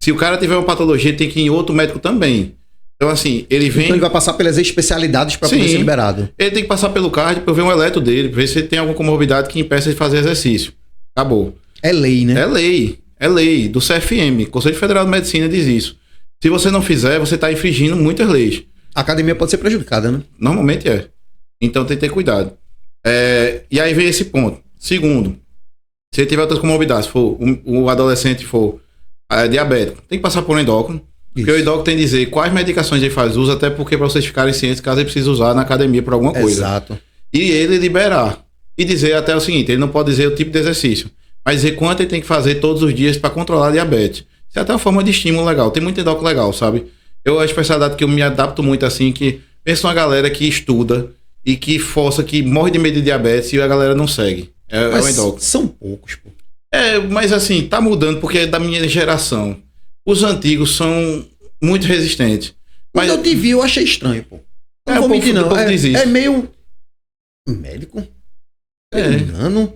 Se o cara tiver uma patologia, tem que ir em outro médico também. Então, assim, ele vem... Então ele vai passar pelas especialidades para poder ser liberado. Ele tem que passar pelo cardio para ver um eletro dele, ver se ele tem alguma comorbidade que impeça de fazer exercício. Acabou. É lei, né? É lei. É lei. Do CFM. Conselho Federal de Medicina diz isso. Se você não fizer, você está infringindo muitas leis. A academia pode ser prejudicada, né? Normalmente é. Então tem que ter cuidado. E aí vem esse ponto. Segundo, se ele tiver outras comorbidades, for o adolescente for diabético, tem que passar por um endócrino. Porque o endócrino tem que dizer quais medicações ele faz uso, até porque para vocês ficarem cientes, caso ele precise usar na academia por alguma coisa. Exato. E ele liberar. E dizer até o seguinte, ele não pode dizer o tipo de exercício, mas dizer quanto ele tem que fazer todos os dias para controlar a diabetes. Isso é até uma forma de estímulo legal. Tem muito endócrino legal, sabe? A especialidade que eu me adapto muito assim, que pensa uma galera que estuda e que força, que morre de medo de diabetes e a galera não segue. É o endócrino. São poucos, pô. Mas assim, tá mudando porque é da minha geração. Os antigos são muito resistentes. Mas eu te vi, eu achei estranho, pô. Não vou mentir, não. É meio... médico? Engano?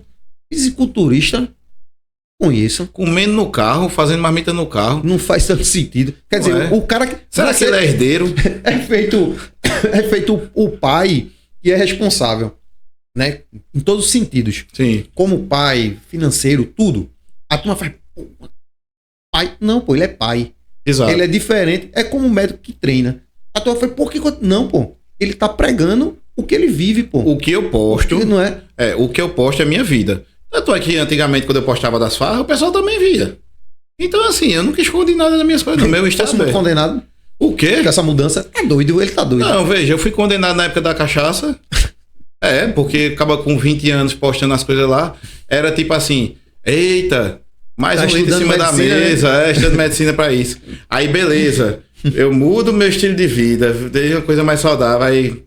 Fisiculturista? Conheço. Comendo no carro, fazendo marmita no carro. Não faz tanto sentido. Quer dizer, o cara... Será que ele é herdeiro? É feito o pai que é responsável, né? Em todos os sentidos. Sim. Como pai, financeiro, tudo. A turma faz... pai. Não, pô, ele é pai. Exato. Ele é diferente. É como um médico que treina. A turma faz, por que... Não, pô. Ele tá pregando o que ele vive, pô. O que eu posto... Não é? O que eu posto é minha vida. Tanto é que antigamente, quando eu postava das farras, o pessoal também via. Então, assim, eu nunca escondi nada das minhas coisas. No meu Instagram. Posso muito condenado? O quê? Porque essa mudança é doido, ele tá doido. Não, veja, eu fui condenado na época da cachaça. Porque acaba com 20 anos postando as coisas lá. Era tipo assim, eita, mais um litro em cima da mesa, estudando medicina pra isso. Aí, beleza, eu mudo meu estilo de vida, deixo uma coisa mais saudável, aí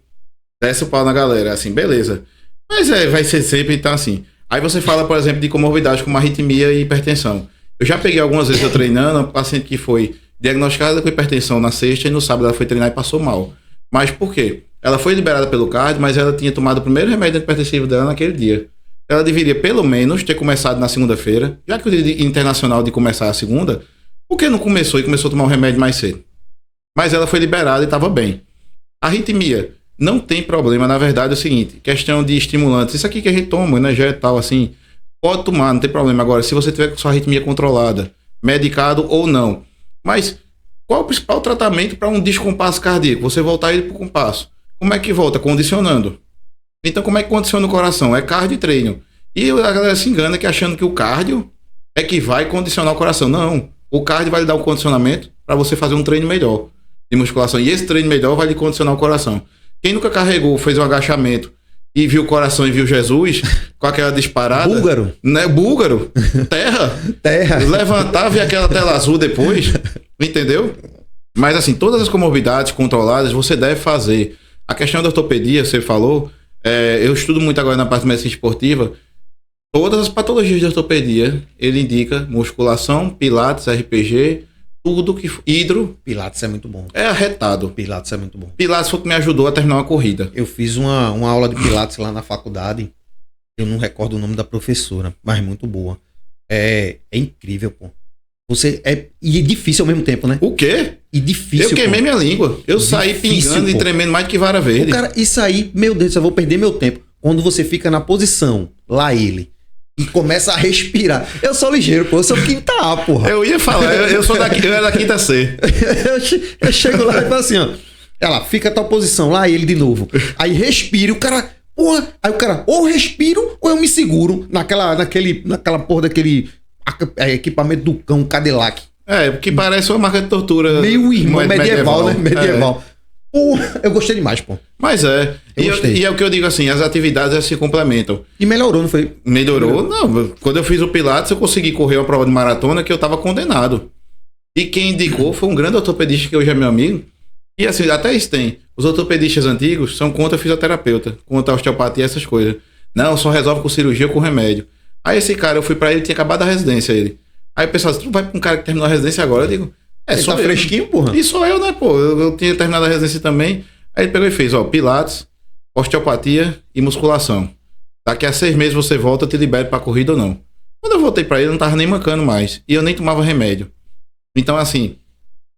desce o pau na galera, assim, beleza. Mas vai ser sempre, então assim. Aí você fala, por exemplo, de comorbidade como arritmia e hipertensão. Eu já peguei algumas vezes eu treinando, uma paciente que foi diagnosticada com hipertensão na sexta e no sábado ela foi treinar e passou mal. Mas por quê? Ela foi liberada pelo cardio, mas ela tinha tomado o primeiro remédio hipertensivo dela naquele dia. Ela deveria, pelo menos, ter começado na segunda-feira, já que o dia internacional de começar a segunda, por que não começou e começou a tomar o remédio mais cedo? Mas ela foi liberada e estava bem. A arritmia não tem problema, na verdade é o seguinte, questão de estimulantes, isso aqui que a gente toma, energético e tal, assim, pode tomar, não tem problema. Agora, se você tiver com sua arritmia controlada, medicado ou não, mas qual o principal tratamento para um descompasso cardíaco? Você voltar ele para o compasso. Como é que volta? Condicionando. Então, como é que condiciona o coração? É cardio e treino. E a galera se engana que achando que o cardio é que vai condicionar o coração. Não. O cardio vai lhe dar um condicionamento para você fazer um treino melhor de musculação. E esse treino melhor vai lhe condicionar o coração. Quem nunca carregou, fez um agachamento e viu o coração e viu Jesus com aquela disparada... Búlgaro. Né? Búlgaro. Terra. Levantava e aquela tela azul depois. Entendeu? Mas assim, todas as comorbidades controladas você deve fazer. A questão da ortopedia, você falou, eu estudo muito agora na parte de medicina esportiva. Todas as patologias de ortopedia, ele indica musculação, pilates, RPG, tudo que... hidro. Pilates é muito bom. É arretado. Pilates é muito bom. Pilates foi o que me ajudou a terminar uma corrida. Eu fiz uma aula de pilates lá na faculdade. Eu não recordo o nome da professora, mas muito boa. É incrível, pô. E é difícil ao mesmo tempo, né? O quê? E difícil. Eu queimei minha língua. Eu saí Difícil, pingando e pô. tremendo mais do que vara verde. Cara, isso aí, meu Deus, eu vou perder meu tempo. Quando você fica na posição, lá ele, e começa a respirar. Eu sou ligeiro, pô. Eu sou quinta A, porra. Eu ia falar, eu era da quinta C. Eu chego lá e falo assim, ó. Ela fica a tal posição, lá ele de novo. Aí respira, o cara. Porra. Aí o cara, ou respiro, ou eu me seguro naquela porra daquele equipamento do cão Cadillac. Porque parece uma marca de tortura. Meu irmão, medieval, né? Medieval. Porra, eu gostei demais, pô. Mas é. E é o que eu digo assim, as atividades elas se complementam. E melhorou, não foi? Melhorou? Não. Quando eu fiz o Pilates, eu consegui correr uma prova de maratona que eu tava condenado. E quem indicou foi um grande ortopedista que hoje é meu amigo. E assim, até isso tem. Os ortopedistas antigos são contra fisioterapeuta, contra osteopatia, essas coisas. Não, só resolve com cirurgia ou com remédio. Aí esse cara, eu fui pra ele, tinha acabado a residência, ele. Aí o pessoal disse, tu vai pra um cara que terminou a residência agora? Eu digo, Ele só tá eu. fresquinho, porra. E sou eu, né, pô? Eu tinha terminado a residência também. Aí ele pegou e fez, ó, Pilates, osteopatia e musculação. Daqui a 6 meses você volta, eu te libero pra corrida ou não. Quando eu voltei pra ele, eu não tava nem mancando mais. E eu nem tomava remédio. Então, assim,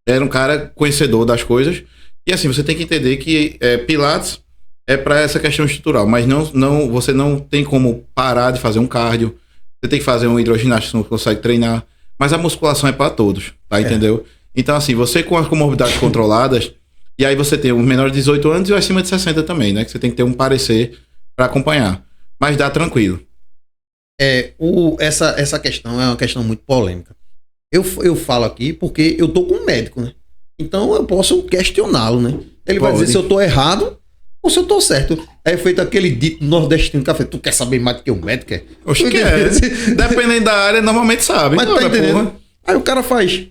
era um cara conhecedor das coisas. E assim, você tem que entender que Pilates é pra essa questão estrutural. Mas você não tem como parar de fazer um cardio. Você tem que fazer um hidroginástica, você não consegue treinar. Mas a musculação é pra todos, tá? Entendeu? Então, assim, você com as comorbidades controladas, e aí você tem os menores de 18 anos e os acima de 60 também, né? Que você tem que ter um parecer pra acompanhar. Mas dá tranquilo. Essa questão é uma questão muito polêmica. Eu falo aqui porque eu tô com um médico, né? Então eu posso questioná-lo, né? Ele vai dizer se eu tô errado ou se eu tô certo. É feito aquele dito nordestino que tu quer saber mais do que o médico? Oxe, que é. Dependendo da área, normalmente sabe. Mas tá entendendo? Porra. Aí o cara faz,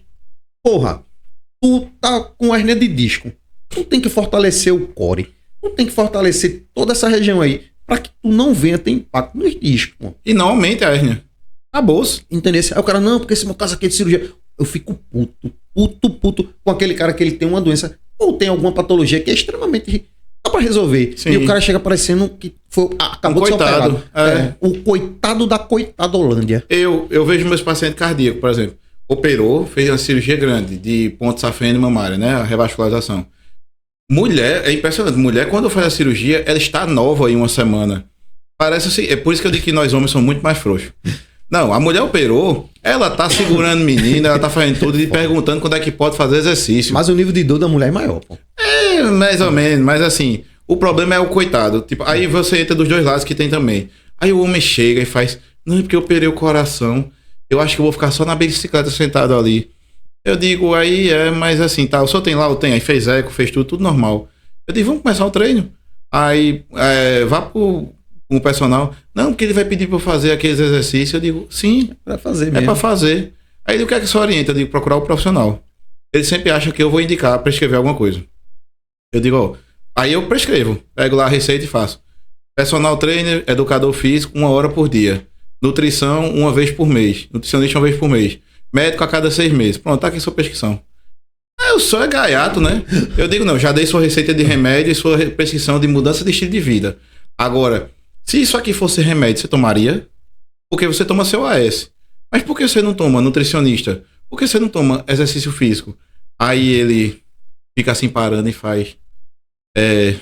porra, tu tá com hernia de disco. Tu tem que fortalecer o core. Tu tem que fortalecer toda essa região aí pra que tu não venha ter impacto nos discos, pô. E não aumente a hérnia. Acabou-se. Entendeu? Aí o cara, não, porque esse meu caso aqui é de cirurgia. Eu fico puto com aquele cara que ele tem uma doença ou tem alguma patologia que é extremamente... Dá pra resolver. Sim. E o cara chega parecendo que acabou de ser operado. O coitado da coitadolândia. Eu vejo meus pacientes cardíacos, por exemplo. Operou, fez uma cirurgia grande de ponto safena e mamária, né? A revascularização. Mulher, é impressionante. Mulher, quando faz a cirurgia, ela está nova em uma semana. Parece assim. É por isso que eu digo que nós homens somos muito mais frouxos. Não, a mulher operou, ela tá segurando o menino, ela tá fazendo tudo e perguntando quando é que pode fazer exercício. Mas o nível de dor da mulher é maior, pô. Mais ou menos, mas assim, o problema é o coitado. Tipo, aí você entra dos dois lados que tem também. Aí o homem chega e faz, não, é porque eu operei o coração, eu acho que eu vou ficar só na bicicleta sentado ali. Eu digo, aí mas assim, tá, o senhor tem lá, eu tenho, aí fez eco, fez tudo normal. Eu digo, vamos começar o treino. Aí, vá pro personal. Não, porque ele vai pedir pra eu fazer aqueles exercícios. Eu digo, sim. É pra fazer mesmo. É pra fazer. Aí ele, o que é que você orienta? Eu digo, procurar o profissional. Ele sempre acha que eu vou indicar, prescrever alguma coisa. Eu digo, ó, aí eu prescrevo. Pego lá a receita e faço. Personal trainer, educador físico, 1 hora por dia. Nutrição, 1 vez por mês. Nutricionista, 1 vez por mês. Médico a cada 6 meses. Pronto, tá aqui sua prescrição. O senhor é gaiato, né? Eu digo, não, já dei sua receita de remédio e sua prescrição de mudança de estilo de vida. Agora, se isso aqui fosse remédio, você tomaria? Porque você toma seu AS. Mas por que você não toma nutricionista? Por que você não toma exercício físico? Aí ele fica assim parando e faz. É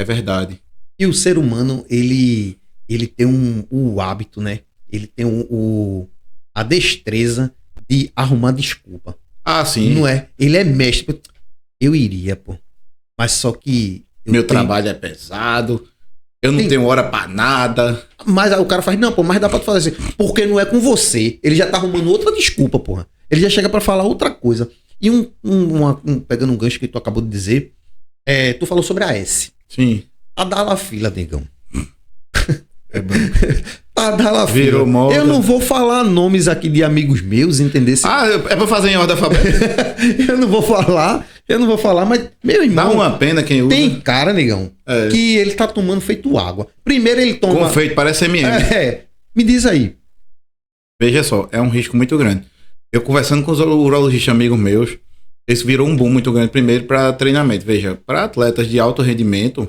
verdade. E o ser humano, ele tem o hábito, né? Ele tem a destreza de arrumar desculpa. Ah, sim. Não é? Ele é mestre. Eu iria, pô. Mas só que... Meu trabalho é pesado. Eu não tenho hora pra nada. Mas aí o cara faz, não, pô, mas dá pra tu fazer assim. Porque não é com você. Ele já tá arrumando outra desculpa, porra. Ele já chega pra falar outra coisa. E pegando um gancho que tu acabou de dizer, tu falou sobre a S. Sim. A Dalafila, negão. A Dalafila. Virou moda. Eu não vou falar nomes aqui de amigos meus, entendeu? É pra fazer em ordem alfabética? Eu não vou falar, mas, meu irmão... Dá uma pena quem usa. Tem cara, negão, que ele tá tomando feito água. Primeiro ele toma... Confeito, parece M&M. Me diz aí. Veja só, é um risco muito grande. Eu conversando com os urologistas amigos meus, isso virou um boom muito grande, primeiro para treinamento. Veja, para atletas de alto rendimento,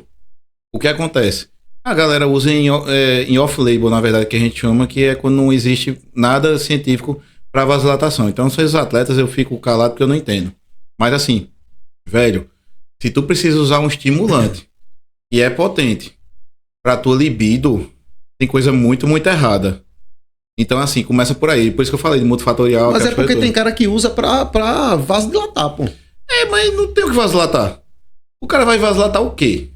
o que acontece? A galera usa em off-label, na verdade, que a gente chama, que é quando não existe nada científico para vasodilatação. Então, esses atletas eu fico calado porque eu não entendo. Mas assim, velho, se tu precisa usar um estimulante e é potente pra tua libido, tem coisa muito, muito errada. Então, assim, começa por aí. Por isso que eu falei de multifatorial. Mas é porque tem cara que usa pra vasodilatar, pô. Mas não tem o que vasodilatar. O cara vai vasodilatar o quê?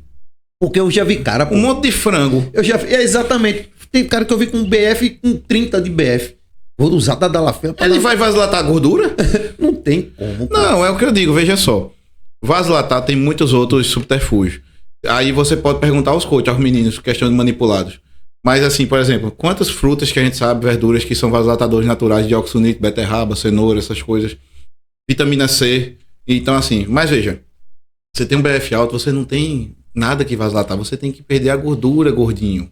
Porque eu já vi cara, pô. Um monte de frango. Exatamente. Tem cara que eu vi com BF, com 30 de BF. Vou usar Tadalafila. Ele vai vasodilatar a gordura? Não tem como, pô. Não, é o que eu digo, veja só. Vasodilatar tem muitos outros subterfúgios. Aí você pode perguntar aos coaches, aos meninos, questão de manipulados. Mas assim, por exemplo, quantas frutas que a gente sabe, verduras que são vasodilatadores naturais de oxunite, beterraba, cenoura, essas coisas. Vitamina C. Então assim, mas veja, você tem um BF alto, você não tem nada que vasodilatar, você tem que perder a gordura, gordinho.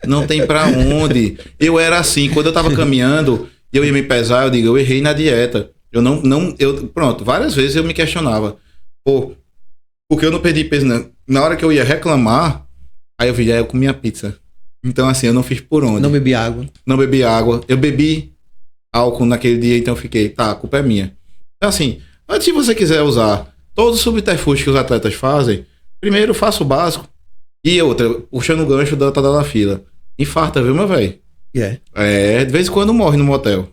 Não tem pra onde. Eu era assim, quando eu tava caminhando, eu ia me pesar, eu errei na dieta. Pronto, várias vezes eu me questionava. Pô, porque eu não perdi peso, né? Na hora que eu ia reclamar, aí eu comia pizza. Então assim, eu não fiz por onde. Não bebi água. Não bebi água. Eu bebi álcool naquele dia, então eu fiquei, tá, a culpa é minha. Então assim, antes de você quiser usar todos os subterfúgios que os atletas fazem, primeiro faça o básico. E outra, puxando o gancho da Tadalafila. Infarta, viu, meu velho? De vez em quando morre no motel.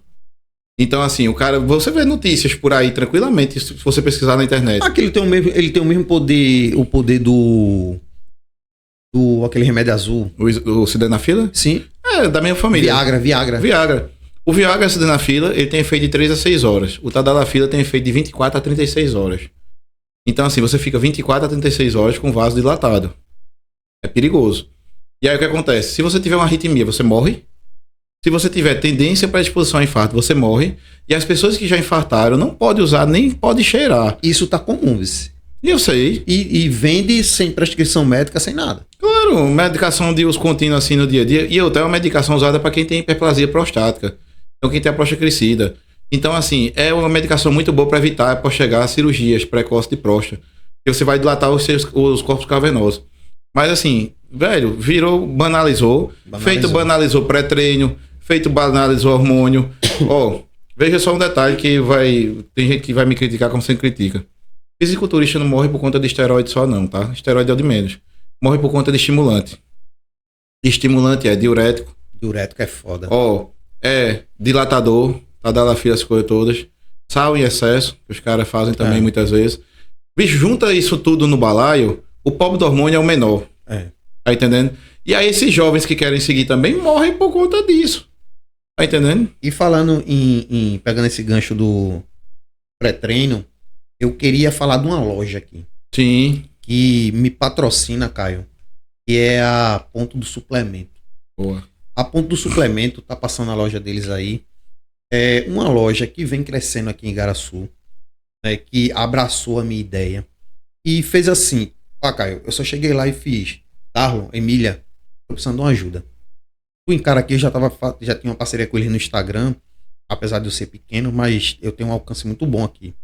Então, assim, o cara... Você vê notícias por aí tranquilamente, se você pesquisar na internet. Ah, que ele tem o mesmo poder... O poder do aquele remédio azul. O Sildenafila? Sim. É, da mesma família. Viagra. O Viagra Sildenafila, ele tem efeito de 3 a 6 horas. O Tadalafila tem efeito de 24 a 36 horas. Então, assim, você fica 24 a 36 horas com o vaso dilatado. É perigoso. E aí o que acontece? Se você tiver uma arritmia, você morre. Se você tiver tendência para exposição a infarto, você morre. E as pessoas que já infartaram não podem usar, nem podem cheirar. Isso tá comum, vice. Eu sei. E vende sem prescrição médica, sem nada. Claro, medicação de uso contínuo assim no dia a dia. E outra é uma medicação usada para quem tem hiperplasia prostática. Então quem tem a próstata crescida. Então assim, é uma medicação muito boa para evitar, para chegar a cirurgias precoces de próstata. Porque você vai dilatar os corpos cavernosos. Mas assim, velho, banalizou. Feito banalizou pré-treino, feito banalizou hormônio. Veja só um detalhe que tem gente que vai me criticar como você critica. Fisiculturista não morre por conta de esteroide só não, tá? Esteroide é o de menos. Morre por conta de estimulante. Estimulante é diurético. Diurético é foda. É dilatador, Tadalafila, as coisas todas. Sal em excesso, que os caras fazem também muitas vezes. Bicho, junta isso tudo no balaio, o pobre do hormônio é o menor. Tá entendendo? E aí esses jovens que querem seguir também morrem por conta disso. Tá entendendo? E falando pegando esse gancho do pré-treino, eu queria falar de uma loja aqui. Sim. Que me patrocina, Caio. Que é a Ponto do Suplemento. Boa. A Ponto do Suplemento tá passando a loja deles aí. É uma loja que vem crescendo aqui em Igaraçu, né, que abraçou a minha ideia e fez assim: Caio, eu só cheguei lá e fiz, Darlon, Emília, tô precisando de uma ajuda. O encara aqui já tinha uma parceria com ele no Instagram, apesar de eu ser pequeno, mas eu tenho um alcance muito bom aqui.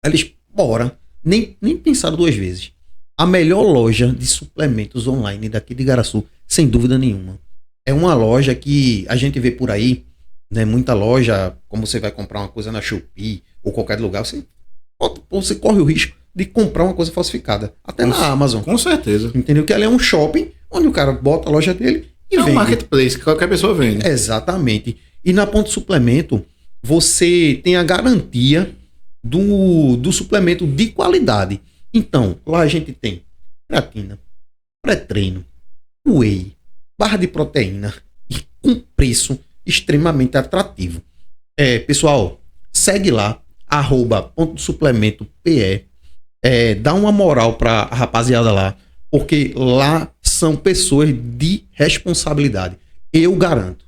Eles, bora, nem pensaram duas vezes. A melhor loja de suplementos online daqui de Igaraçu, sem dúvida nenhuma. É uma loja que a gente vê por aí, né? Muita loja, como você vai comprar uma coisa na Shopee ou qualquer lugar, você corre o risco de comprar uma coisa falsificada. Até na Amazon. Com certeza. Entendeu? Que ali é um shopping onde o cara bota a loja dele e vende. É um marketplace que qualquer pessoa vende. Exatamente. E na Ponto Suplemento, você tem a garantia do suplemento de qualidade. Então, lá a gente tem creatina, pré-treino, whey, barra de proteína e com preço extremamente atrativo. Pessoal, segue lá, @.suplemento.pe. Dá uma moral pra rapaziada lá, porque lá são pessoas de responsabilidade. Eu garanto.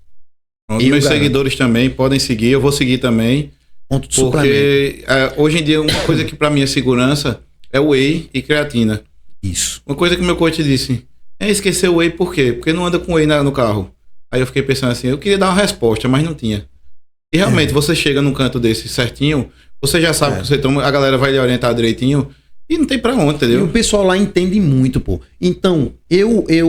Meus seguidores também podem seguir, eu vou seguir também. Porque hoje em dia uma coisa que pra mim é segurança é whey e creatina. Isso. Uma coisa que meu coach disse: esquecer o whey por quê? Porque não anda com whey no carro. Aí eu fiquei pensando assim, eu queria dar uma resposta, mas não tinha. E realmente, você chega num canto desse certinho, você já sabe que você toma, a galera vai lhe orientar direitinho e não tem pra onde, entendeu? E o pessoal lá entende muito, pô. Então,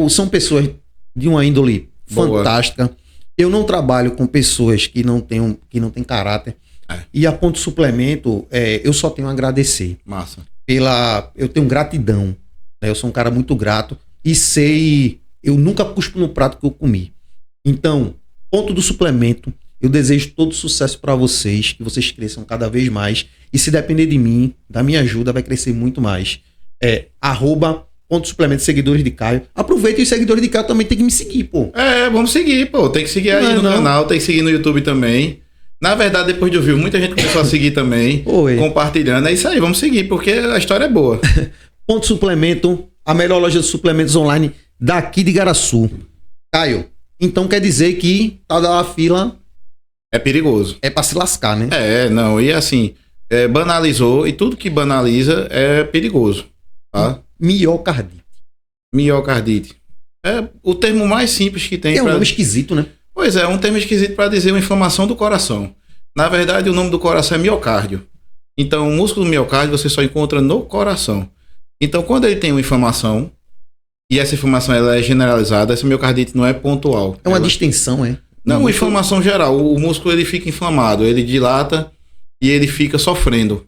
são pessoas de uma índole fantástica. Eu não trabalho com pessoas que não têm caráter. É. E a Ponto Suplemento, eu só tenho a agradecer. Massa. Eu tenho gratidão. Né? Eu sou um cara muito grato e eu nunca cuspo no prato que eu comi. Então, Ponto do Suplemento, eu desejo todo sucesso para vocês, que vocês cresçam cada vez mais. E se depender de mim, da minha ajuda, vai crescer muito mais. Ponto Suplemento, seguidores de Caio. Aproveita, e os seguidores de Caio também tem que me seguir, pô. Vamos seguir, pô. Tem que seguir aí no canal, tem que seguir no YouTube também. Na verdade, depois de ouvir, muita gente começou a seguir também, compartilhando. É isso aí, vamos seguir, porque a história é boa. Ponto Suplemento, a melhor loja de suplementos online daqui de Igaraçu. Caio, então quer dizer que tá da fila... É perigoso. É pra se lascar, né? Não. E assim, banalizou, e tudo que banaliza é perigoso, tá? Miocardite. É o termo mais simples que tem. É um nome esquisito, né? Pois é um termo esquisito para dizer uma inflamação do coração. Na verdade, o nome do coração é miocárdio. Então, o músculo do miocárdio você só encontra no coração. Então, quando ele tem uma inflamação, e essa inflamação ela é generalizada, essa miocardite não é pontual. É uma distensão, é? Não, uma inflamação geral. O músculo ele fica inflamado, ele dilata e ele fica sofrendo.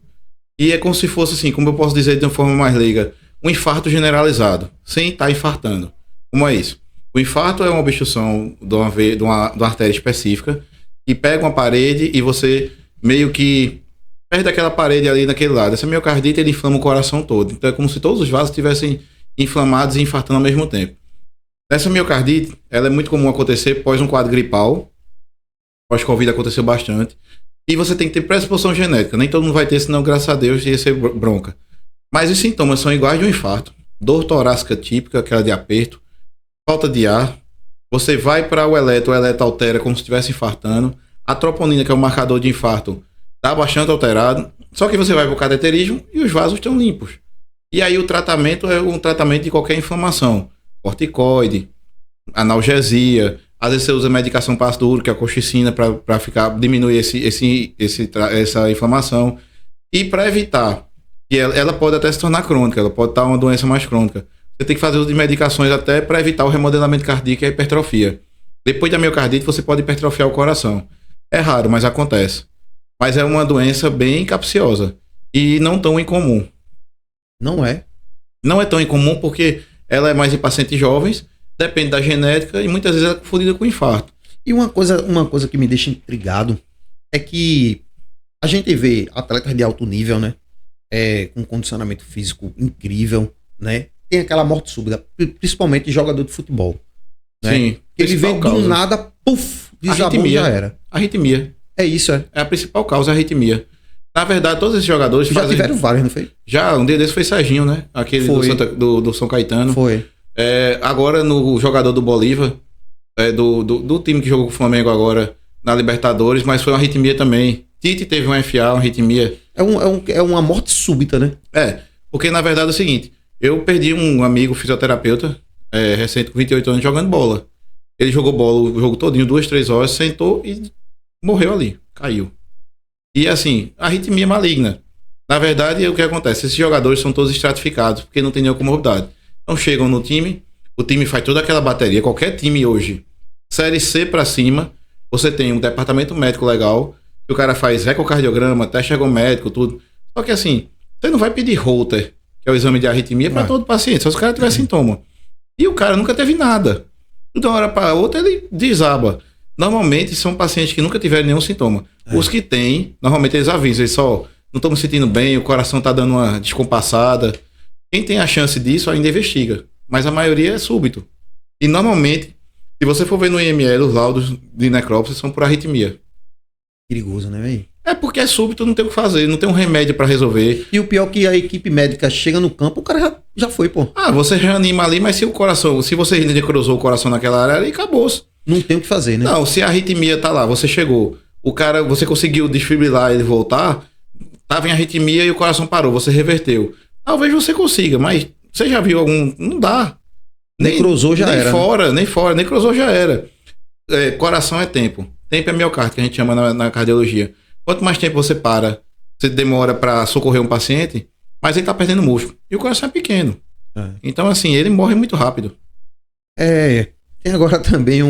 E é como se fosse assim, como eu posso dizer de uma forma mais leiga, um infarto generalizado, sem estar infartando. Como é isso? O infarto é uma obstrução de uma artéria específica que pega uma parede e você meio que perde aquela parede ali naquele lado. Essa miocardite ele inflama o coração todo. Então é como se todos os vasos estivessem inflamados e infartando ao mesmo tempo. Essa miocardite, ela é muito comum acontecer pós um quadro gripal. Pós-Covid aconteceu bastante. E você tem que ter predisposição genética. Nem todo mundo vai ter, senão, graças a Deus, ia ser bronca. Mas os sintomas são iguais de um infarto. Dor torácica típica, aquela de aperto. Falta de ar. Você vai para o eletro altera como se estivesse infartando. A troponina, que é o marcador de infarto, está bastante alterado. Só que você vai para o cateterismo e os vasos estão limpos. E aí o tratamento é um tratamento de qualquer inflamação. Corticoide, analgesia. Às vezes você usa medicação para ácido úrico, que é a colchicina, para diminuir essa inflamação. E para evitar, que ela pode até se tornar crônica, ela pode estar uma doença mais crônica. Você tem que fazer uso de medicações até para evitar o remodelamento cardíaco e a hipertrofia. Depois da miocardite, você pode hipertrofiar o coração. É raro, mas acontece. Mas é uma doença bem capciosa e não tão incomum. Não é? Não é tão incomum porque ela é mais em pacientes jovens, depende da genética e muitas vezes ela é confundida com infarto. E uma coisa que me deixa intrigado é que a gente vê atletas de alto nível, né? Com condicionamento físico incrível, né? Tem aquela morte súbita, principalmente jogador de futebol. Né? Sim. Ele vem do nada, puf, desabou, já era. Arritmia. É isso, é. É a principal causa, a arritmia. Na verdade, todos esses jogadores já tiveram vários, não foi? Já, um dia desse foi Serginho, né? Aquele do São Caetano. Foi. Agora, no jogador do Bolívar, do time que jogou com o Flamengo agora na Libertadores, mas foi uma arritmia também. Tite teve uma FA, uma arritmia. É uma morte súbita, né? Porque na verdade é o seguinte, eu perdi um amigo fisioterapeuta recente, com 28 anos, jogando bola. Ele jogou bola o jogo todinho, 2-3 horas, sentou e morreu ali, caiu. E assim, arritmia maligna. Na verdade, o que acontece? Esses jogadores são todos estratificados, porque não tem nenhuma comorbidade. Então chegam no time, o time faz toda aquela bateria. Qualquer time hoje, série C pra cima, você tem um departamento médico legal, que o cara faz ecocardiograma, teste ergométrico, tudo. Só que assim, você não vai pedir Holter, que é o exame de arritmia, para todo paciente, só se o cara tiver sintoma. E o cara nunca teve nada. De uma hora para outra, ele desaba. Normalmente, são pacientes que nunca tiveram nenhum sintoma. Os que têm, normalmente eles avisam, eles só não estão me sentindo bem, o coração tá dando uma descompassada. Quem tem a chance disso ainda investiga, mas a maioria é súbito. E normalmente, se você for ver no IML, os laudos de necrópsia são por arritmia. Perigoso, né, velho? É porque é súbito, não tem o que fazer, não tem um remédio pra resolver. E o pior é que a equipe médica chega no campo, o cara já foi, pô. Você reanima ali, mas se você necrosou o coração naquela área, aí acabou-se. Não tem o que fazer, né? Não, se a arritmia tá lá, você chegou, você conseguiu desfibrilar ele voltar, tava em arritmia e o coração parou, você reverteu. Talvez você consiga, mas você já viu algum... Não dá. Necrosou já era. Nem fora, necrosou já era. Coração é tempo. Tempo é miocárdio, que a gente chama na cardiologia. Quanto mais tempo você demora para socorrer um paciente, mais ele tá perdendo músculo. E o coração é pequeno. Então, assim, ele morre muito rápido. Tem agora também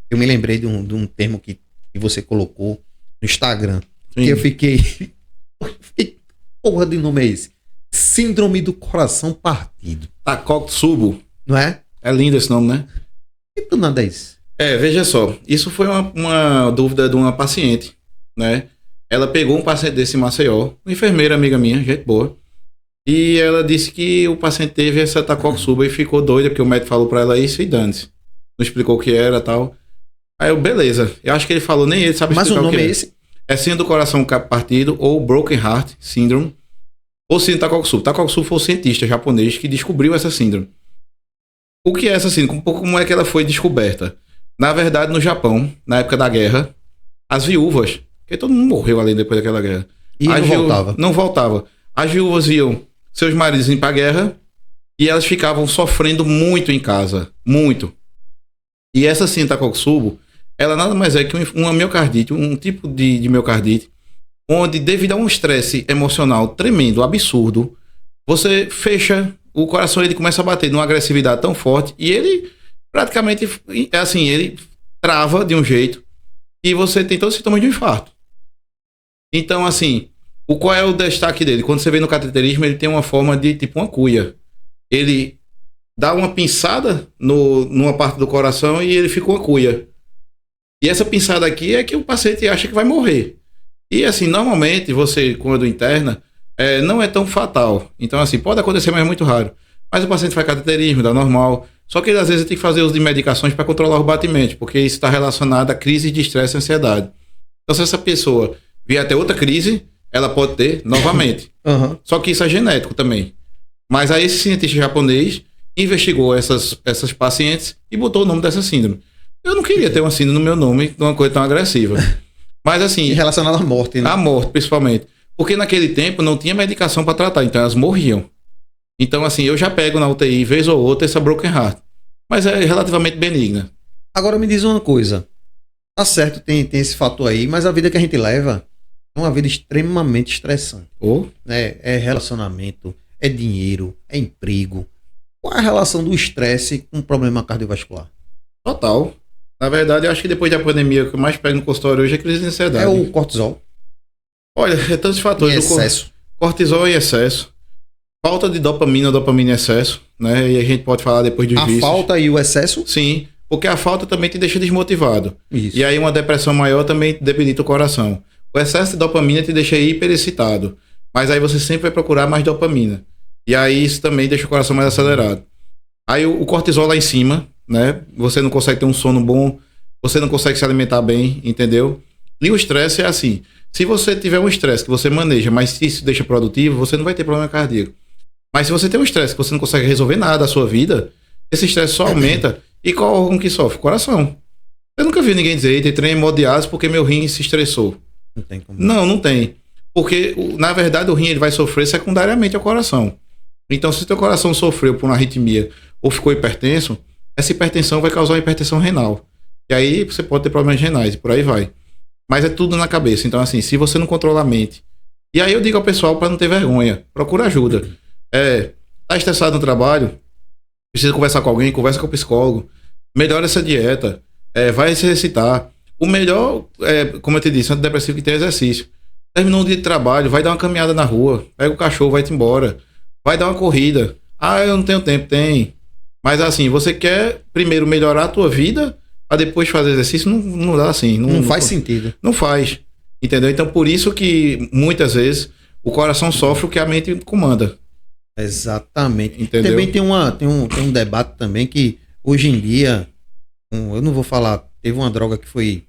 eu me lembrei de um termo que você colocou no Instagram. Sim. Que eu fiquei. Porra de nome é esse? Síndrome do coração partido. Takotsubo. Não é? É lindo esse nome, né? E do nada é isso? Veja só. Isso foi uma dúvida de uma paciente, né? Ela pegou um paciente desse em Maceió, uma enfermeira amiga minha, gente boa. E ela disse que o paciente teve essa Takotsubo e ficou doida, porque o médico falou pra ela isso e dane-se. Não explicou o que era e tal. Aí eu, beleza. Eu acho que ele falou, nem ele sabe Mas explicar o nome que é esse? É síndrome do coração partido ou Broken Heart Syndrome, ou síndrome Takotsubo. Takotsubo foi o cientista japonês que descobriu essa síndrome. O que é essa síndrome? Como é que ela foi descoberta? Na verdade, no Japão, na época da guerra, as viúvas, porque todo mundo morreu ali depois daquela guerra. E não voltava. Não voltava. As viúvas iam seus maridos iam pra guerra e elas ficavam sofrendo muito em casa. Muito. E essa síndrome Takotsubo, ela nada mais é que uma miocardite, um tipo de miocardite, onde devido a um estresse emocional tremendo, absurdo, você fecha, o coração ele começa a bater numa agressividade tão forte e ele praticamente, assim, ele trava de um jeito e você tem todos os sintomas de um infarto. Então, assim, qual é o destaque dele? Quando você vê no cateterismo, ele tem uma forma de tipo uma cuia. Ele dá uma pinçada numa parte do coração e ele fica uma cuia. E essa pinçada aqui é que o paciente acha que vai morrer. E assim, normalmente, você, quando interna, não é tão fatal. Então, assim, pode acontecer, mas é muito raro. Mas o paciente faz cateterismo, dá normal. Só que, às vezes, tem que fazer uso de medicações para controlar os batimentos, porque isso está relacionado a crise de estresse e ansiedade. Então, se essa pessoa vier até outra crise, ela pode ter novamente. Uhum. Só que isso é genético também. Mas aí esse cientista japonês investigou essas pacientes e botou o nome dessa síndrome. Eu não queria ter uma síndrome no meu nome, uma coisa tão agressiva. Mas assim... relacionado à morte, né? À morte, principalmente. Porque naquele tempo não tinha medicação para tratar, então elas morriam. Então assim, eu já pego na UTI, vez ou outra, essa broken heart. Mas é relativamente benigna. Agora me diz uma coisa. Tá certo, tem esse fator aí, mas a vida que a gente leva é uma vida extremamente estressante. Né? É relacionamento, é dinheiro, é emprego. Qual é a relação do estresse com o problema cardiovascular? Total. Na verdade, eu acho que depois da pandemia, o que eu mais pego no consultório hoje é crise de ansiedade. É o cortisol. Olha, é tantos fatores. Em excesso. Cortisol em excesso. Falta de dopamina em excesso, né? E a gente pode falar depois dos vícios. A falta e o excesso? Sim, porque a falta também te deixa desmotivado. Isso. E aí uma depressão maior também debilita o coração. O excesso de dopamina te deixa hiperexcitado. Mas aí você sempre vai procurar mais dopamina. E aí isso também deixa o coração mais acelerado. Aí o cortisol lá em cima, né? Você não consegue ter um sono bom, você não consegue se alimentar bem, entendeu? E o estresse é assim. Se você tiver um estresse que você maneja, mas se isso deixa produtivo, você não vai ter problema cardíaco. Mas se você tem um estresse que você não consegue resolver nada da sua vida, esse estresse só aumenta. E qual órgão que sofre? O coração. Eu nunca vi ninguém dizer, entrei em hemodiálise porque meu rim se estressou. Não tem como. Não tem. Porque, na verdade, o rim ele vai sofrer secundariamente ao coração. Então, se o teu coração sofreu por uma arritmia ou ficou hipertenso, essa hipertensão vai causar uma hipertensão renal. E aí você pode ter problemas renais e por aí vai. Mas é tudo na cabeça. Então, assim, se você não controla a mente... E aí eu digo ao pessoal para não ter vergonha. Procura ajuda. Tá estressado no trabalho? Precisa conversar com alguém? Conversa com o psicólogo. Melhora essa dieta. Vai se exercitar. O melhor, como eu te disse, antidepressivo que tem exercício. Terminou um dia de trabalho, vai dar uma caminhada na rua. Pega o cachorro, vai-te embora. Vai dar uma corrida. Ah, eu não tenho tempo. Tem. Mas assim, você quer primeiro melhorar a tua vida para depois fazer exercício? Não dá assim. Não faz sentido. Não faz. Entendeu? Então, por isso que muitas vezes o coração sofre o que a mente comanda. Exatamente. Entendeu? Também tem um debate também que hoje em dia, eu não vou falar, teve uma droga que foi,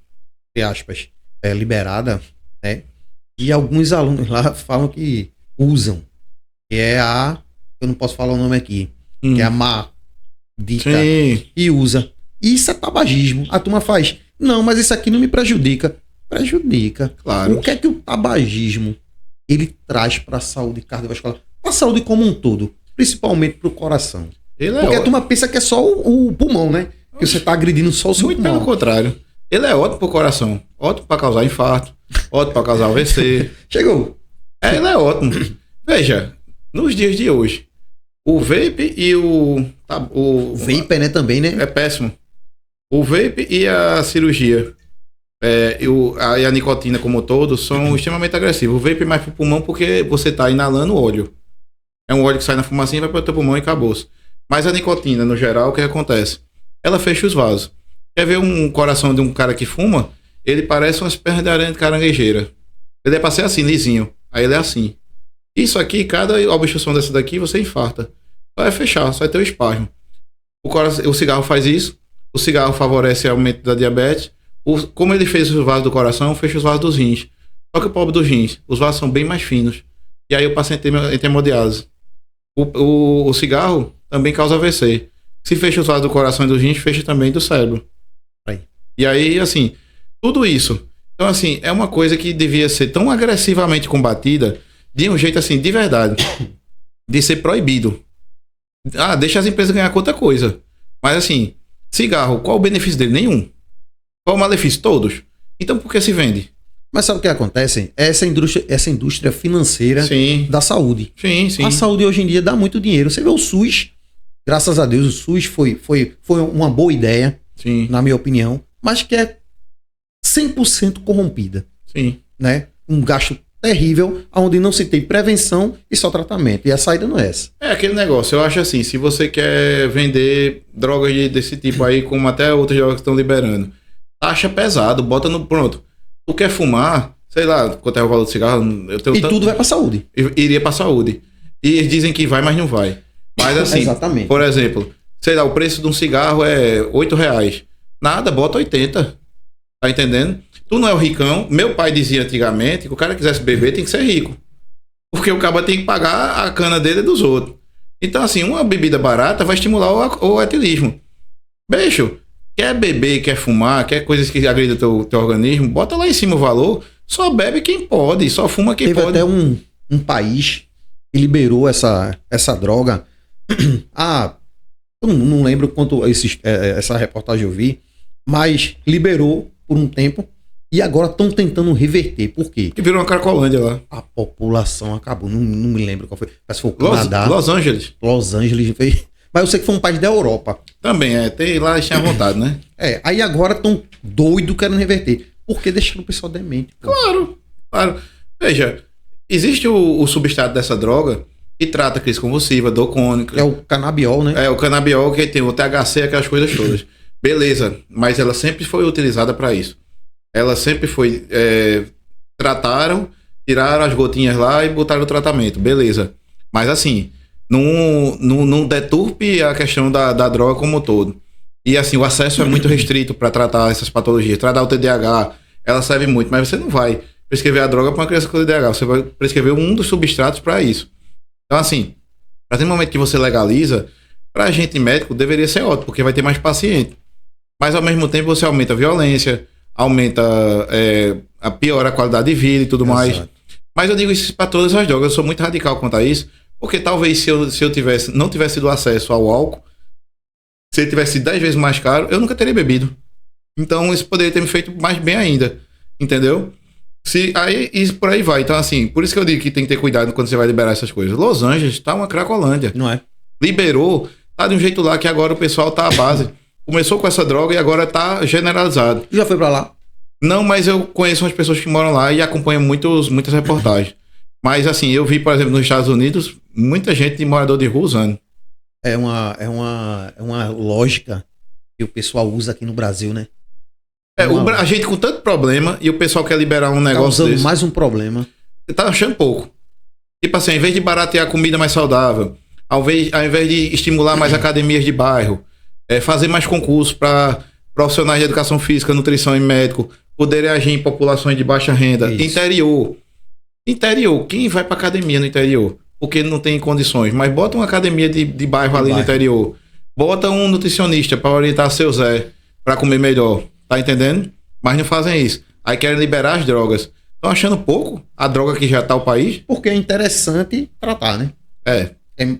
entre aspas, liberada, né? E alguns alunos lá falam que usam. Que é eu não posso falar o nome aqui, que é a Maldita. Sim. E usa. Isso é tabagismo. A turma faz. Não, mas isso aqui não me prejudica. Prejudica. Claro. O que é que o tabagismo ele traz para a saúde cardiovascular? Para a saúde como um todo. Principalmente para o coração. Porque a turma pensa que é só o pulmão, né? Que você está agredindo só o seu Muito pulmão. pelo contrário. Ele é ótimo para o coração. Ótimo para causar infarto. Ótimo para causar AVC. Chegou. Ele é ótimo. Veja, nos dias de hoje, o vape e o Vape, né, também, né? é péssimo. O vape e a cirurgia e a nicotina como um todo são extremamente agressivos. O vape é mais pro pulmão porque você tá inalando óleo. É um óleo que sai na fumacinha, vai para o teu pulmão e acabou-se. Mas a nicotina, no geral, o que acontece? Ela fecha os vasos. Quer ver um coração de um cara que fuma? Ele parece umas pernas de aranha de caranguejeira. Ele é pra ser assim, lisinho. Aí ele é assim. Isso aqui, cada obstrução dessa daqui, você infarta. Só vai fechar, só vai ter o espasmo. O cigarro faz isso. O cigarro favorece o aumento da diabetes. Como ele fez os vasos do coração, fecha os vasos dos rins. Só que o pobre dos rins, os vasos são bem mais finos. E aí o paciente tem hemodiálise. O cigarro também causa AVC. Se fecha os vasos do coração e dos rins, fecha também do cérebro. Aí. E aí, assim, tudo isso. Então, assim, é uma coisa que devia ser tão agressivamente combatida, de um jeito, assim, de verdade, de ser proibido. Deixa as empresas ganhar com outra coisa. Mas, assim, cigarro, qual o benefício dele? Nenhum. Qual o malefício? Todos. Então, por que se vende? Mas sabe o que acontece? Essa indústria financeira Sim. da saúde. Sim, sim. A saúde hoje em dia dá muito dinheiro. Você vê o SUS, graças a Deus, o SUS foi uma boa ideia, Sim. na minha opinião, mas que é 100% corrompida. Sim. Né? Um gasto terrível, onde não se tem prevenção e só tratamento. E a saída não é essa. É aquele negócio, eu acho assim, se você quer vender drogas desse tipo aí, como até outras drogas que estão liberando, taxa pesado, bota no... Pronto. Tu quer fumar, sei lá, quanto é o valor do cigarro? Tudo vai pra saúde. Iria pra saúde. E eles dizem que vai, mas não vai. Mas assim, Exatamente. Por exemplo, sei lá, o preço de um cigarro é R$8. Nada, bota 80. Tá entendendo? Tu não é o ricão. Meu pai dizia antigamente que o cara que quisesse beber tem que ser rico. Porque o cara tem que pagar a cana dele e dos outros. Então, assim, uma bebida barata vai estimular o etilismo. Bicho, quer beber, quer fumar, quer coisas que agridam teu organismo, bota lá em cima o valor. Só bebe quem pode, só fuma quem Teve pode. até um país que liberou essa droga. Eu não lembro quanto essa reportagem eu vi, mas liberou por um tempo e agora estão tentando reverter. Por quê? Que virou uma Cracolândia lá. A população acabou. Não me lembro qual foi. Parece que foi o Canadá. Los Angeles. Los Angeles fez. Mas eu sei que foi um país da Europa. Também, tem lá, eles tinham vontade, né? Aí agora estão doidos querendo reverter. Porque deixaram o pessoal demente. Pô. Claro. Veja, existe o substrato dessa droga que trata crise convulsiva, dor crônica. É o canabiol, né? É o canabiol, que tem o THC, aquelas coisas todas. Beleza, mas ela sempre foi utilizada para isso. Ela sempre foi... trataram, tiraram as gotinhas lá e botaram o tratamento. Beleza. Mas assim... Não deturpe a questão da droga como um todo. E assim, o acesso é muito restrito para tratar essas patologias. Tratar o TDAH, ela serve muito, mas você não vai prescrever a droga para uma criança com TDAH. Você vai prescrever um dos substratos para isso. Então, assim, a partir do momento que você legaliza, para agente médico deveria ser ótimo, porque vai ter mais paciente. Mas ao mesmo tempo você aumenta a violência, piora a qualidade de vida e tudo mais. Mas eu digo isso para todas as drogas. Eu sou muito radical quanto a isso. Porque talvez se eu não tivesse tido acesso ao álcool, se ele tivesse 10 vezes mais caro, eu nunca teria bebido. Então isso poderia ter me feito mais bem ainda. Entendeu? E por aí vai. Então assim, por isso que eu digo que tem que ter cuidado quando você vai liberar essas coisas. Los Angeles tá uma Cracolândia. Não é? Liberou, tá de um jeito lá que agora o pessoal tá à base. Começou com essa droga e agora tá generalizado. Já foi pra lá? Não, mas eu conheço umas pessoas que moram lá e acompanham muitas reportagens. Mas assim, eu vi, por exemplo, nos Estados Unidos, muita gente de morador de rua usando. É uma lógica que o pessoal usa aqui no Brasil, né? A gente com tanto problema e o pessoal quer liberar um negócio usando desse. mais um problema. Você tá achando pouco. Tipo assim, ao invés de baratear comida mais saudável, ao invés de estimular mais academias de bairro, fazer mais concursos para profissionais de educação física, nutrição e médico poderem agir em populações de baixa renda. Isso. Interior, quem vai pra academia no interior? Porque não tem condições. Mas bota uma academia de bairro ali no interior. Bota um nutricionista para orientar seu Zé para comer melhor. Tá entendendo? Mas não fazem isso. Aí querem liberar as drogas. Estão achando pouco a droga que já tá o país? Porque é interessante tratar, né?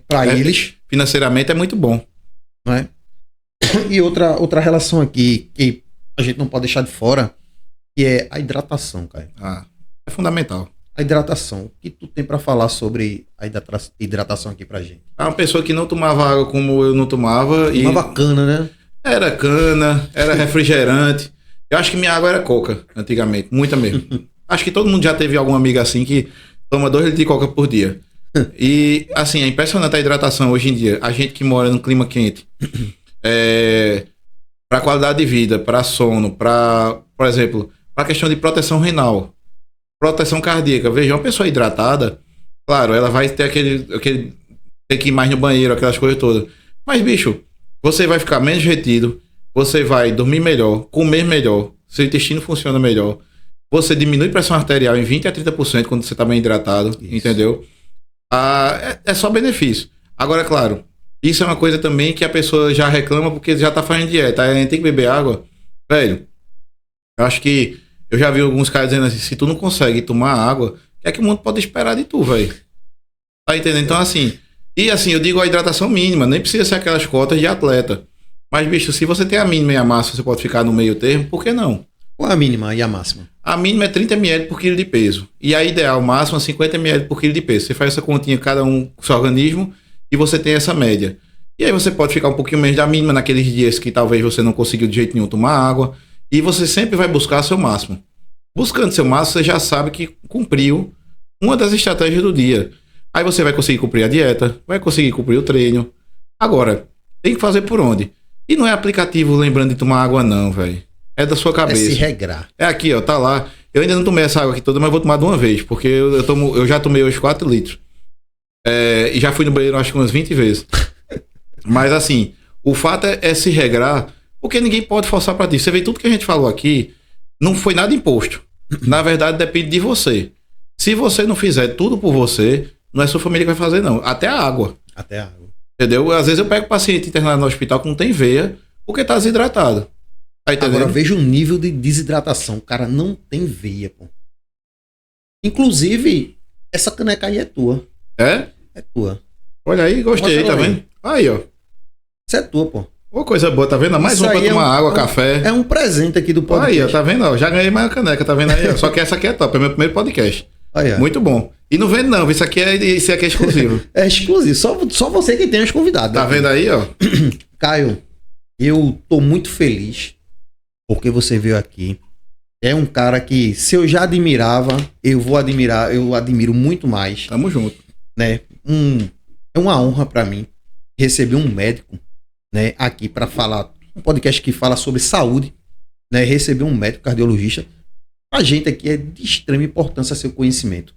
Para eles. Financeiramente é muito bom. Não é? E outra relação aqui que a gente não pode deixar de fora, que é a hidratação, cara. É fundamental. A hidratação. O que tu tem pra falar sobre a hidratação aqui pra gente? É uma pessoa que não tomava água como eu não tomava. Uma bacana, né? Era cana, era refrigerante. Eu acho que minha água era coca, antigamente. Muita mesmo. Acho que todo mundo já teve alguma amiga assim que toma 2 litros de coca por dia. E, assim, é impressionante a hidratação hoje em dia. A gente que mora no clima quente. Para qualidade de vida, para sono, por exemplo, para questão de proteção renal, proteção cardíaca. Veja, uma pessoa hidratada, claro, ela vai ter aquele ter que ir mais no banheiro, aquelas coisas todas. Mas, bicho, você vai ficar menos retido, você vai dormir melhor, comer melhor, seu intestino funciona melhor, você diminui a pressão arterial em 20 a 30% quando você está bem hidratado, entendeu? É só benefício. Agora, claro, isso é uma coisa também que a pessoa já reclama porque já tá fazendo dieta. Aí a gente tem que beber água. Velho, eu acho que eu já vi alguns caras dizendo assim, se tu não consegue tomar água, o que é que o mundo pode esperar de tu, velho? Tá entendendo? Então, assim, eu digo a hidratação mínima, nem precisa ser aquelas cotas de atleta. Mas, bicho, se você tem a mínima e a máxima, você pode ficar no meio termo, por que não? Qual é a mínima e a máxima? A mínima é 30 ml por quilo de peso. E a ideal máxima é 50 ml por quilo de peso. Você faz essa continha, cada um com o seu organismo, e você tem essa média. E aí você pode ficar um pouquinho menos da mínima naqueles dias que talvez você não conseguiu de jeito nenhum tomar água. E você sempre vai buscar seu máximo. Buscando seu máximo, você já sabe que cumpriu uma das estratégias do dia. Aí você vai conseguir cumprir a dieta, vai conseguir cumprir o treino. Agora, tem que fazer por onde? E não é aplicativo lembrando de tomar água não, velho. É da sua cabeça. É se regrar. É aqui, ó, tá lá. Eu ainda não tomei essa água aqui toda, mas vou tomar de uma vez, porque eu já tomei hoje 4 litros. E já fui no banheiro acho que umas 20 vezes. Mas assim, o fato é se regrar, porque ninguém pode forçar pra ti. Você vê tudo que a gente falou aqui, não foi nada imposto. Na verdade, depende de você. Se você não fizer tudo por você, não é sua família que vai fazer, não. Até a água. Até a água. Entendeu? Às vezes eu pego paciente internado no hospital que não tem veia, porque tá desidratado. Tá entendendo? Agora veja o nível de desidratação. O cara não tem veia, pô. Inclusive, essa caneca aí é tua. É? É tua. Olha aí, gostei, Mostra tá aí. vendo? Aí, ó. Isso é tua, pô. Ô, coisa boa, tá vendo? Mais Isso uma pra aí tomar água, café. É um presente aqui do podcast. Aí, ó, tá vendo? Ó, já ganhei mais uma caneca, tá vendo aí? Ó? Só que essa aqui é top, é meu primeiro podcast. Aí, ó. Muito bom. E não vende não, isso aqui é exclusivo. É exclusivo, só você que tem os convidados. Tá vendo aí, ó? Caio, eu tô muito feliz porque você veio aqui. É um cara que, se eu já admirava, eu admiro muito mais. Tamo junto. Né? É uma honra pra mim receber um médico, né, aqui pra falar, um podcast que fala sobre saúde, né, receber um médico cardiologista. A gente aqui é de extrema importância seu conhecimento.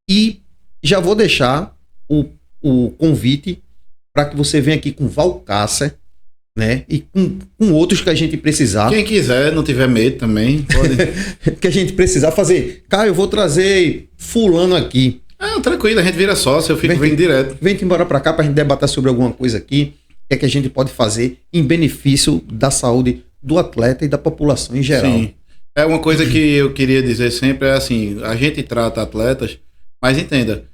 E já vou deixar o convite para que você venha aqui com Valcárcer, né? E com outros que a gente precisar. Quem quiser, não tiver medo também, pode. Que a gente precisar fazer. Caio, eu vou trazer fulano aqui. Tranquilo, a gente vira sócio, eu fico vindo direto. Vem embora para cá pra gente debater sobre alguma coisa aqui. O que a gente pode fazer em benefício da saúde do atleta e da população em geral. Sim. É uma coisa que eu queria dizer sempre, é assim, a gente trata atletas, mas entenda,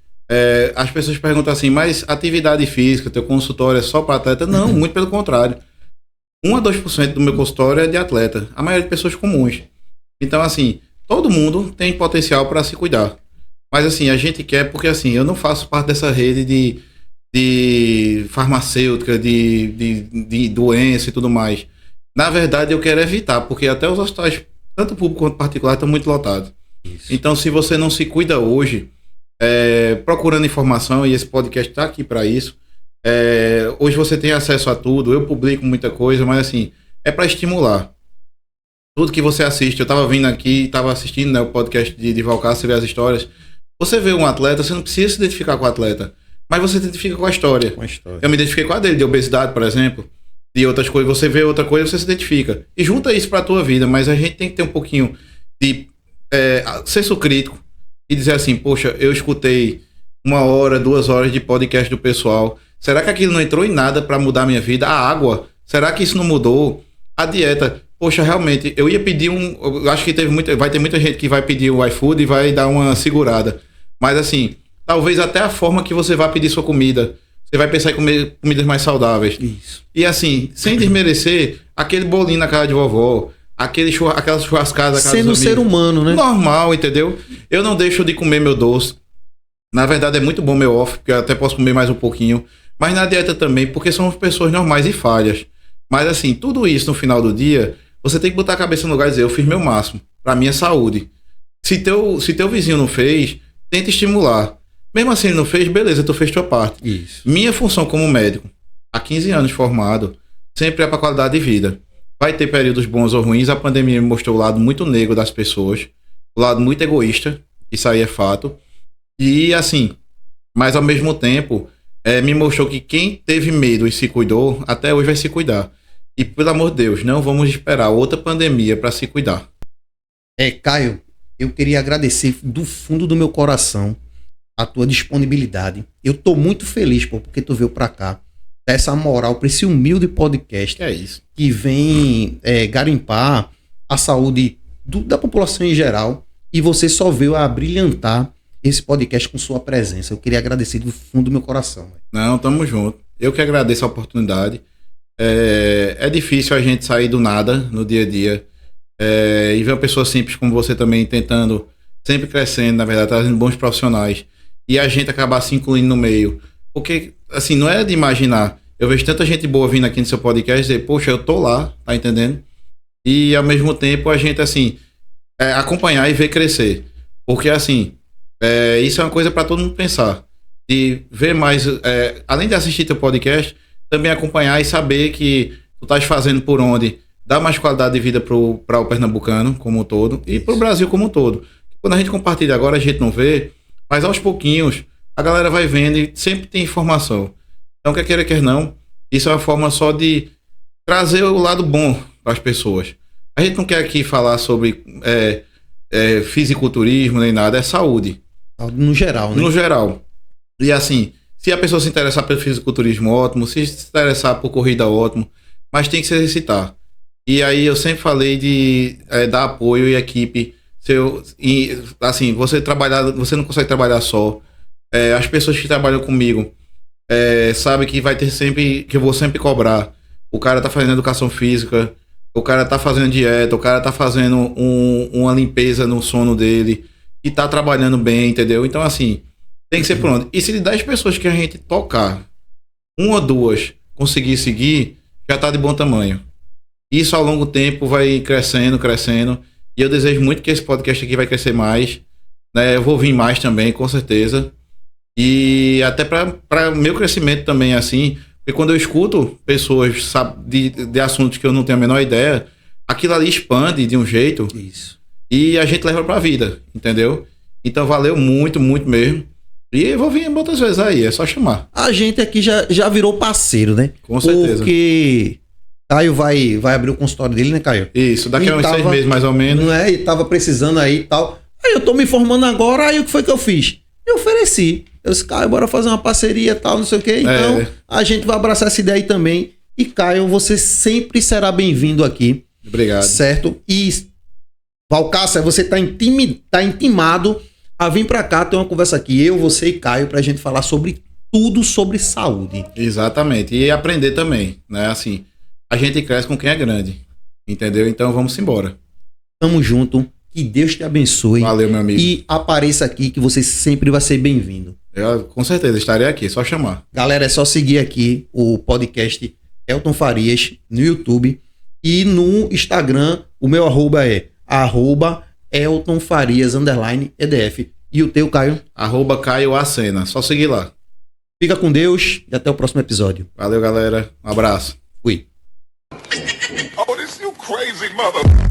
as pessoas perguntam assim, mas atividade física, teu consultório é só para atleta? Não, muito pelo contrário. 1 a 2% do meu consultório é de atleta, a maioria de pessoas comuns. Então, assim, todo mundo tem potencial para se cuidar. Mas, assim, a gente quer, porque, assim, eu não faço parte dessa rede de farmacêutica, de doença e tudo mais. Na verdade, eu quero evitar, porque até os hospitais, tanto público quanto particular, estão muito lotados. Isso. Então, se você não se cuida hoje, procurando informação, e esse podcast está aqui para isso, hoje você tem acesso a tudo, eu publico muita coisa, mas assim, é para estimular. Tudo que você assiste, eu estava vindo aqui, estava assistindo, né, o podcast de Valcárcer, você vê as histórias. Você vê um atleta, você não precisa se identificar com o atleta, mas você se identifica com a história. Eu me identifiquei com a dele, de obesidade, por exemplo, de outras coisas. Você vê outra coisa, você se identifica. E junta isso para a tua vida, mas a gente tem que ter um pouquinho de senso crítico e dizer assim, poxa, eu escutei 1 hora, 2 horas de podcast do pessoal. Será que aquilo não entrou em nada para mudar a minha vida? A água, será que isso não mudou? A dieta, poxa, realmente, eu ia pedir eu acho que vai ter muita gente que vai pedir o iFood e vai dar uma segurada. Mas assim, talvez até a forma que você vai pedir sua comida, você vai pensar em comer comidas mais saudáveis. Isso. E assim, sem desmerecer, aquele bolinho na casa de vovó, aquela churrascada na casa sendo um ser humano, né? Normal, entendeu? Eu não deixo de comer meu doce. Na verdade é muito bom meu off, porque eu até posso comer mais um pouquinho. Mas na dieta também, porque somos pessoas normais e falhas. Mas assim, tudo isso no final do dia, você tem que botar a cabeça no lugar e dizer, eu fiz meu máximo, pra minha saúde. Se teu vizinho não fez, tenta estimular. Mesmo assim ele não fez, beleza, tu fez tua parte. Isso. Minha função como médico, há 15 anos formado, sempre é pra qualidade de vida. Vai ter períodos bons ou ruins, a pandemia me mostrou o lado muito negro das pessoas, o lado muito egoísta, isso aí é fato. E assim, mas ao mesmo tempo, me mostrou que quem teve medo e se cuidou, até hoje vai se cuidar. E pelo amor de Deus, não vamos esperar outra pandemia para se cuidar. Caio, eu queria agradecer do fundo do meu coração a tua disponibilidade. Eu tô muito feliz, pô, porque tu veio pra cá, dar essa moral pra esse humilde podcast É isso. que vem garimpar a saúde da população em geral, e você só veio a brilhantar esse podcast com sua presença. Eu queria agradecer do fundo do meu coração. Véio. Não, tamo junto. Eu que agradeço a oportunidade. É difícil a gente sair do nada no dia a dia e ver uma pessoa simples como você também tentando, sempre crescendo, na verdade, trazendo bons profissionais, e a gente acabar se incluindo no meio. Porque, assim, não é de imaginar. Eu vejo tanta gente boa vindo aqui no seu podcast e dizer, poxa, eu tô lá, tá entendendo? E, ao mesmo tempo, a gente, assim, acompanhar e ver crescer. Porque, assim, isso é uma coisa para todo mundo pensar. E ver mais, além de assistir teu podcast, também acompanhar e saber que tu estás fazendo por onde dá mais qualidade de vida para o pernambucano como um todo e para o Brasil como um todo. Quando a gente compartilha agora, a gente não vê, mas aos pouquinhos a galera vai vendo e sempre tem informação. Então, quer queira, quer não, isso é uma forma só de trazer o lado bom para as pessoas. A gente não quer aqui falar sobre fisiculturismo nem nada, é saúde. No geral, né? No geral. E assim, se a pessoa se interessar pelo fisiculturismo, ótimo. Se interessar por corrida, ótimo. Mas tem que se exercitar. E aí eu sempre falei de dar apoio e equipe. Assim, você não consegue trabalhar só. As pessoas que trabalham comigo sabem que vai ter sempre, que eu vou sempre cobrar. O cara tá fazendo educação física, o cara tá fazendo dieta, o cara tá fazendo uma limpeza no sono dele e tá trabalhando bem, entendeu? Então, assim, tem que ser por onde. E se de 10 pessoas que a gente tocar, uma ou duas conseguir seguir, já tá de bom tamanho. Isso ao longo do tempo vai crescendo, crescendo. E eu desejo muito que esse podcast aqui vai crescer mais. Né? Eu vou vir mais também, com certeza. E até para meu crescimento também, assim. Porque quando eu escuto pessoas de assuntos que eu não tenho a menor ideia, aquilo ali expande de um jeito. Isso. E a gente leva pra vida, entendeu? Então valeu muito, muito mesmo. E eu vou vir muitas vezes aí, é só chamar. A gente aqui já virou parceiro, né? Com certeza. Porque Caio vai abrir o consultório dele, né, Caio? Isso, daqui a uns 6 meses mais ou menos. Não é? E tava precisando aí e tal. Aí eu tô me formando agora, aí o que foi que eu fiz? Eu ofereci. Eu disse, Caio, bora fazer uma parceria e tal, não sei o quê. Então, a gente vai abraçar essa ideia aí também. E, Caio, você sempre será bem-vindo aqui. Obrigado. Certo? E, Valcácia, você tá intimado a vir pra cá ter uma conversa aqui, eu, você e Caio, pra gente falar sobre tudo sobre saúde. Exatamente. E aprender também, né? Assim, a gente cresce com quem é grande. Entendeu? Então, vamos embora. Tamo junto. Que Deus te abençoe. Valeu, meu amigo. E apareça aqui que você sempre vai ser bem-vindo. Eu, com certeza, estarei aqui, é só chamar. Galera, é só seguir aqui o podcast Elton Farias no YouTube e no Instagram, o meu arroba é @Elton Farias _EDF. E o teu, Caio? @Caio Acena, só seguir lá. Fica com Deus e até o próximo episódio. Valeu, galera. Um abraço. Fui. Oh, this you crazy mother...